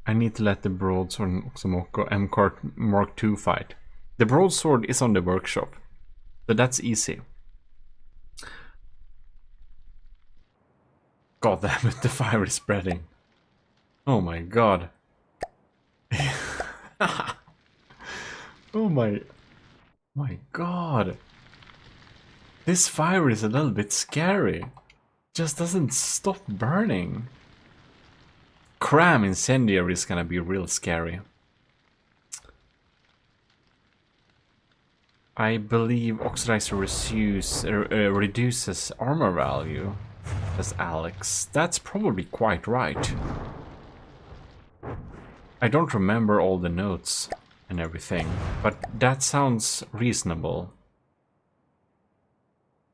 I need to let the broadsword and Oxomoko M-Cart Mark II fight. The broadsword is on the workshop, so that's easy. God damn it, the fire is spreading. Oh my god. Oh my god. This fire is a little bit scary. Just doesn't stop burning. Cram incendiary is gonna be real scary. I believe oxidizer reduces armor value, says Alex. That's probably quite right. I don't remember all the notes and everything, but that sounds reasonable.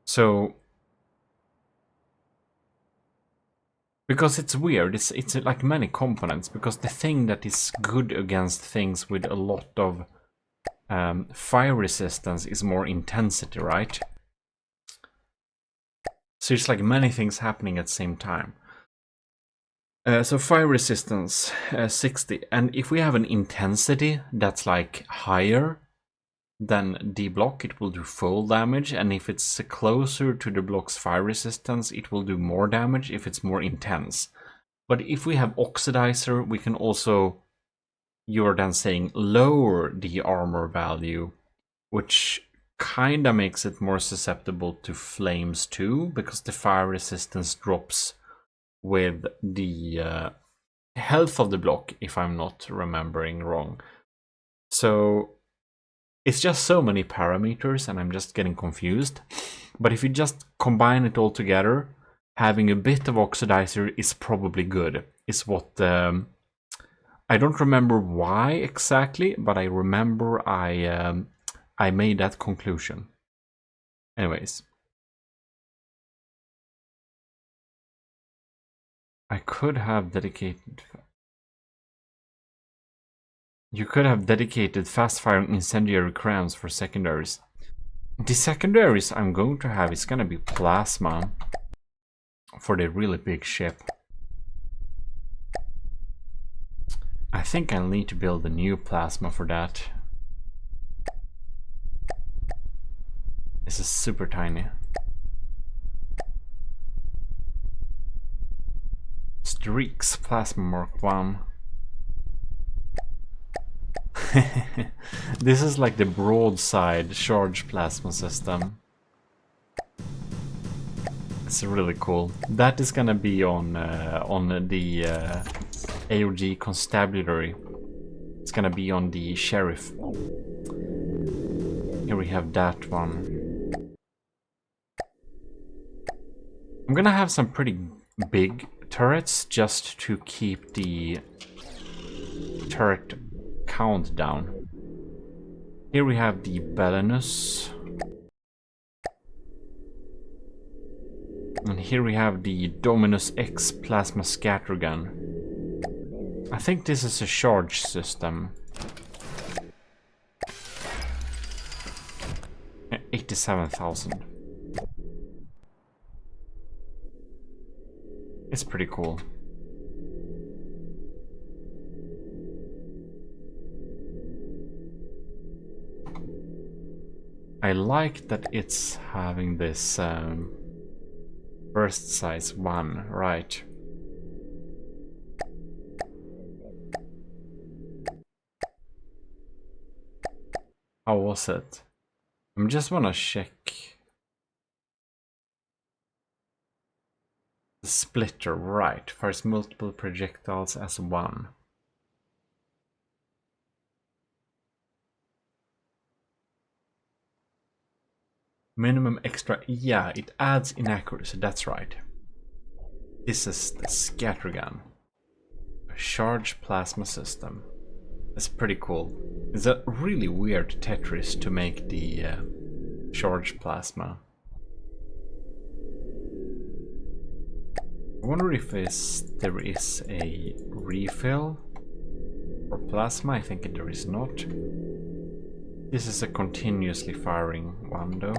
So, because it's weird, it's like many components, because the thing that is good against things with a lot of fire resistance is more intensity, right? So it's like many things happening at the same time. So fire resistance 60, and if we have an intensity that's like higher than the block, it will do full damage, and if it's closer to the block's fire resistance, it will do more damage if it's more intense. But if we have oxidizer, we can also, you're then saying, lower the armor value, which kinda makes it more susceptible to flames too, because the fire resistance drops with the health of the block, if I'm not remembering wrong. So it's just so many parameters, and I'm just getting confused. But if you just combine it all together, having a bit of oxidizer is probably good. Is what I don't remember why exactly, but I remember I made that conclusion. Anyways, I could have dedicated. You could have dedicated fast-firing incendiary crams for secondaries. The secondaries I'm going to have is gonna be plasma for the really big ship. I think I'll need to build a new plasma for that. This is super tiny. Streaks Plasma Mark 1. This is like the broadside charge plasma system. It's really cool. That is gonna be on the AOG Constabulary. It's gonna be on the Sheriff. Here we have that one. I'm gonna have some pretty big turrets just to keep the turret count down. Here we have the Belenus. And here we have the Dominus X Plasma Scattergun. I think this is a charge system. 87,000. It's pretty cool. I like that it's having this burst size 1, right? How was it? I just wanna check the splitter, right? Fires multiple projectiles as one. Minimum extra, yeah, it adds inaccuracy, that's right. This is the scattergun. A charge plasma system. That's pretty cool. It's a really weird Tetris to make the charge plasma. I wonder if there is a refill for plasma. I think there is not. This is a continuously firing one though.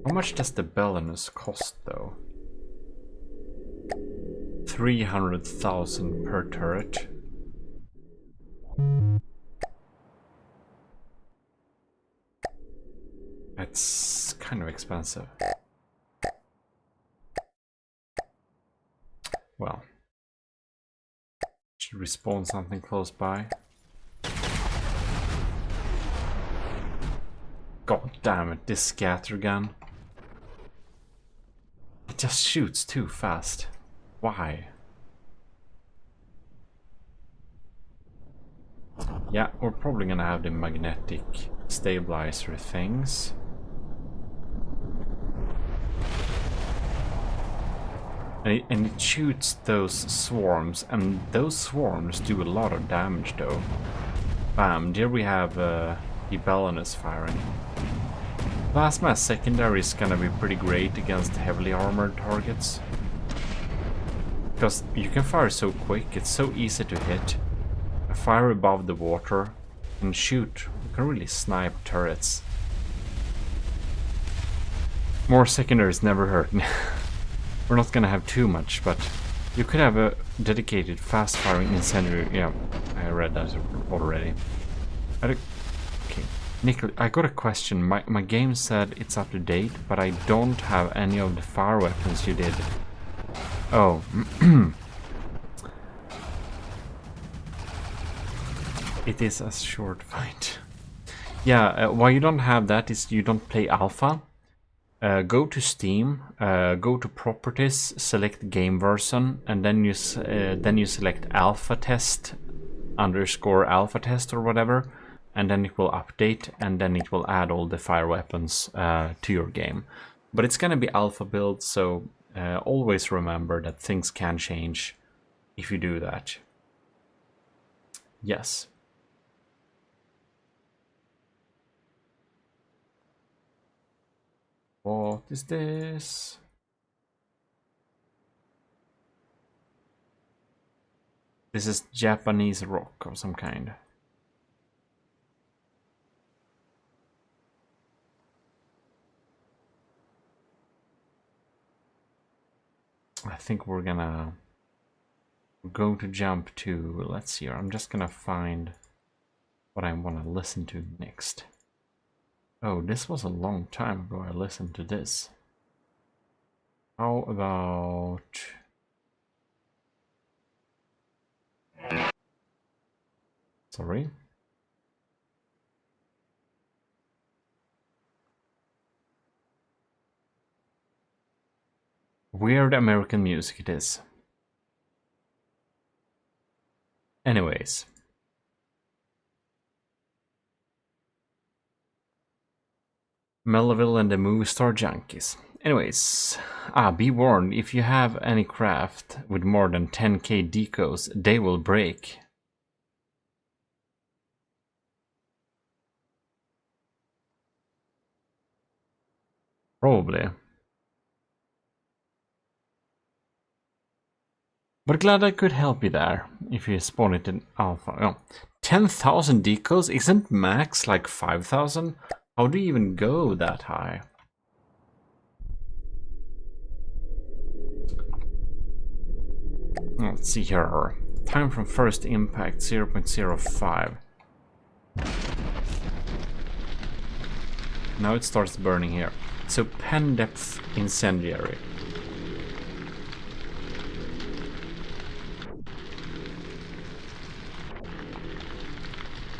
How much does the Belinus cost though? 300,000 per turret. That's kind of expensive. Well, should respawn something close by. God damn it, this scatter gun. It just shoots too fast. Why? Yeah, we're probably gonna have the magnetic stabilizer things. And it shoots those swarms, and those swarms do a lot of damage though. Bam, there we have the Belinus firing. Plasma secondary is gonna be pretty great against heavily armored targets. Because you can fire so quick, it's so easy to hit. Fire above the water and shoot. You can really snipe turrets. More secondaries never hurt. We're not gonna have too much, but you could have a dedicated fast-firing incendiary. Yeah, I read that already. Okay, Nickel, I got a question. My game said it's up to date, but I don't have any of the fire weapons you did. Oh. It is a short fight. Yeah, why you don't have that is you don't play alpha. Go to Steam, go to properties, select game version, and then you select alpha test _ alpha test or whatever, and then it will update, and then it will add all the fire weapons to your game. But it's gonna be alpha build, so always remember that things can change if you do that. Yes. What is this? This is Japanese rock of some kind. I think we're going to jump to, let's see here, I'm just gonna find what I want to listen to next. Oh, this was a long time ago I listened to this. How about... Sorry. Weird American music it is. Anyways. Melville and the Movie Star Junkies. Anyways, be warned, if you have any craft with more than 10k decos, they will break. Probably. But glad I could help you there, if you spawn it in alpha. Oh, 10,000 decos? Isn't max like 5,000? How do you even go that high? Let's see here. Time from first impact 0.05. Now it starts burning here. So pen depth incendiary.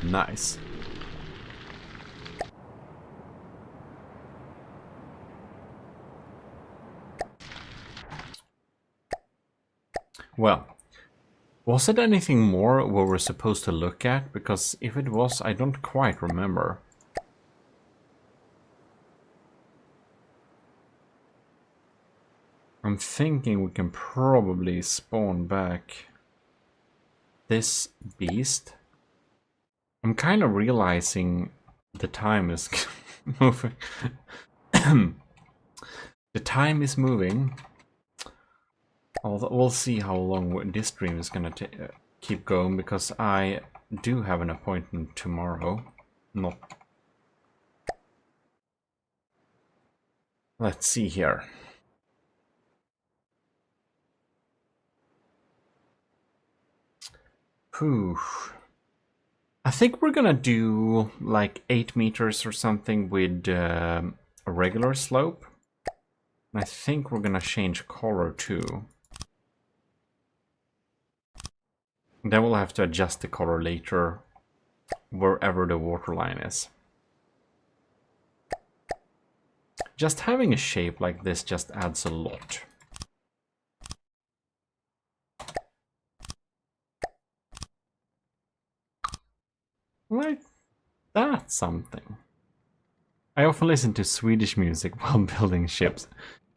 Nice. Well, was it anything more we were supposed to look at? Because if it was, I don't quite remember. I'm thinking we can probably spawn back this beast. I'm kind of realizing the time is moving. The time is moving. We'll see how long this stream is gonna keep going, because I do have an appointment tomorrow. Not. Let's see here. Whew. I think we're gonna do like 8 meters or something with a regular slope. And I think we're gonna change color too. And then we'll have to adjust the color later, wherever the waterline is. Just having a shape like this just adds a lot. Like, that's something. I often listen to Swedish music while building ships.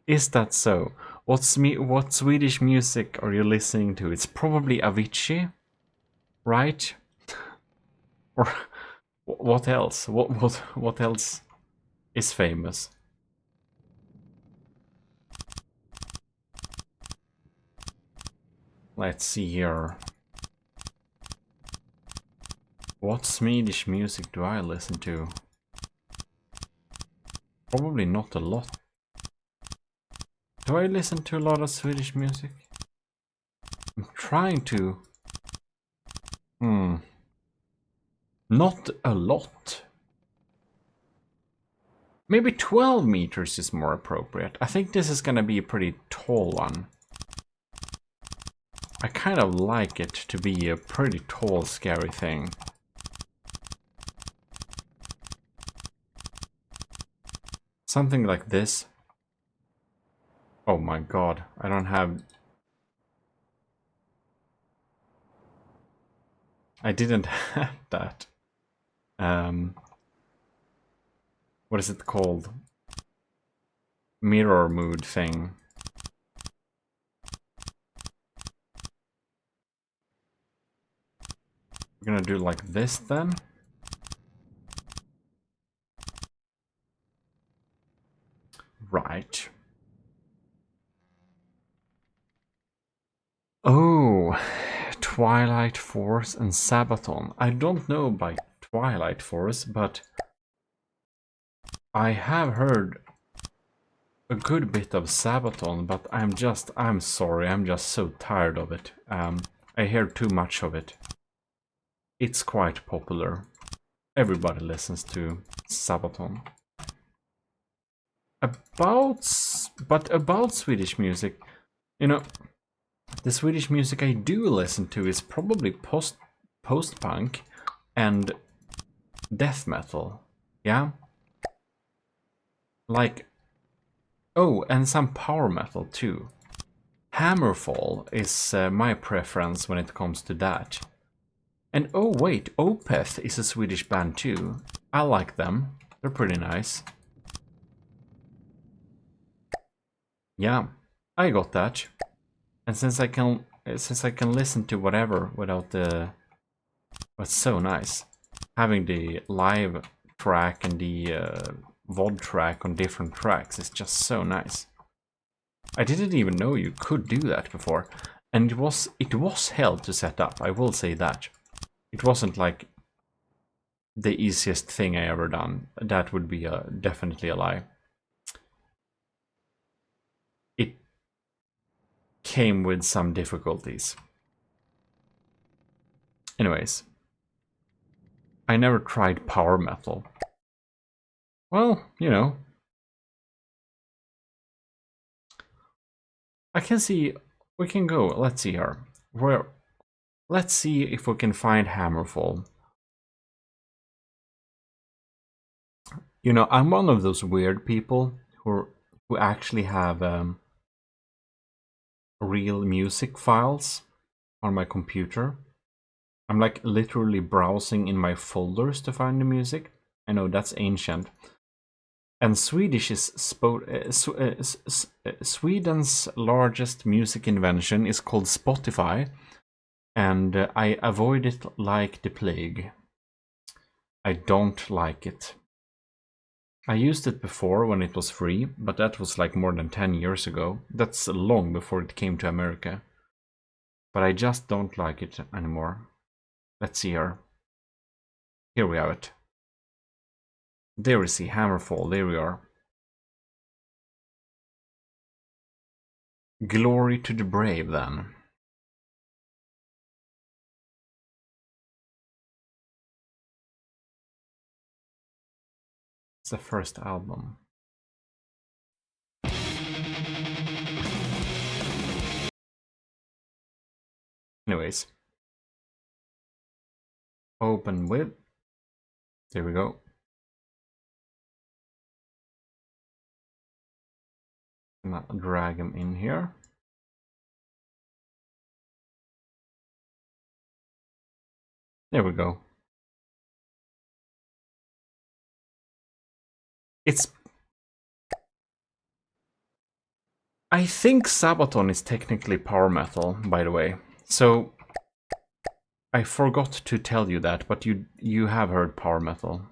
Is that so? What Swedish music are you listening to? It's probably Avicii, right? Or what else? What else is famous? Let's see here. What Swedish music do I listen to? Probably not a lot. Do I listen to a lot of Swedish music? I'm trying to... Not a lot. Maybe 12 meters is more appropriate. I think this is gonna be a pretty tall one. I kind of like it to be a pretty tall, scary thing. Something like this. Oh my god, I don't have... I didn't have that. What is it called? Mirror mood thing. We're gonna do like this then. Right. Oh, Twilight Force and Sabaton. I don't know about Twilight Force, but I have heard a good bit of Sabaton, but I'm sorry, I'm just so tired of it. I hear too much of it. It's quite popular. Everybody listens to Sabaton. About Swedish music, you know, the Swedish music I do listen to is probably post-punk and death metal. Yeah? Like, oh, and some power metal too. Hammerfall is my preference when it comes to that. And oh wait, Opeth is a Swedish band too. I like them. They're pretty nice. Yeah, I got that. And since I can listen to whatever without the... It's so nice. Having the live track and the VOD track on different tracks is just so nice. I didn't even know you could do that before. And it was hell to set up, I will say that. It wasn't like the easiest thing I ever done. That would be definitely a lie. It came with some difficulties. Anyways, I never tried power metal. Well, you know, I can see we can go. Let's see here. Let's see if we can find Hammerfall. You know, I'm one of those weird people who actually have real music files on my computer. I'm like literally browsing in my folders to find the music. I know that's ancient. And Swedish is Sweden's largest music invention is called Spotify, and I avoid it like the plague. I don't like it. I used it before when it was free, but that was like more than 10 years ago. That's long before it came to America. But I just don't like it anymore. Let's see here. Here we have it. There we see Hammerfall, there we are. Glory to the brave then. It's the first album. Anyways. Open with. There we go. Now drag them in here. There we go. It's... I think Sabaton is technically power metal, by the way. So I forgot to tell you that, but you have heard power metal.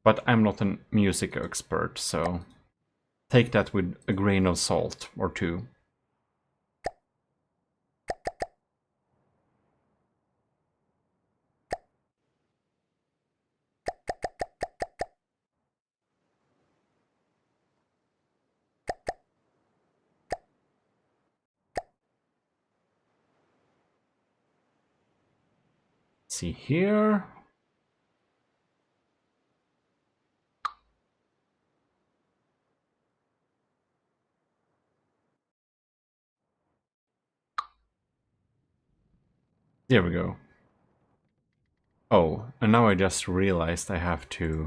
But I'm not a music expert, so take that with a grain of salt or two. See here. There we go. Oh, and now I just realized I have to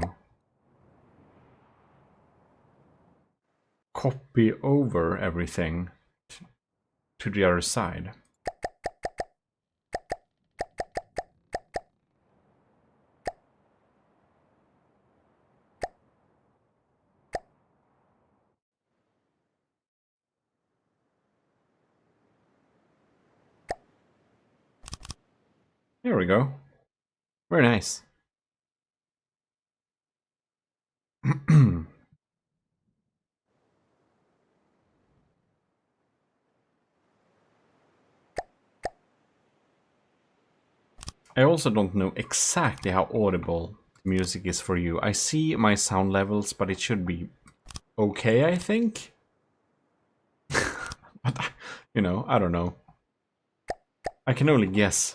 copy over everything to the other side. There we go. Very nice. I also don't know exactly how audible music is for you. I see my sound levels, but it should be okay, I think. But, you know, I don't know. I can only guess.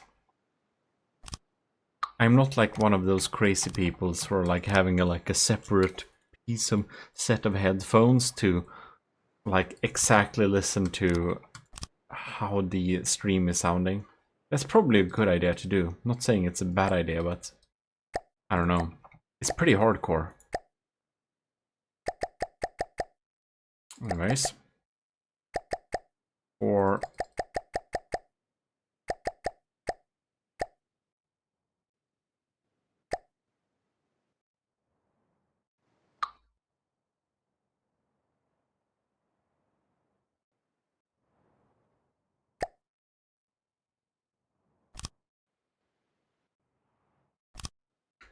I'm not like one of those crazy people who are like having a separate piece of set of headphones to like exactly listen to how the stream is sounding. That's probably a good idea to do. Not saying it's a bad idea, but I don't know. It's pretty hardcore. Anyways. Or...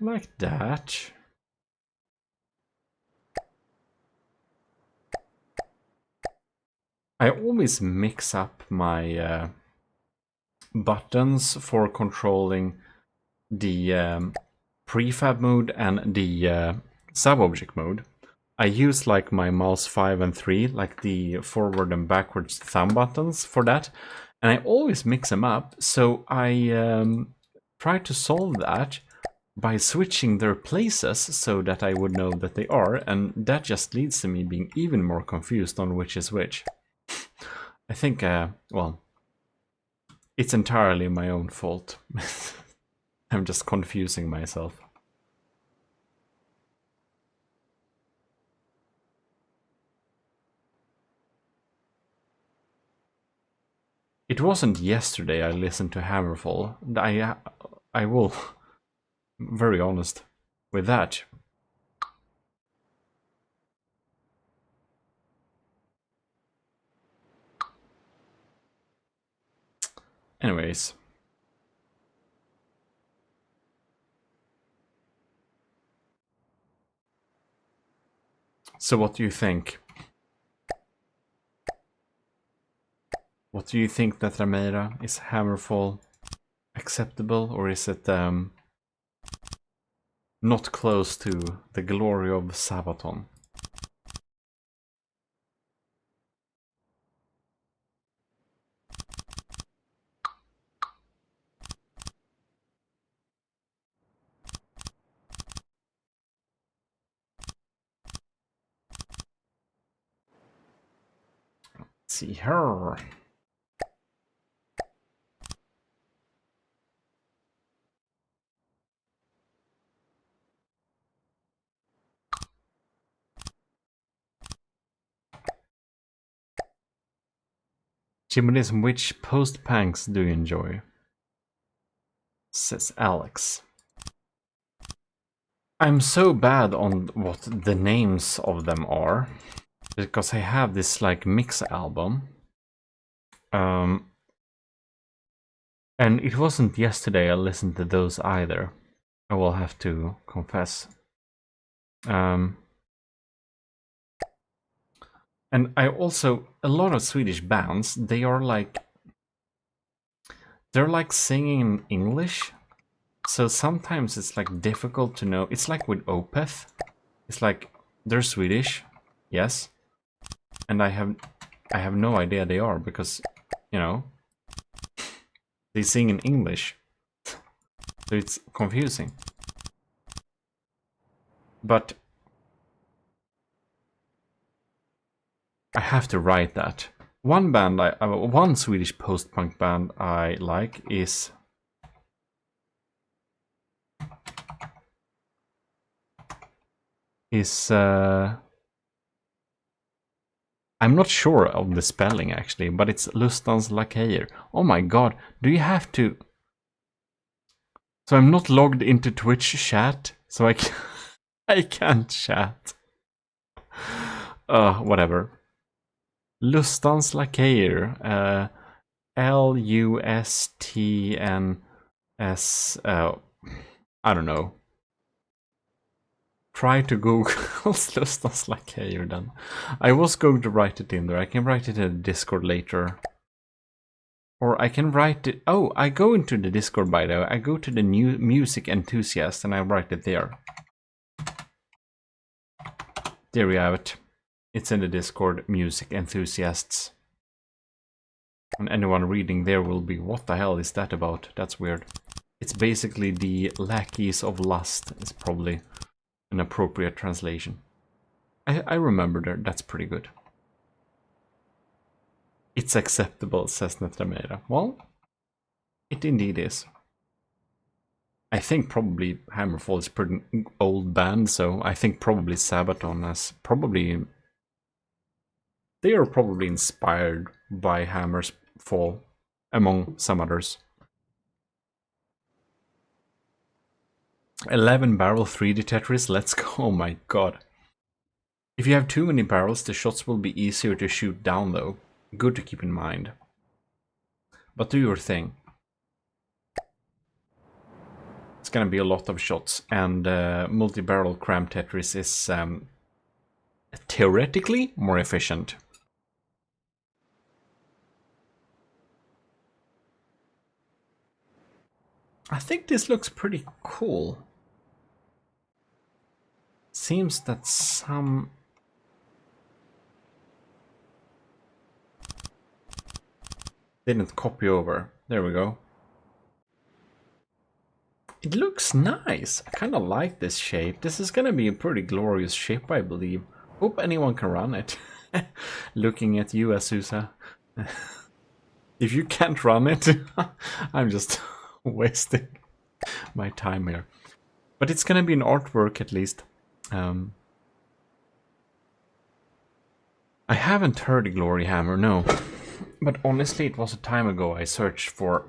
like that. I always mix up my buttons for controlling the prefab mode and the sub-object mode. I use like my mouse 5 and 3, like the forward and backwards thumb buttons for that. And I always mix them up, so I try to solve that by switching their places so that I would know that they are, and that just leads to me being even more confused on which is which. I think, well, it's entirely my own fault. I'm just confusing myself. It wasn't yesterday I listened to Hammerfall. I will, very honest with that. Anyways, So what do you think? What do you think, Netrameira? Is Hammerfall acceptable, or is it not close to the glory of Sabaton? Let's see her. Gmodism, which post-punks do you enjoy? Says Alex. I'm so bad on what the names of them are, because I have this like mix album. And it wasn't yesterday I listened to those either. I will have to confess. And I also, a lot of Swedish bands, they're like singing in English. So sometimes it's like difficult to know. It's like with Opeth. It's like they're Swedish, yes. And I have no idea they are, because, you know, they sing in English. So it's confusing. But I have to write that. One band, one Swedish post-punk band I like is I'm not sure of the spelling actually, but it's Lustans Lakejer. Oh my god, do you have to? So I'm not logged into Twitch chat, so I can't chat. Whatever. Lustans Lakejer. Lustns. I don't know. Try to Google Lustans Lakejer then. I was going to write it in there. I can write it in the Discord later. Or I can write it... Oh, I go into the Discord, by the way. I go to the new music enthusiast and I write it there. There we have it. It's in the Discord, music enthusiasts. And anyone reading there will be, what the hell is that about? That's weird. It's basically the lackeys of lust. It's probably an appropriate translation. I remember that. That's pretty good. It's acceptable, says Netrameira. Well, it indeed is. I think probably Hammerfall is a pretty old band, so I think probably Sabaton has probably... They are probably inspired by Hammer's Fall, among some others. 11 barrel 3D Tetris, let's go, oh my god. If you have too many barrels, the shots will be easier to shoot down though. Good to keep in mind. But do your thing. It's gonna be a lot of shots, and multi-barrel cram Tetris is theoretically more efficient. I think this looks pretty cool. Seems that some... Didn't copy over. There we go. It looks nice. I kind of like this shape. This is gonna be a pretty glorious ship, I believe. Hope anyone can run it. Looking at you, Azusa. If you can't run it, I'm just wasting my time here. But it's gonna be an artwork at least. I haven't heard of Glory Hammer, no. But honestly, it was a time ago I searched for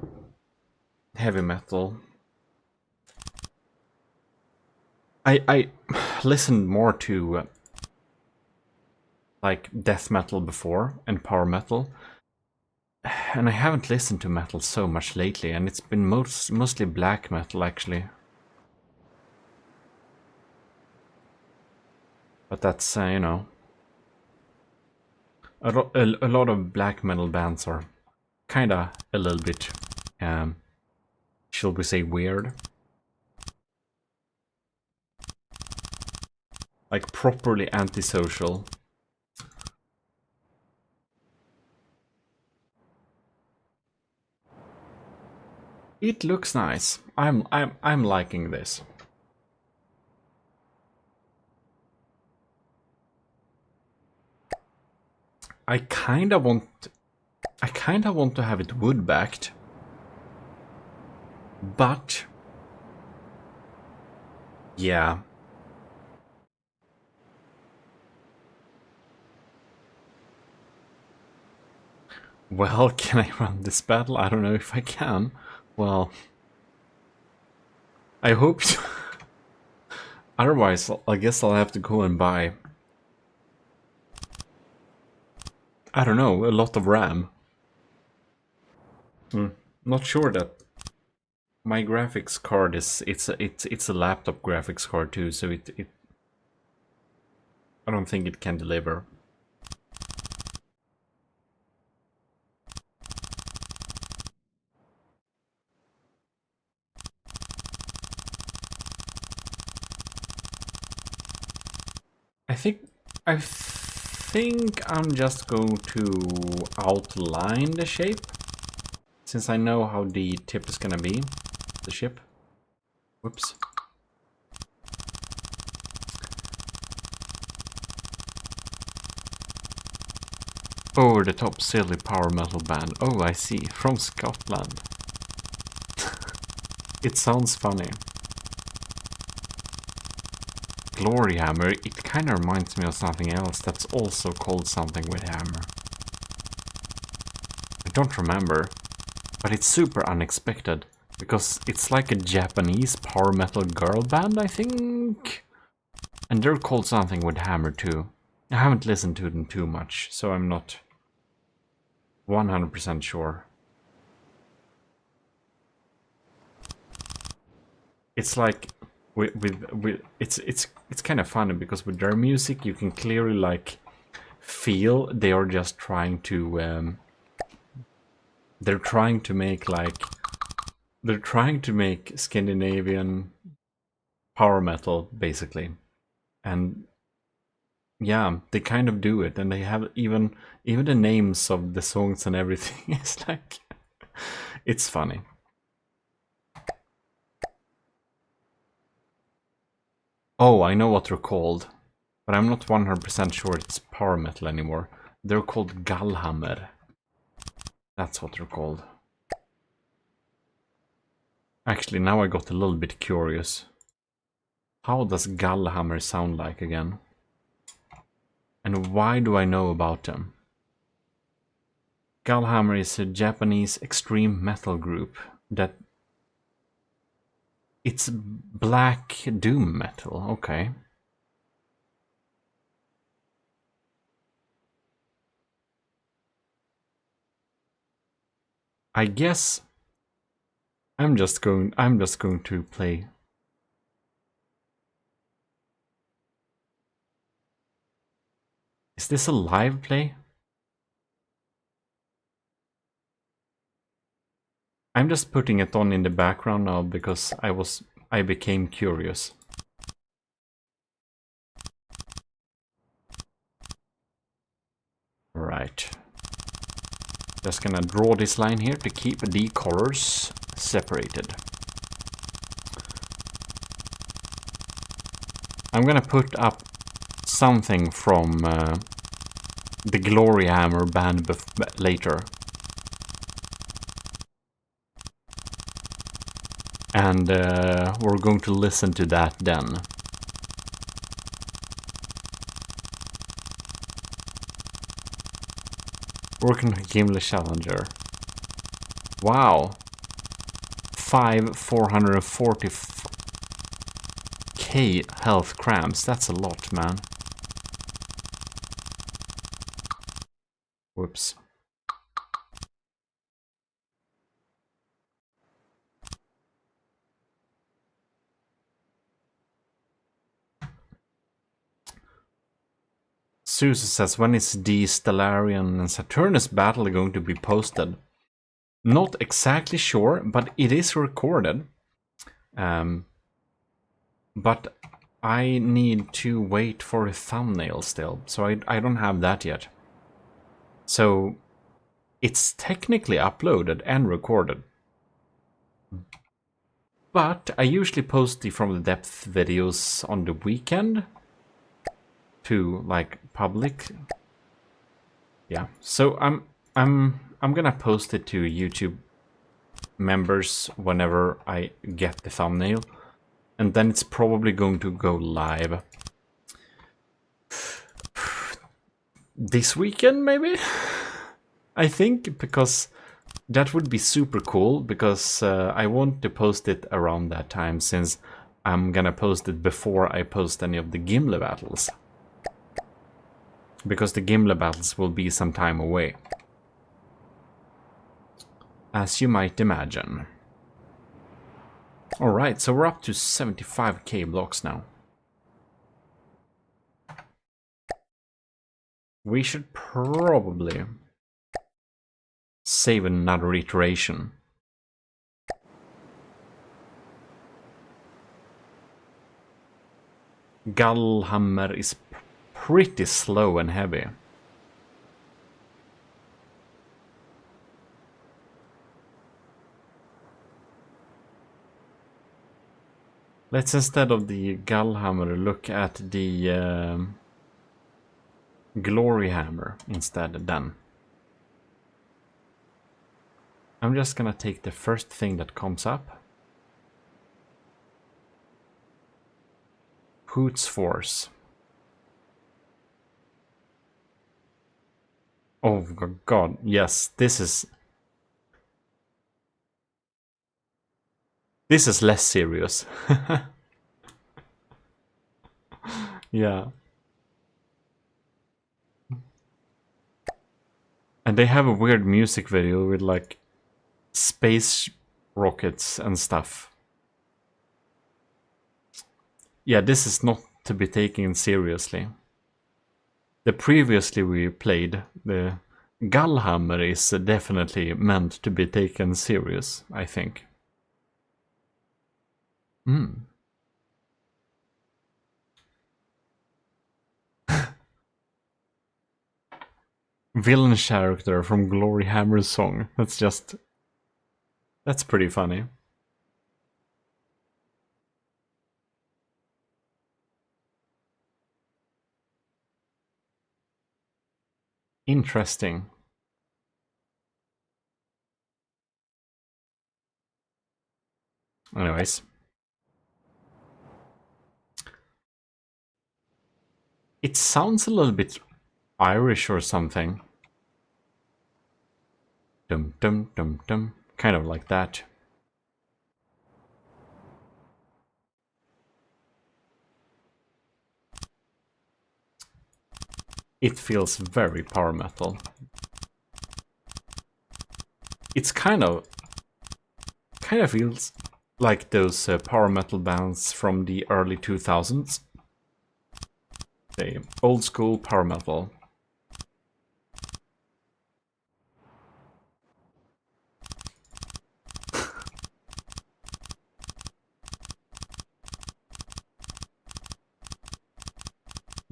heavy metal. I listened more to like death metal before and power metal, and I haven't listened to metal so much lately, and it's been mostly black metal actually. But that's, you know, a lot of black metal bands are kinda a little bit, shall we say, weird. Like properly antisocial. It looks nice. I'm liking this. I kinda want to have it wood backed. But yeah. Well, can I run this battle? I don't know if I can. Well, I hope so. Otherwise, I guess I'll have to go and buy, I don't know, a lot of RAM. Not sure that my graphics card is it's a laptop graphics card too, so it I don't think it can deliver. I think I'm just going to outline the shape, since I know how the tip is gonna be, the ship. Whoops. Over the top silly power metal band. Oh, I see. From Scotland. It sounds funny. Glory Hammer, it kind of reminds me of something else that's also called something with hammer. I don't remember, but it's super unexpected, because it's like a Japanese power metal girl band, I think? And they're called something with hammer too. I haven't listened to them too much, so I'm not 100% sure. It's like it's kind of funny, because with their music you can clearly like feel they are just trying to they're trying to make Scandinavian power metal basically, and yeah, they kind of do it, and they have even the names of the songs and everything. It's like it's funny. Oh, I know what they're called, but I'm not 100% sure it's power metal anymore. They're called Gallhammer. That's what they're called. Actually, now I got a little bit curious. How does Gallhammer sound like again? And why do I know about them? Gallhammer is a Japanese extreme metal group that... It's black doom metal, okay. I guess I'm just going to play. Is this a live play? I'm just putting it on in the background now because I became curious. Right. Just gonna draw this line here to keep the colors separated. I'm gonna put up something from the Glory Hammer band later. And we're going to listen to that then. Working on Gimli Challenger. Wow. 440k health cramps. That's a lot, man. Whoops. Susie says, when is the Stellarian and Saturnus battle going to be posted? Not exactly sure, but it is recorded. But I need to wait for a thumbnail still, so I don't have that yet. So it's technically uploaded and recorded. But I usually post the From the Depth videos on the weekend to like public. Yeah, so I'm gonna post it to YouTube members whenever I get the thumbnail, and then it's probably going to go live this weekend, maybe. I think, because that would be super cool, because I want to post it around that time, since I'm gonna post it before I post any of the Gimli battles. Because the Gimli battles will be some time away, as you might imagine. Alright, so we're up to 75k blocks now. We should probably save another iteration. Gullhammer is pretty slow and heavy. Let's, instead of the Gullhammer, look at the Glory Hammer instead then. I'm just gonna take the first thing that comes up. Hoots Force. Oh god, yes, this is less serious. Yeah. And they have a weird music video with like space rockets and stuff. Yeah, this is not to be taken seriously. The previously we played, the Gullhammer, is definitely meant to be taken serious, I think. Villain character from Glory Hammer's song. That's pretty funny. Interesting. Anyways. It sounds a little bit Irish or something. Dum dum dum dum. Kind of like that. It feels very power metal. It's kind of feels like those power metal bands from the early 2000s. The old school power metal.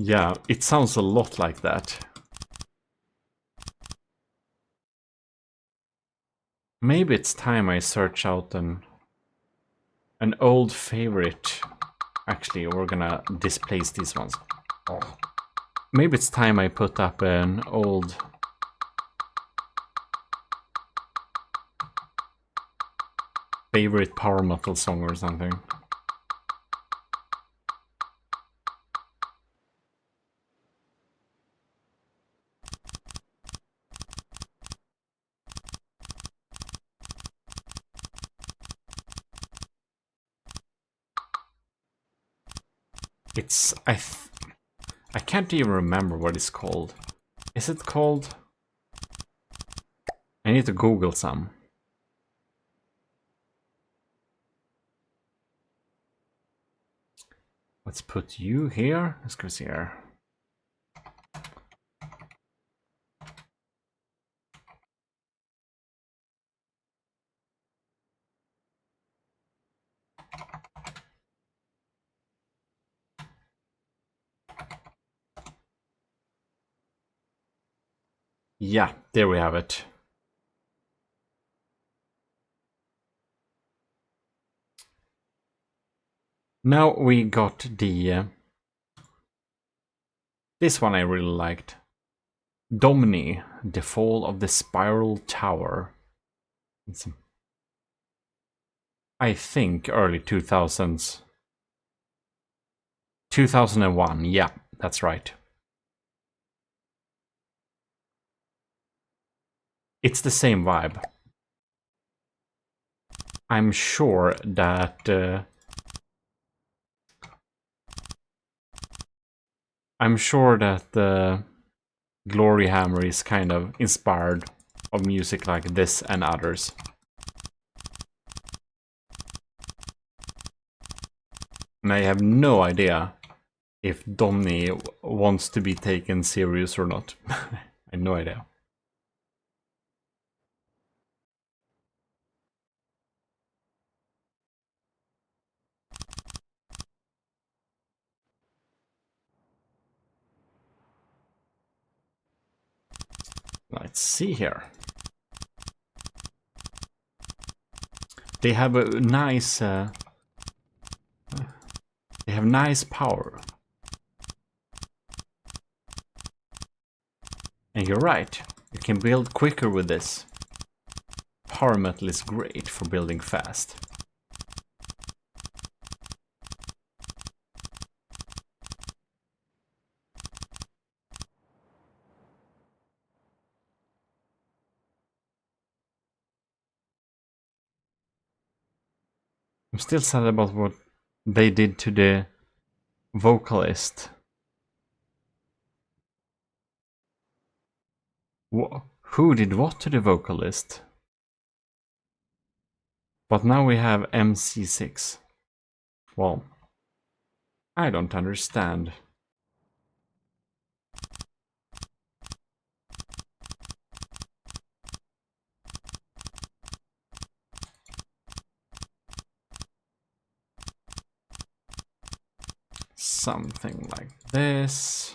Yeah, it sounds a lot like that. Maybe it's time I search out an old favorite. Actually, we're gonna displace these ones. Maybe it's time I put up an old favorite power metal song or something. It's I can't even remember what it's called. Is it called? I need to Google some. Let's put you here. Let's go see here. Yeah, there we have it. Now we got the... this one I really liked. Domini, The Fall of the Spiral Tower. It's, I think early 2000s. 2001, yeah, that's right. It's the same vibe. I'm sure that... I'm sure that the Glory Hammer is kind of inspired of music like this and others. And I have no idea if Domni wants to be taken serious or not. I have no idea. Let's see here. They have a nice... they have nice power. And you're right, you can build quicker with this. Power metal is great for building fast. I'm still sad about what they did to the vocalist. Who did what to the vocalist? But now we have MC6. Well, I don't understand. Something like this.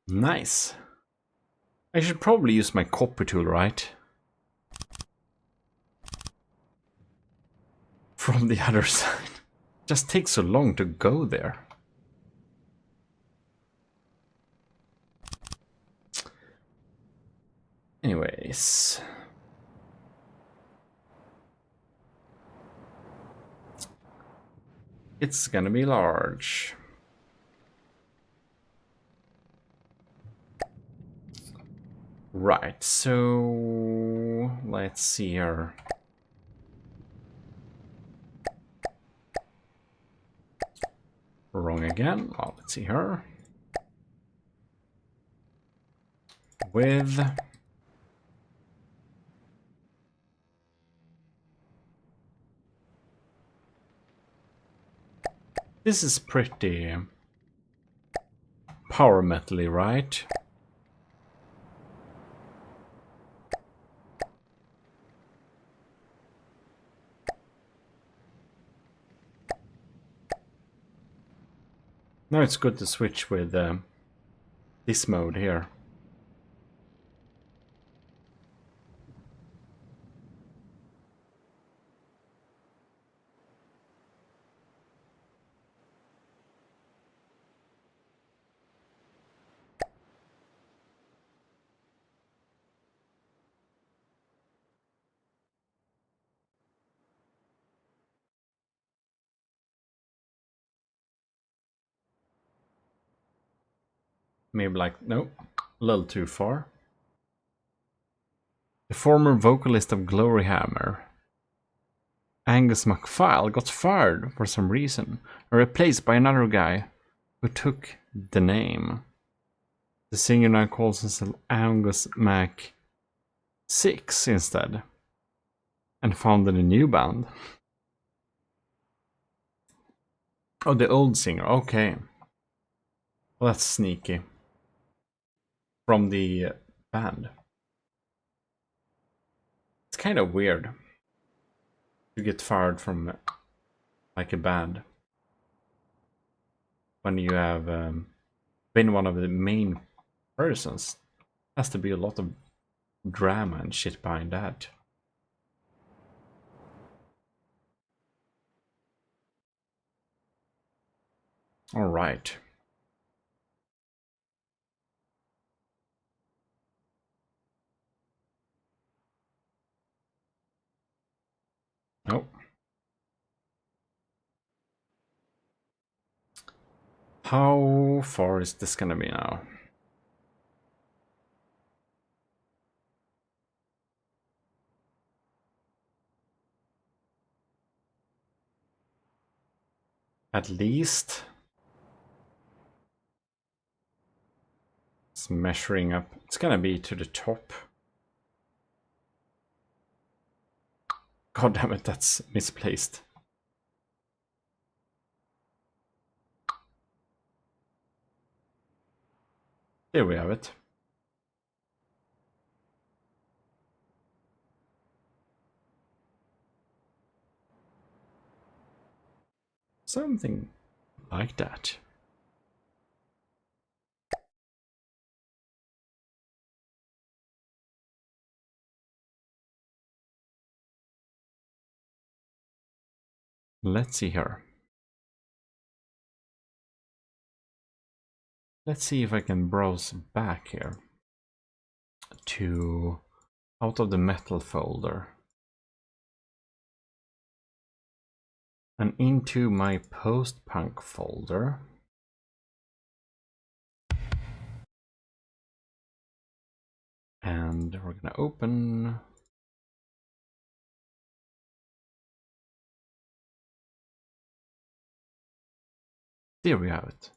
Nice. I should probably use my copy tool, right? From the other side. Just takes so long to go there. Anyways. It's gonna be large. Right, so let's see here. Wrong again. Oh, let's see here. With this is pretty power metal-y, right? Now it's good to switch with this mode here. Maybe like, nope, a little too far. The former vocalist of Gloryhammer, Angus MacPhail, got fired for some reason and replaced by another guy who took the name. The singer now calls himself Angus Mac 6 instead and founded a new band. Oh, the old singer, okay. Well, that's sneaky. from the band. It's kind of weird to get fired from like a band when you have been one of the main persons. Has to be a lot of drama and shit behind that. All right. Nope. How far is this gonna be now? At least it's measuring up. It's gonna be to the top. God damn it, that's misplaced. There we have it. Something like that. Let's see here. Let's see if I can browse back here to out of the metal folder and into my post-punk folder. And we're gonna open. There we have it.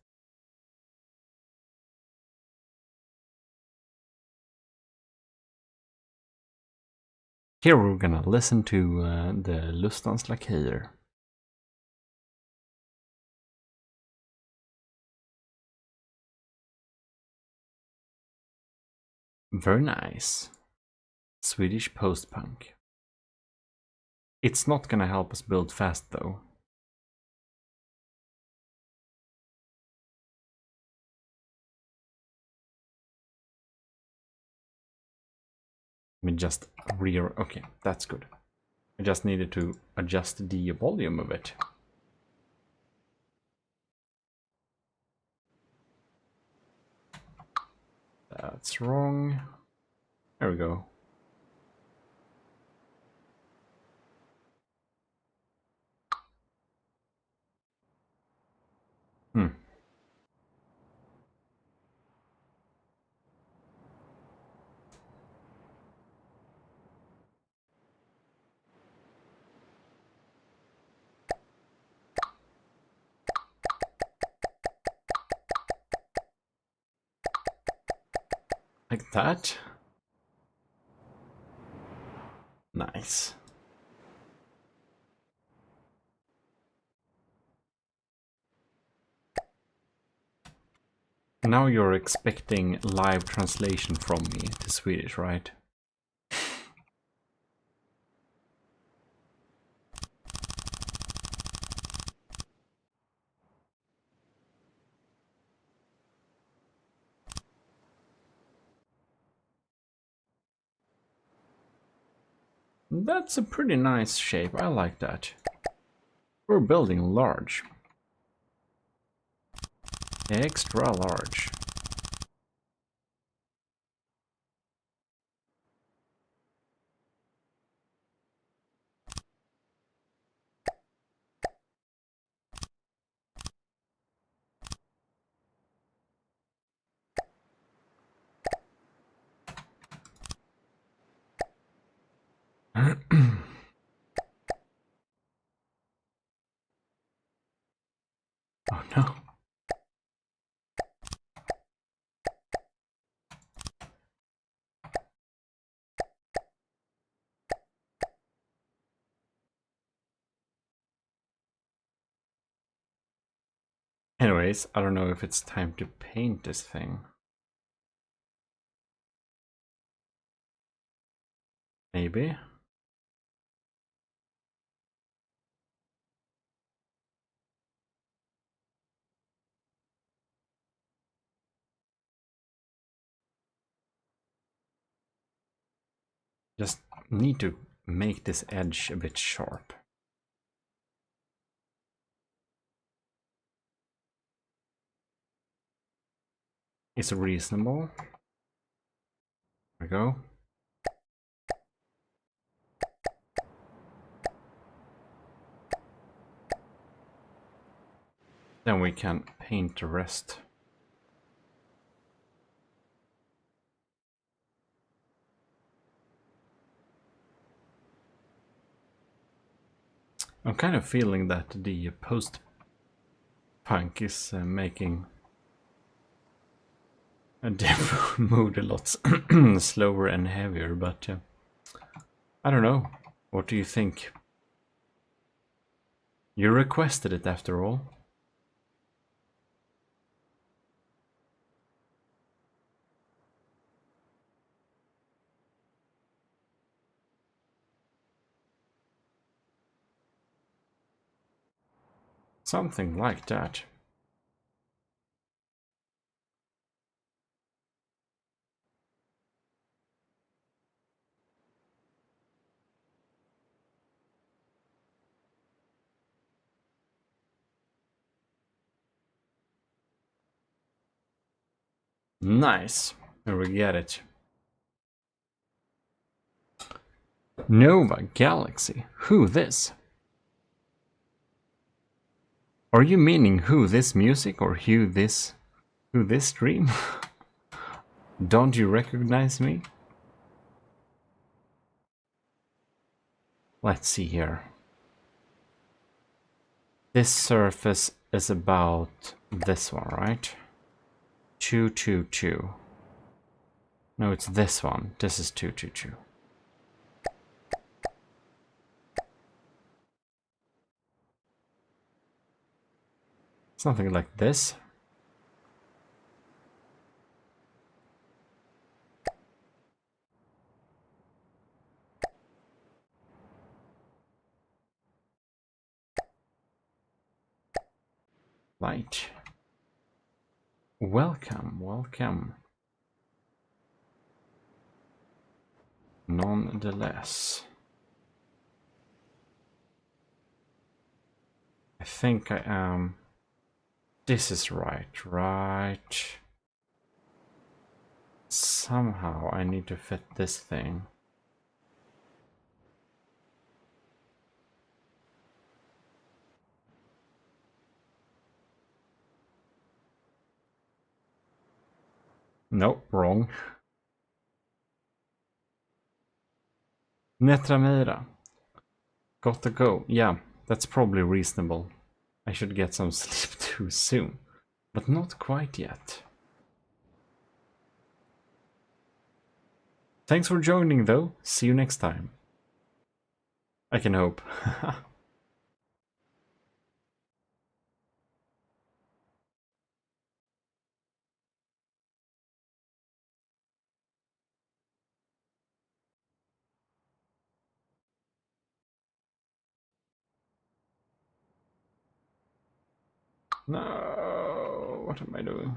Here we're gonna listen to the Lustans Lakejer. Very nice. Swedish post-punk. It's not gonna help us build fast though. Let me just okay, that's good. I just needed to adjust the volume of it. That's wrong. There we go. Like that. Nice. Now you're expecting live translation from me to Swedish, right? That's a pretty nice shape. I like that. We're building large. Extra large. Oh no. Anyways, I don't know if it's time to paint this thing. Maybe. Just need to make this edge a bit sharp. It's reasonable. There we go. Then we can paint the rest. I'm kind of feeling that the post-punk is making a dev mood a lot slower and heavier, but I don't know. What do you think? You requested it after all. Something like that. Nice. Here we get it. Nova Galaxy. Who this? Are you meaning who this music or who this stream? Don't you recognize me? Let's see here. This surface is about this one, right? 222. No, it's this one. This is 222. Something like this. Right. Welcome, welcome. Nonetheless. I think I am... This is right. Somehow I need to fit this thing. Nope, wrong. Netramira. Got to go. Yeah, that's probably reasonable. I should get some sleep too soon. But not quite yet. Thanks for joining though. See you next time. I can hope. No, what am I doing?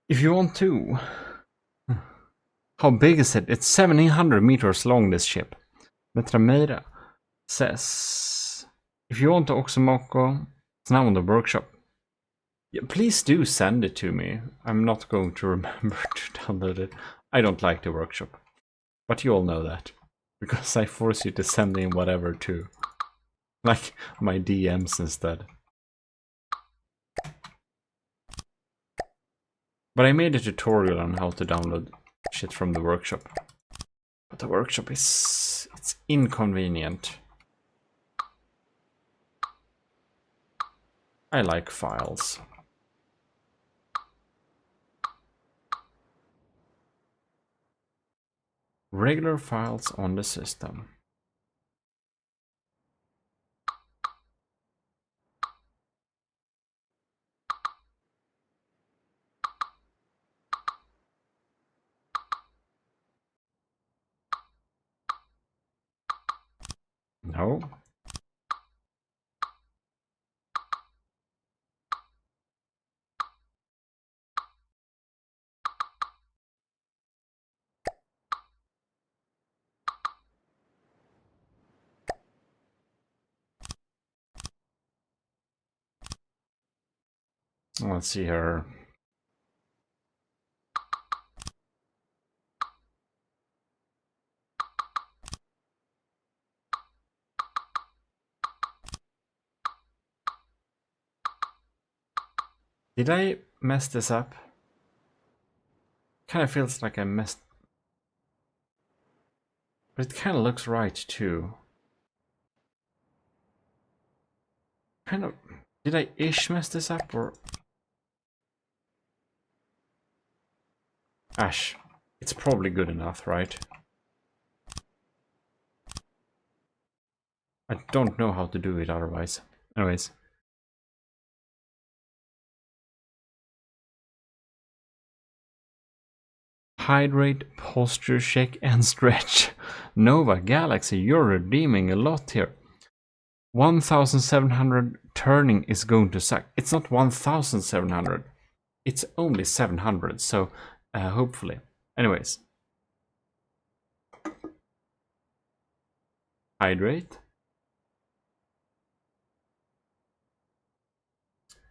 If you want to. How big is it? It's 1700 meters long, this ship. Metrameira says, if you want to Oxomoko, it's now on the workshop. Yeah, please do send it to me. I'm not going to remember to download it. I don't like the workshop. But you all know that. Because I force you to send in whatever to... Like my DMs instead. But I made a tutorial on how to download shit from the workshop. But the workshop is... it's inconvenient. I like files. Regular files on the system. No. Let's see here. Did I mess this up? Kind of feels like I messed. But it kind of looks right too. Kind of. Did I ish mess this up or? Ash. It's probably good enough, right? I don't know how to do it otherwise. Anyways. Hydrate, posture check, and stretch. Nova Galaxy, you're redeeming a lot here. 1700 turning is going to suck. It's not 1700. It's only 700, so hopefully. Anyways. Hydrate.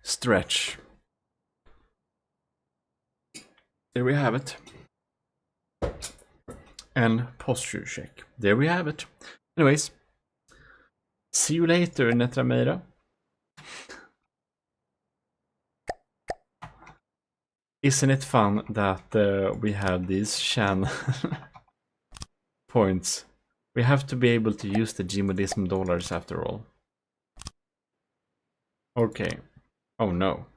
Stretch. There we have it. And posture check. There we have it. Anyways. See you later, Netrameira. Isn't it fun that we have these channel points? We have to be able to use the Gmodism dollars after all. Okay. Oh no.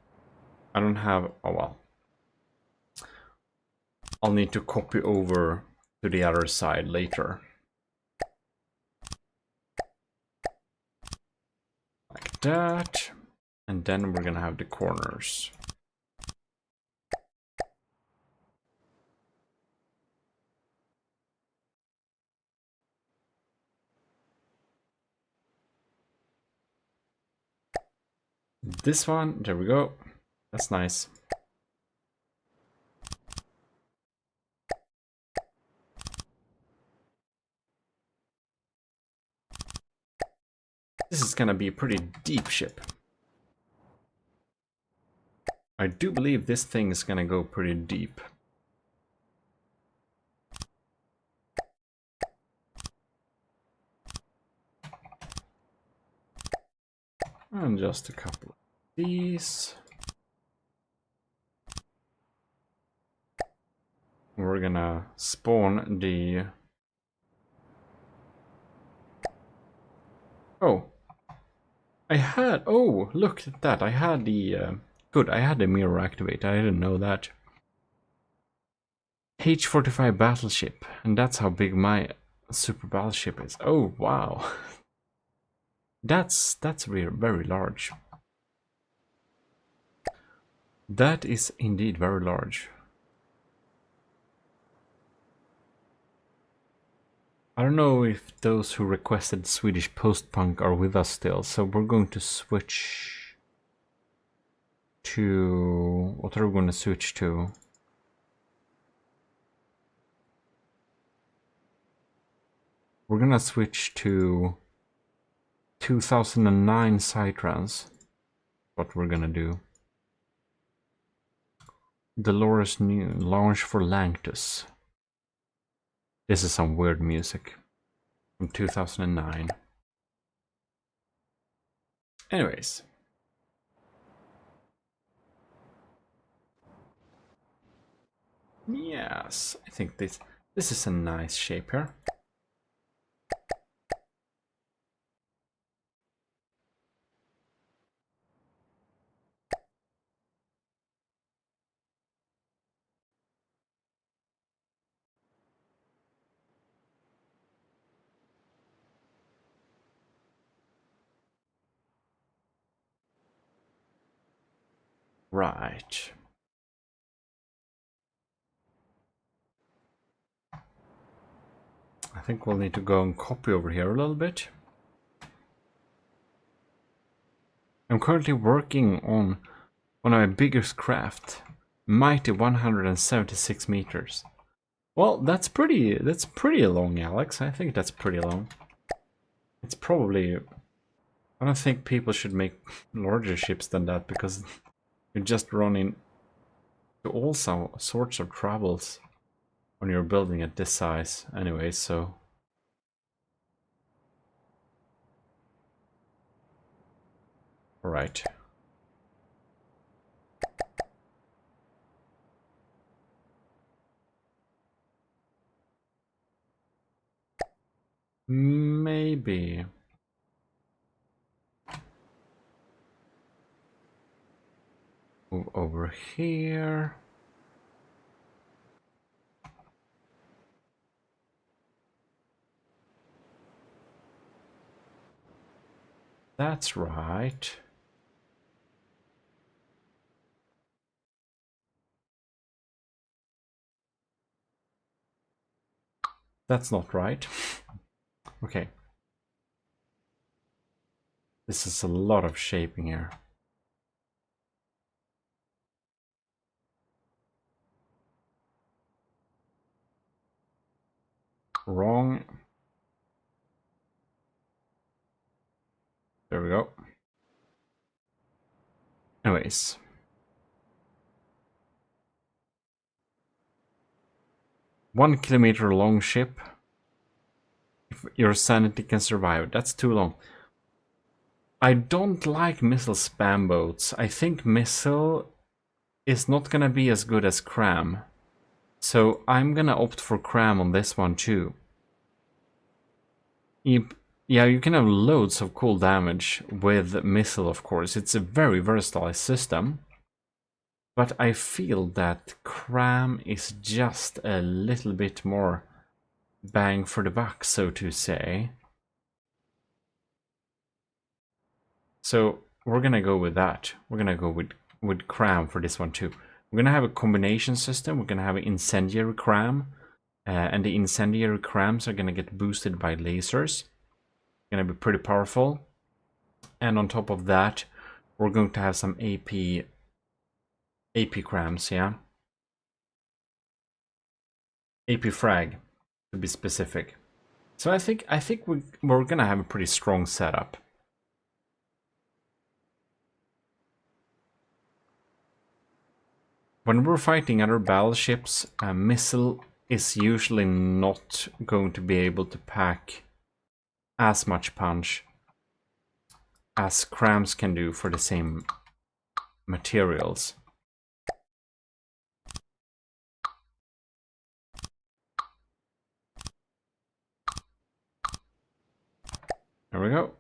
I don't have... Oh well. I'll need to copy over to the other side later. Like that. And then we're gonna have the corners. This one, there we go. That's nice. This is gonna be a pretty deep ship. I do believe this thing is gonna go pretty deep. And just a couple of these. We're gonna spawn the... Oh. I had... Oh, look at that. I had the... Good, I had the mirror activate. I didn't know that. H-45 Battleship. And that's how big my super battleship is. Oh, wow. That's very large. That is indeed very large. I don't know if those who requested Swedish post-punk are with us still, so we're going to switch to... What are we going to switch to? We're gonna switch to 2009 Psytrance. What we're gonna do. Dolores New Launch for Lanctus. This is some weird music from 2009. Anyways. Yes, I think this is a nice shape here. Right. I think we'll need to go and copy over here a little bit. I'm currently working on one of my biggest craft, mighty 176 meters. Well, that's pretty long, Alex. I think that's pretty long. It's probably... I don't think people should make larger ships than that, because you're just running to all sorts of troubles when you're building at this size anyway, so... Alright. Maybe. Move over here. That's right. That's not right. Okay. This is a lot of shaping here. Wrong. There we go. Anyways. One kilometer long ship. If your sanity can survive. That's too long. I don't like missile spam boats. I think missile is not gonna be as good as cram. So I'm gonna opt for cram on this one too. Yeah, you can have loads of cool damage with missile, of course. It's a very versatile system. But I feel that cram is just a little bit more bang for the buck, so to say. So we're gonna go with that. We're gonna go with cram for this one too. We're gonna have a combination system. We're gonna have an incendiary cram. And the incendiary crams are gonna get boosted by lasers. Gonna be pretty powerful. And on top of that, we're going to have some AP crams, yeah. AP frag, to be specific. So I think we're gonna have a pretty strong setup. When we're fighting other battleships, a missile is usually not going to be able to pack as much punch as crams can do for the same materials. There we go.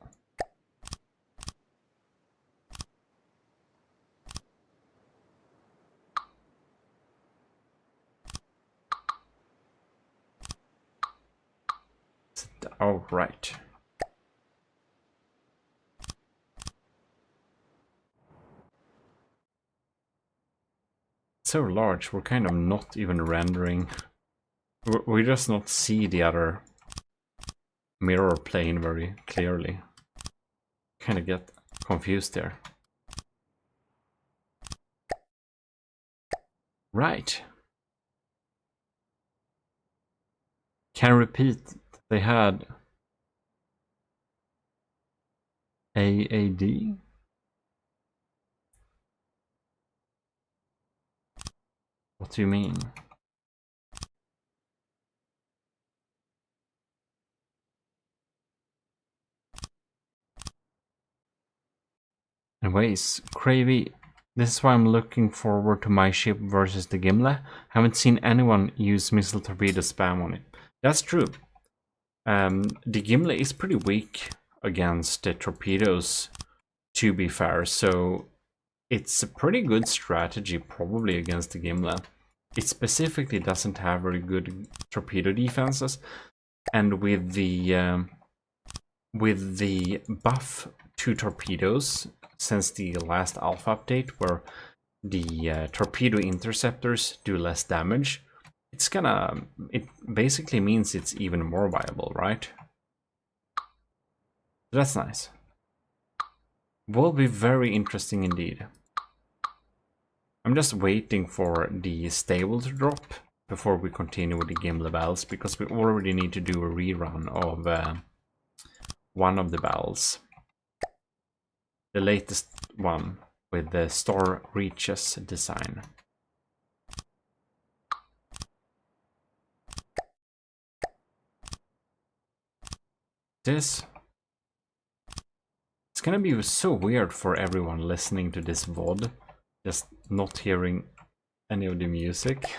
All right. So large, we're kind of not even rendering. We just not see the other mirror plane very clearly. Kind of get confused there. Right. Can repeat, they had AAD. What do you mean? Anyways, Cravey, this is why I'm looking forward to my ship versus the Gimle. Haven't seen anyone use missile torpedo spam on it. That's true. The Gimle is pretty weak against the torpedoes, to be fair, so it's a pretty good strategy probably against the Gimle. It specifically doesn't have very good torpedo defenses, and with the buff to torpedoes since the last alpha update, where the torpedo interceptors do less damage, it basically means it's even more viable, right? That's nice. Will be very interesting indeed. I'm just waiting for the stable to drop before we continue with the game levels, because we already need to do a rerun of one of the battles. The latest one with the Star Reaches design. It's gonna be so weird for everyone listening to this VOD, just not hearing any of the music.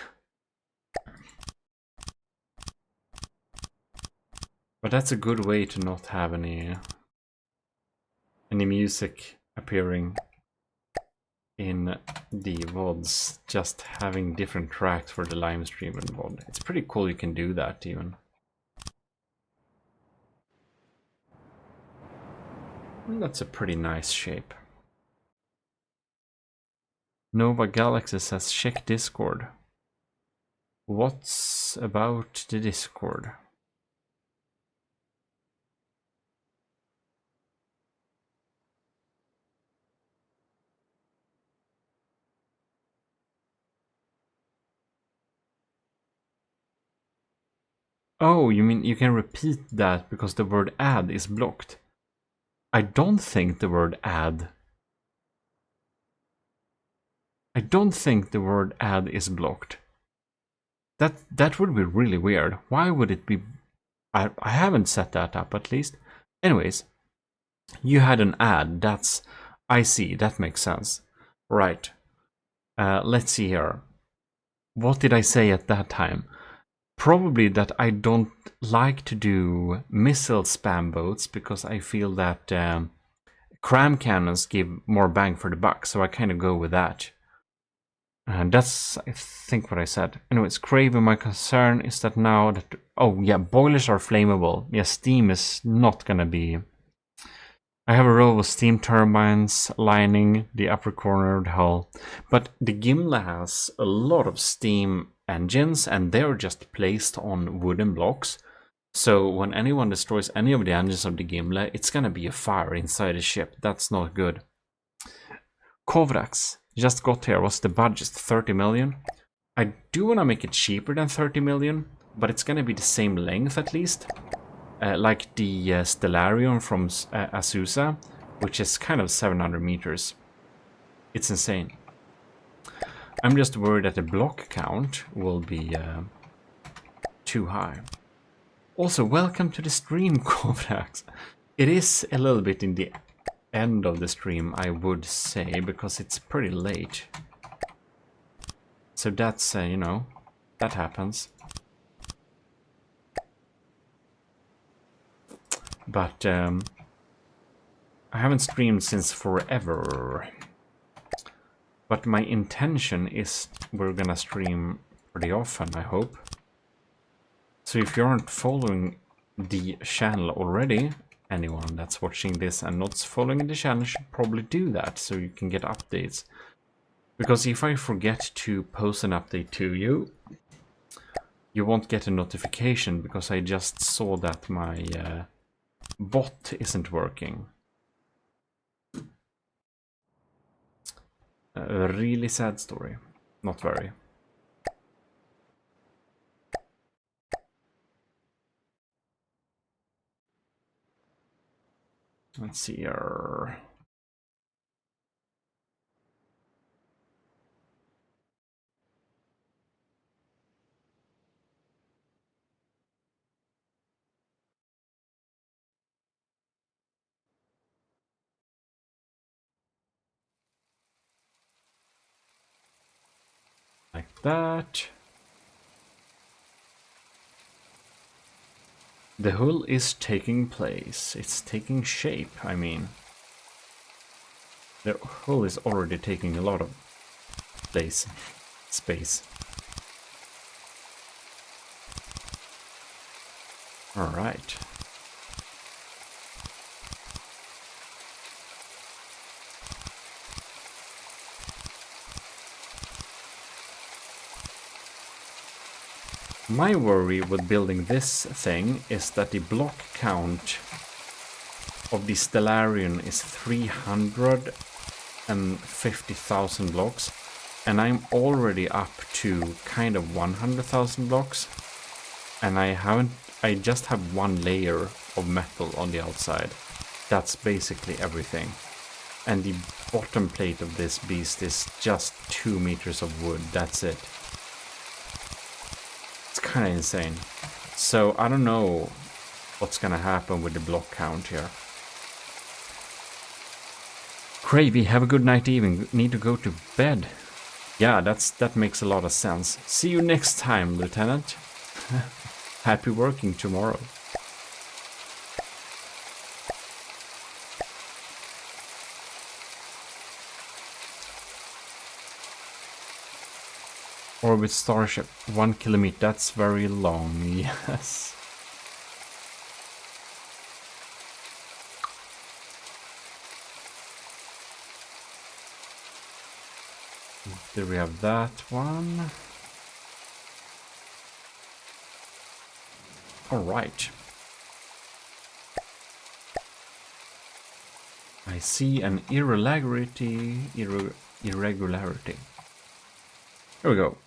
But that's a good way to not have any music appearing in the VODs, just having different tracks for the live stream and VOD. It's pretty cool you can do that even. And that's a pretty nice shape. Nova Galaxy says check Discord. What's about the Discord? Oh, you mean you can repeat that because the word add is blocked? I don't think the word add. I don't think the word add is blocked. That would be really weird. Why would it be? I haven't set that up at least. Anyways, you had an ad. I see. That makes sense. Right. Let's see here. What did I say at that time? Probably that I don't like to do missile spam boats because I feel that cram cannons give more bang for the buck, so I kind of go with that. And that's, I think, what I said. Anyways, Craven, my concern is that now that... Oh, yeah, boilers are flammable. Yeah, steam is not gonna be... I have a row of steam turbines lining the upper corner of the hull. But the Gimli has a lot of steam engines, and they're just placed on wooden blocks. So when anyone destroys any of the engines of the Gimli, it's gonna be a fire inside the ship. That's not good. Kovrax just got here. What's the budget? 30 million? I do want to make it cheaper than 30 million, but it's gonna be the same length at least. Like the Stellarium from Azusa, which is kind of 700 meters. It's insane. I'm just worried that the block count will be too high. Also, welcome to the stream, Kovrax. It is a little bit in the end of the stream, I would say, because it's pretty late. So that's, you know, that happens. But I haven't streamed since forever. But my intention is we're gonna stream pretty often, I hope. So if you aren't following the channel already, anyone that's watching this and not following the channel should probably do that so you can get updates. Because if I forget to post an update to you, you won't get a notification because I just saw that my bot isn't working. A really sad story. Not very. Let's see here. Like that. The hull is taking place. It's taking shape, I mean. The hull is already taking a lot of space. Alright. My worry with building this thing is that the block count of the Stellarium is 350,000 blocks, and I'm already up to kind of 100,000 blocks, and I just have one layer of metal on the outside. That's basically everything. And the bottom plate of this beast is just 2 meters of wood. That's it. It's kind of insane. So I don't know what's gonna happen with the block count here. Cravey, have a good night evening. Need to go to bed. Yeah, that makes a lot of sense. See you next time, Lieutenant. Happy working tomorrow. Orbit Starship, 1 kilometer. That's very long, yes. There we have that one. Alright. I see an irregularity. Irregularity. Here we go.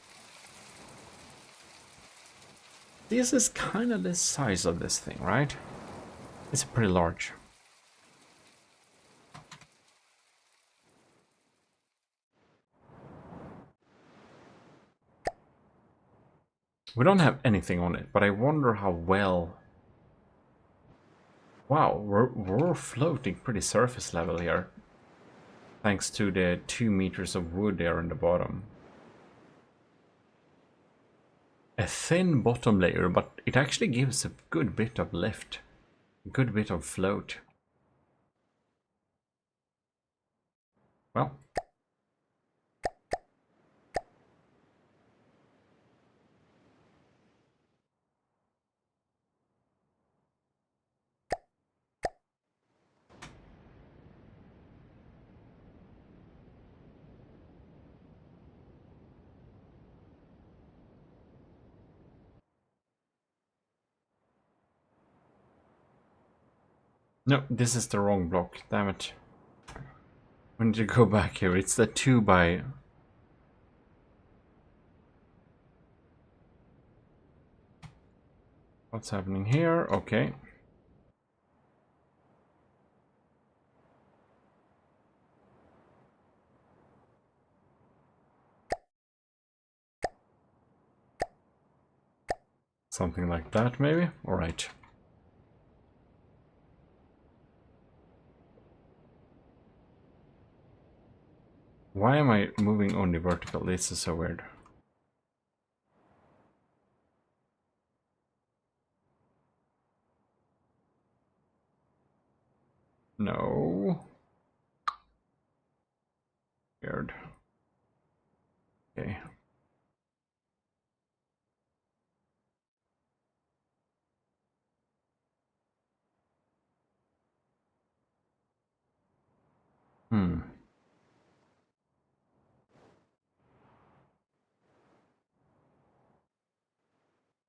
This is kind of the size of this thing, right? It's pretty large. We don't have anything on it, but I wonder how well... Wow, we're floating pretty surface level here. Thanks to the 2 meters of wood there in the bottom. A thin bottom layer, but it actually gives a good bit of lift. A good bit of float. Well. No, this is the wrong block, damn it. When did you go back here? It's the 2 by... What's happening here? Okay. Something like that, maybe? Alright. Why am I moving only vertical? This is so weird. No. Weird. Okay. Hmm.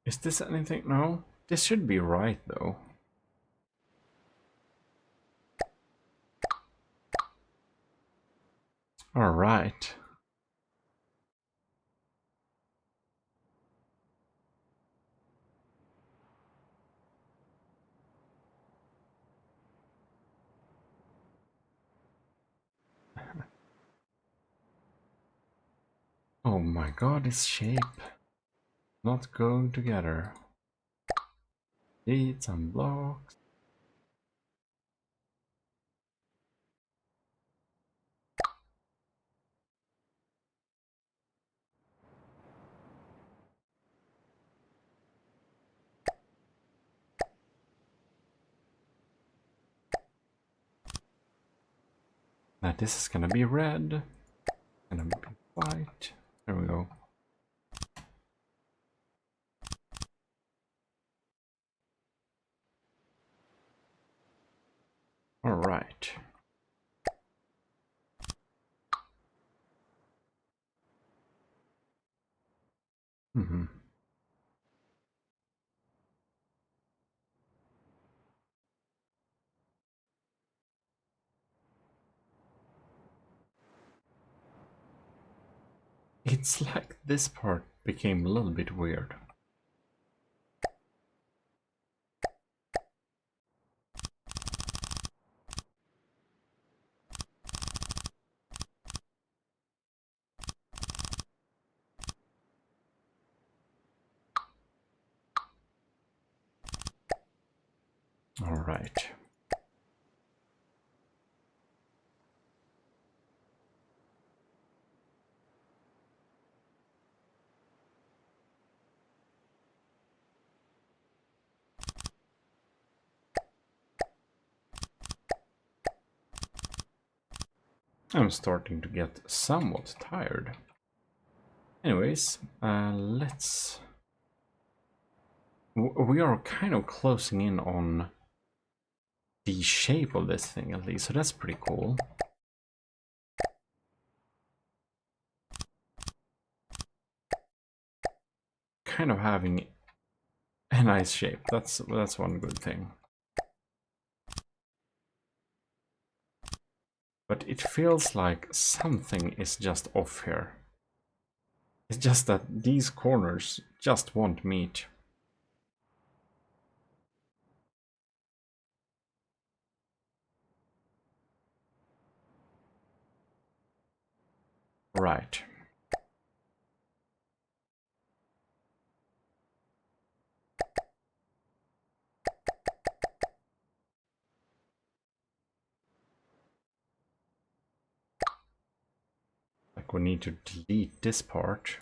Is this anything? No? This should be right, though. Alright. Oh my god, its shape. Not going together. Need some blocks. Now this is gonna be red. Gonna be white. There we go. Alright. It's like this part became a little bit weird. All right. I'm starting to get somewhat tired. Anyways, let's... We are kind of closing in on the shape of this thing at least, so that's pretty cool. Kind of having a nice shape, that's one good thing. But it feels like something is just off here. It's just that these corners just won't meet. Right. Like we need to delete this part.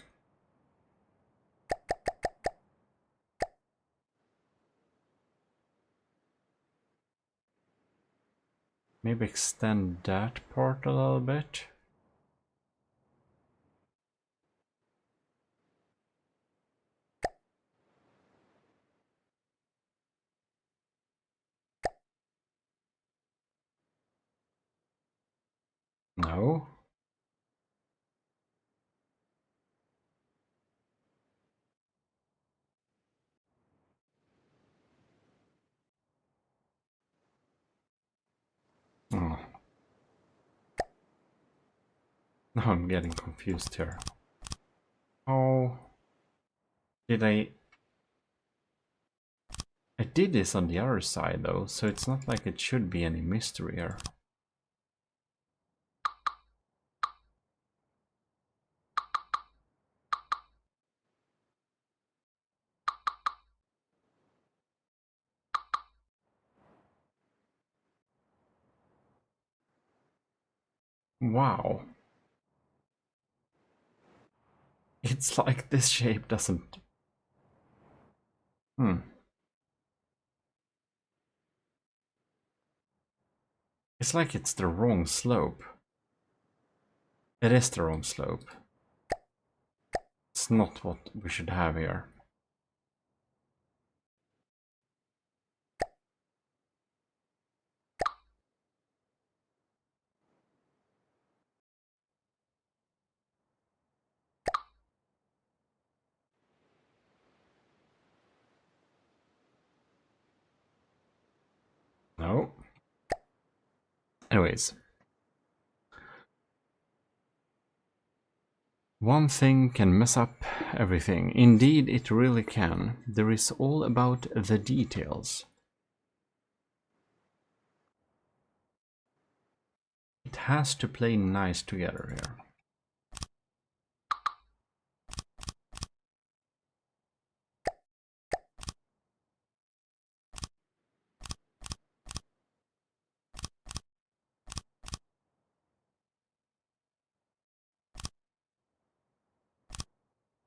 Maybe extend that part a little bit. No. Oh. Now I'm getting confused here. Oh. Did I did this on the other side though, so it's not like it should be any mystery here. Wow. It's like this shape doesn't... It's like it's the wrong slope. It is the wrong slope. It's not what we should have here. No. Anyways. One thing can mess up everything. Indeed, it really can. There is all about the details. It has to play nice together here.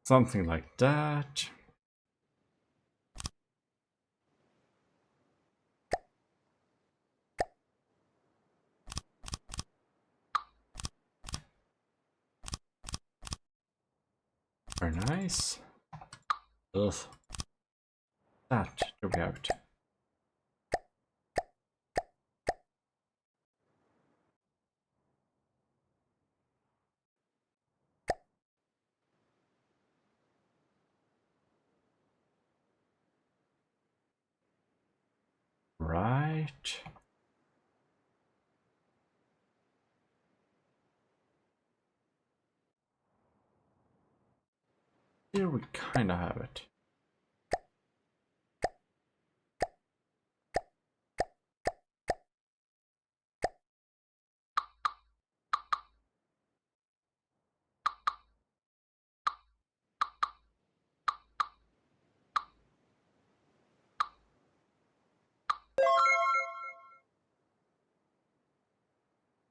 Something like that. Very nice. Ugh. That do we have it. Right. Here we kind of have it.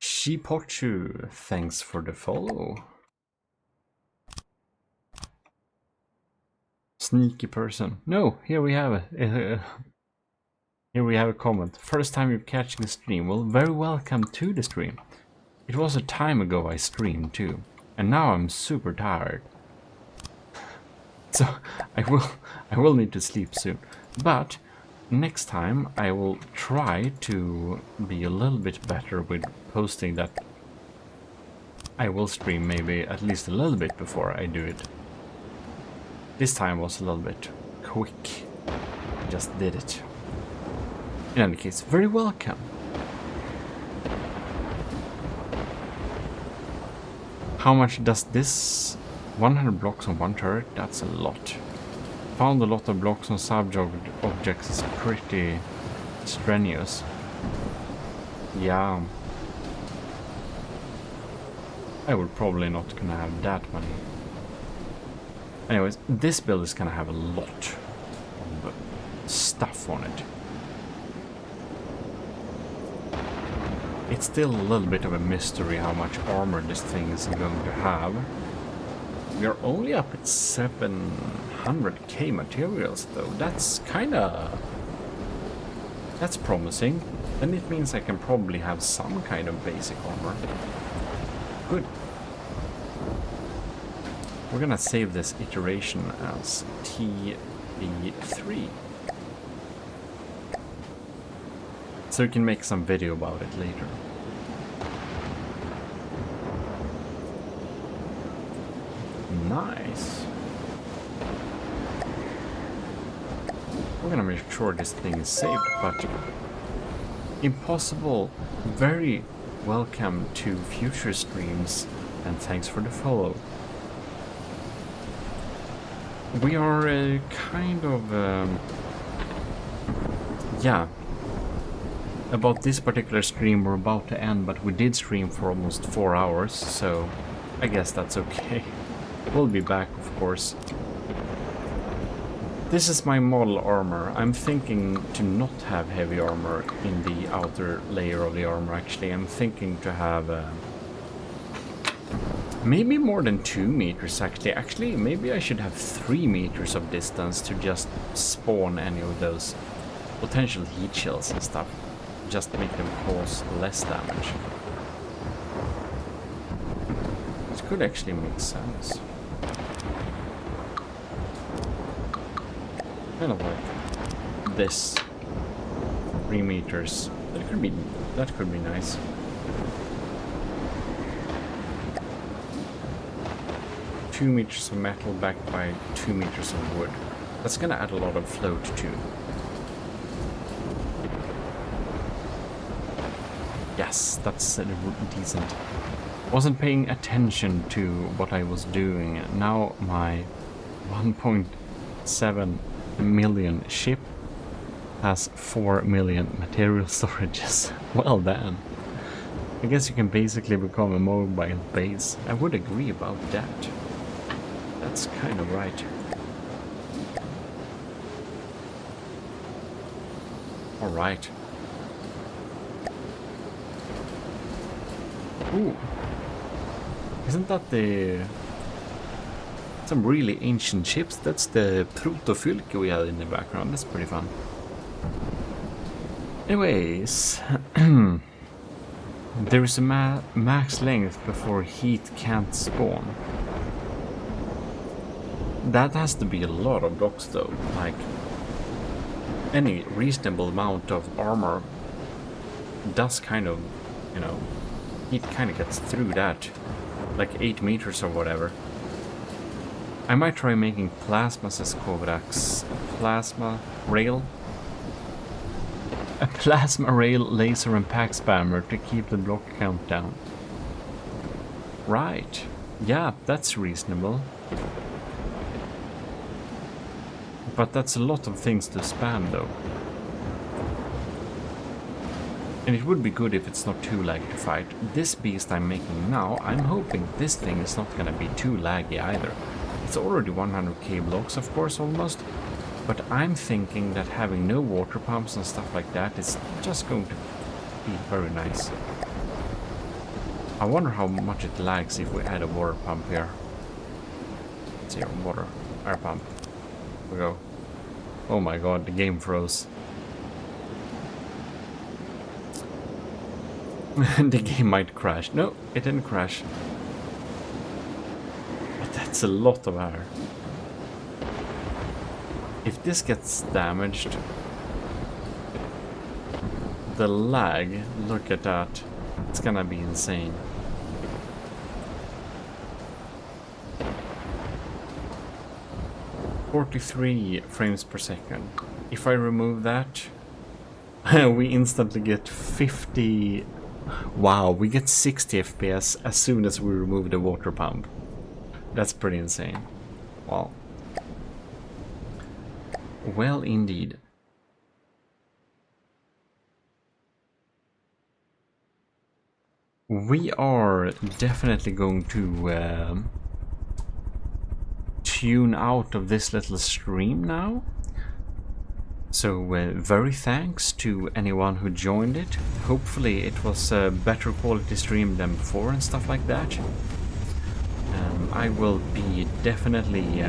Shipochu, thanks for the follow. Sneaky person. No, here we have it. Here we have a comment. First time you're catching the stream. Well, very welcome to the stream. It was a time ago I streamed too, and now I'm super tired. So I will need to sleep soon. But next time I will try to be a little bit better with posting that. I will stream maybe at least a little bit before I do it. This time was a little bit quick. Just did it. In any case, very welcome. How much does this? 100 blocks on one turret? That's a lot. Found a lot of blocks on subject objects is pretty strenuous. Yeah. I would probably not gonna have that money. Anyways, this build is gonna have a lot of stuff on it. It's still a little bit of a mystery how much armor this thing is going to have. We are only up at 700k materials though. That's kinda... that's promising. Then it means I can probably have some kind of basic armor. Good. We're gonna save this iteration as TB3. So we can make some video about it later. Nice. We're gonna make sure this thing is saved, but impossible. Very welcome to future streams and thanks for the follow. We are kind of yeah, about this particular stream we're about to end, but we did stream for almost 4 hours, so I guess that's okay. We'll be back, of course. This is my model armor. I'm thinking to not have heavy armor in the outer layer of the armor, actually. I'm thinking to have maybe more than 2 meters, actually. Actually, maybe I should have 3 meters of distance to just spawn any of those potential heat shells and stuff. Just make them cause less damage. It could actually make sense. Kind of like this. 3 meters. That could be nice. Two meters of metal backed by 2 meters of wood. That's gonna add a lot of float too. Yes, that's decent. Wasn't paying attention to what I was doing. Now my 1.7 million ship has 4 million material storages. Well then. I guess you can basically become a mobile base. I would agree about that. That's kind of right. Alright. Ooh. Isn't that the... some really ancient ships? That's the Protofylke we had in the background. That's pretty fun. Anyways. There is a max length before heat can't spawn. That has to be a lot of blocks though. Like, any reasonable amount of armor does kind of, you know, it kind of gets through that, like 8 meters or whatever. I might try making plasma, says Kovacs. A plasma rail? A plasma rail, laser and pack spammer to keep the block count down. Right. Yeah, that's reasonable. But that's a lot of things to spam though. And it would be good if it's not too laggy to fight. This beast I'm making now, I'm hoping this thing is not gonna be too laggy either. It's already 100k blocks, of course, almost. But I'm thinking that having no water pumps and stuff like that is just going to be very nice. I wonder how much it lags if we add a water pump here. Let's see, air pump. Here we go. Oh my god, the game froze. The game might crash. No, it didn't crash. But that's a lot of air. If this gets damaged, the lag, look at that. It's gonna be insane. "43 frames per second. If I remove that, we instantly get 50. Wow, we get 60 FPS as soon as we remove the water pump. That's pretty insane. Wow. Well, indeed. We are definitely going to tune out of this little stream now. So very thanks to anyone who joined it. Hopefully it was a better quality stream than before and stuff like that. I will be definitely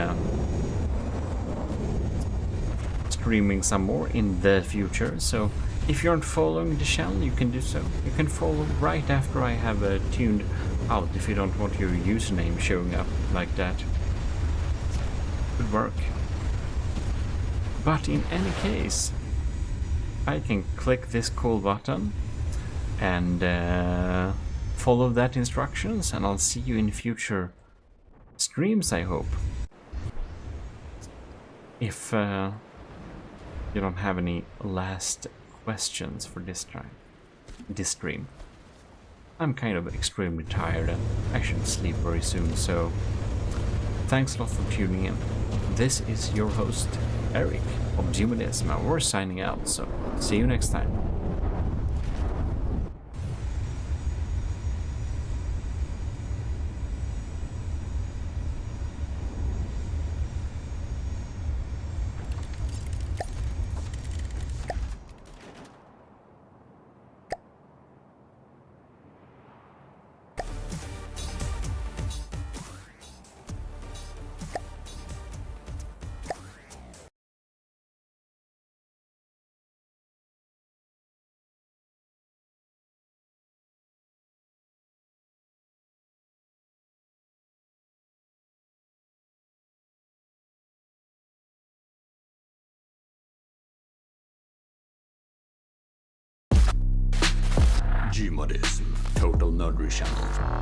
streaming some more in the future, so if you aren't following the channel, you can do so. You can follow right after I have tuned out if you don't want your username showing up like that. Good work. But in any case, I can click this cool button and follow that instructions, and I'll see you in future streams, I hope. If you don't have any last questions for this stream. I'm kind of extremely tired and I should sleep very soon, so thanks a lot for tuning in. This is your host, Eric of Gmodism, and we're signing out, so see you next time. Gmodism, total nerdry channel.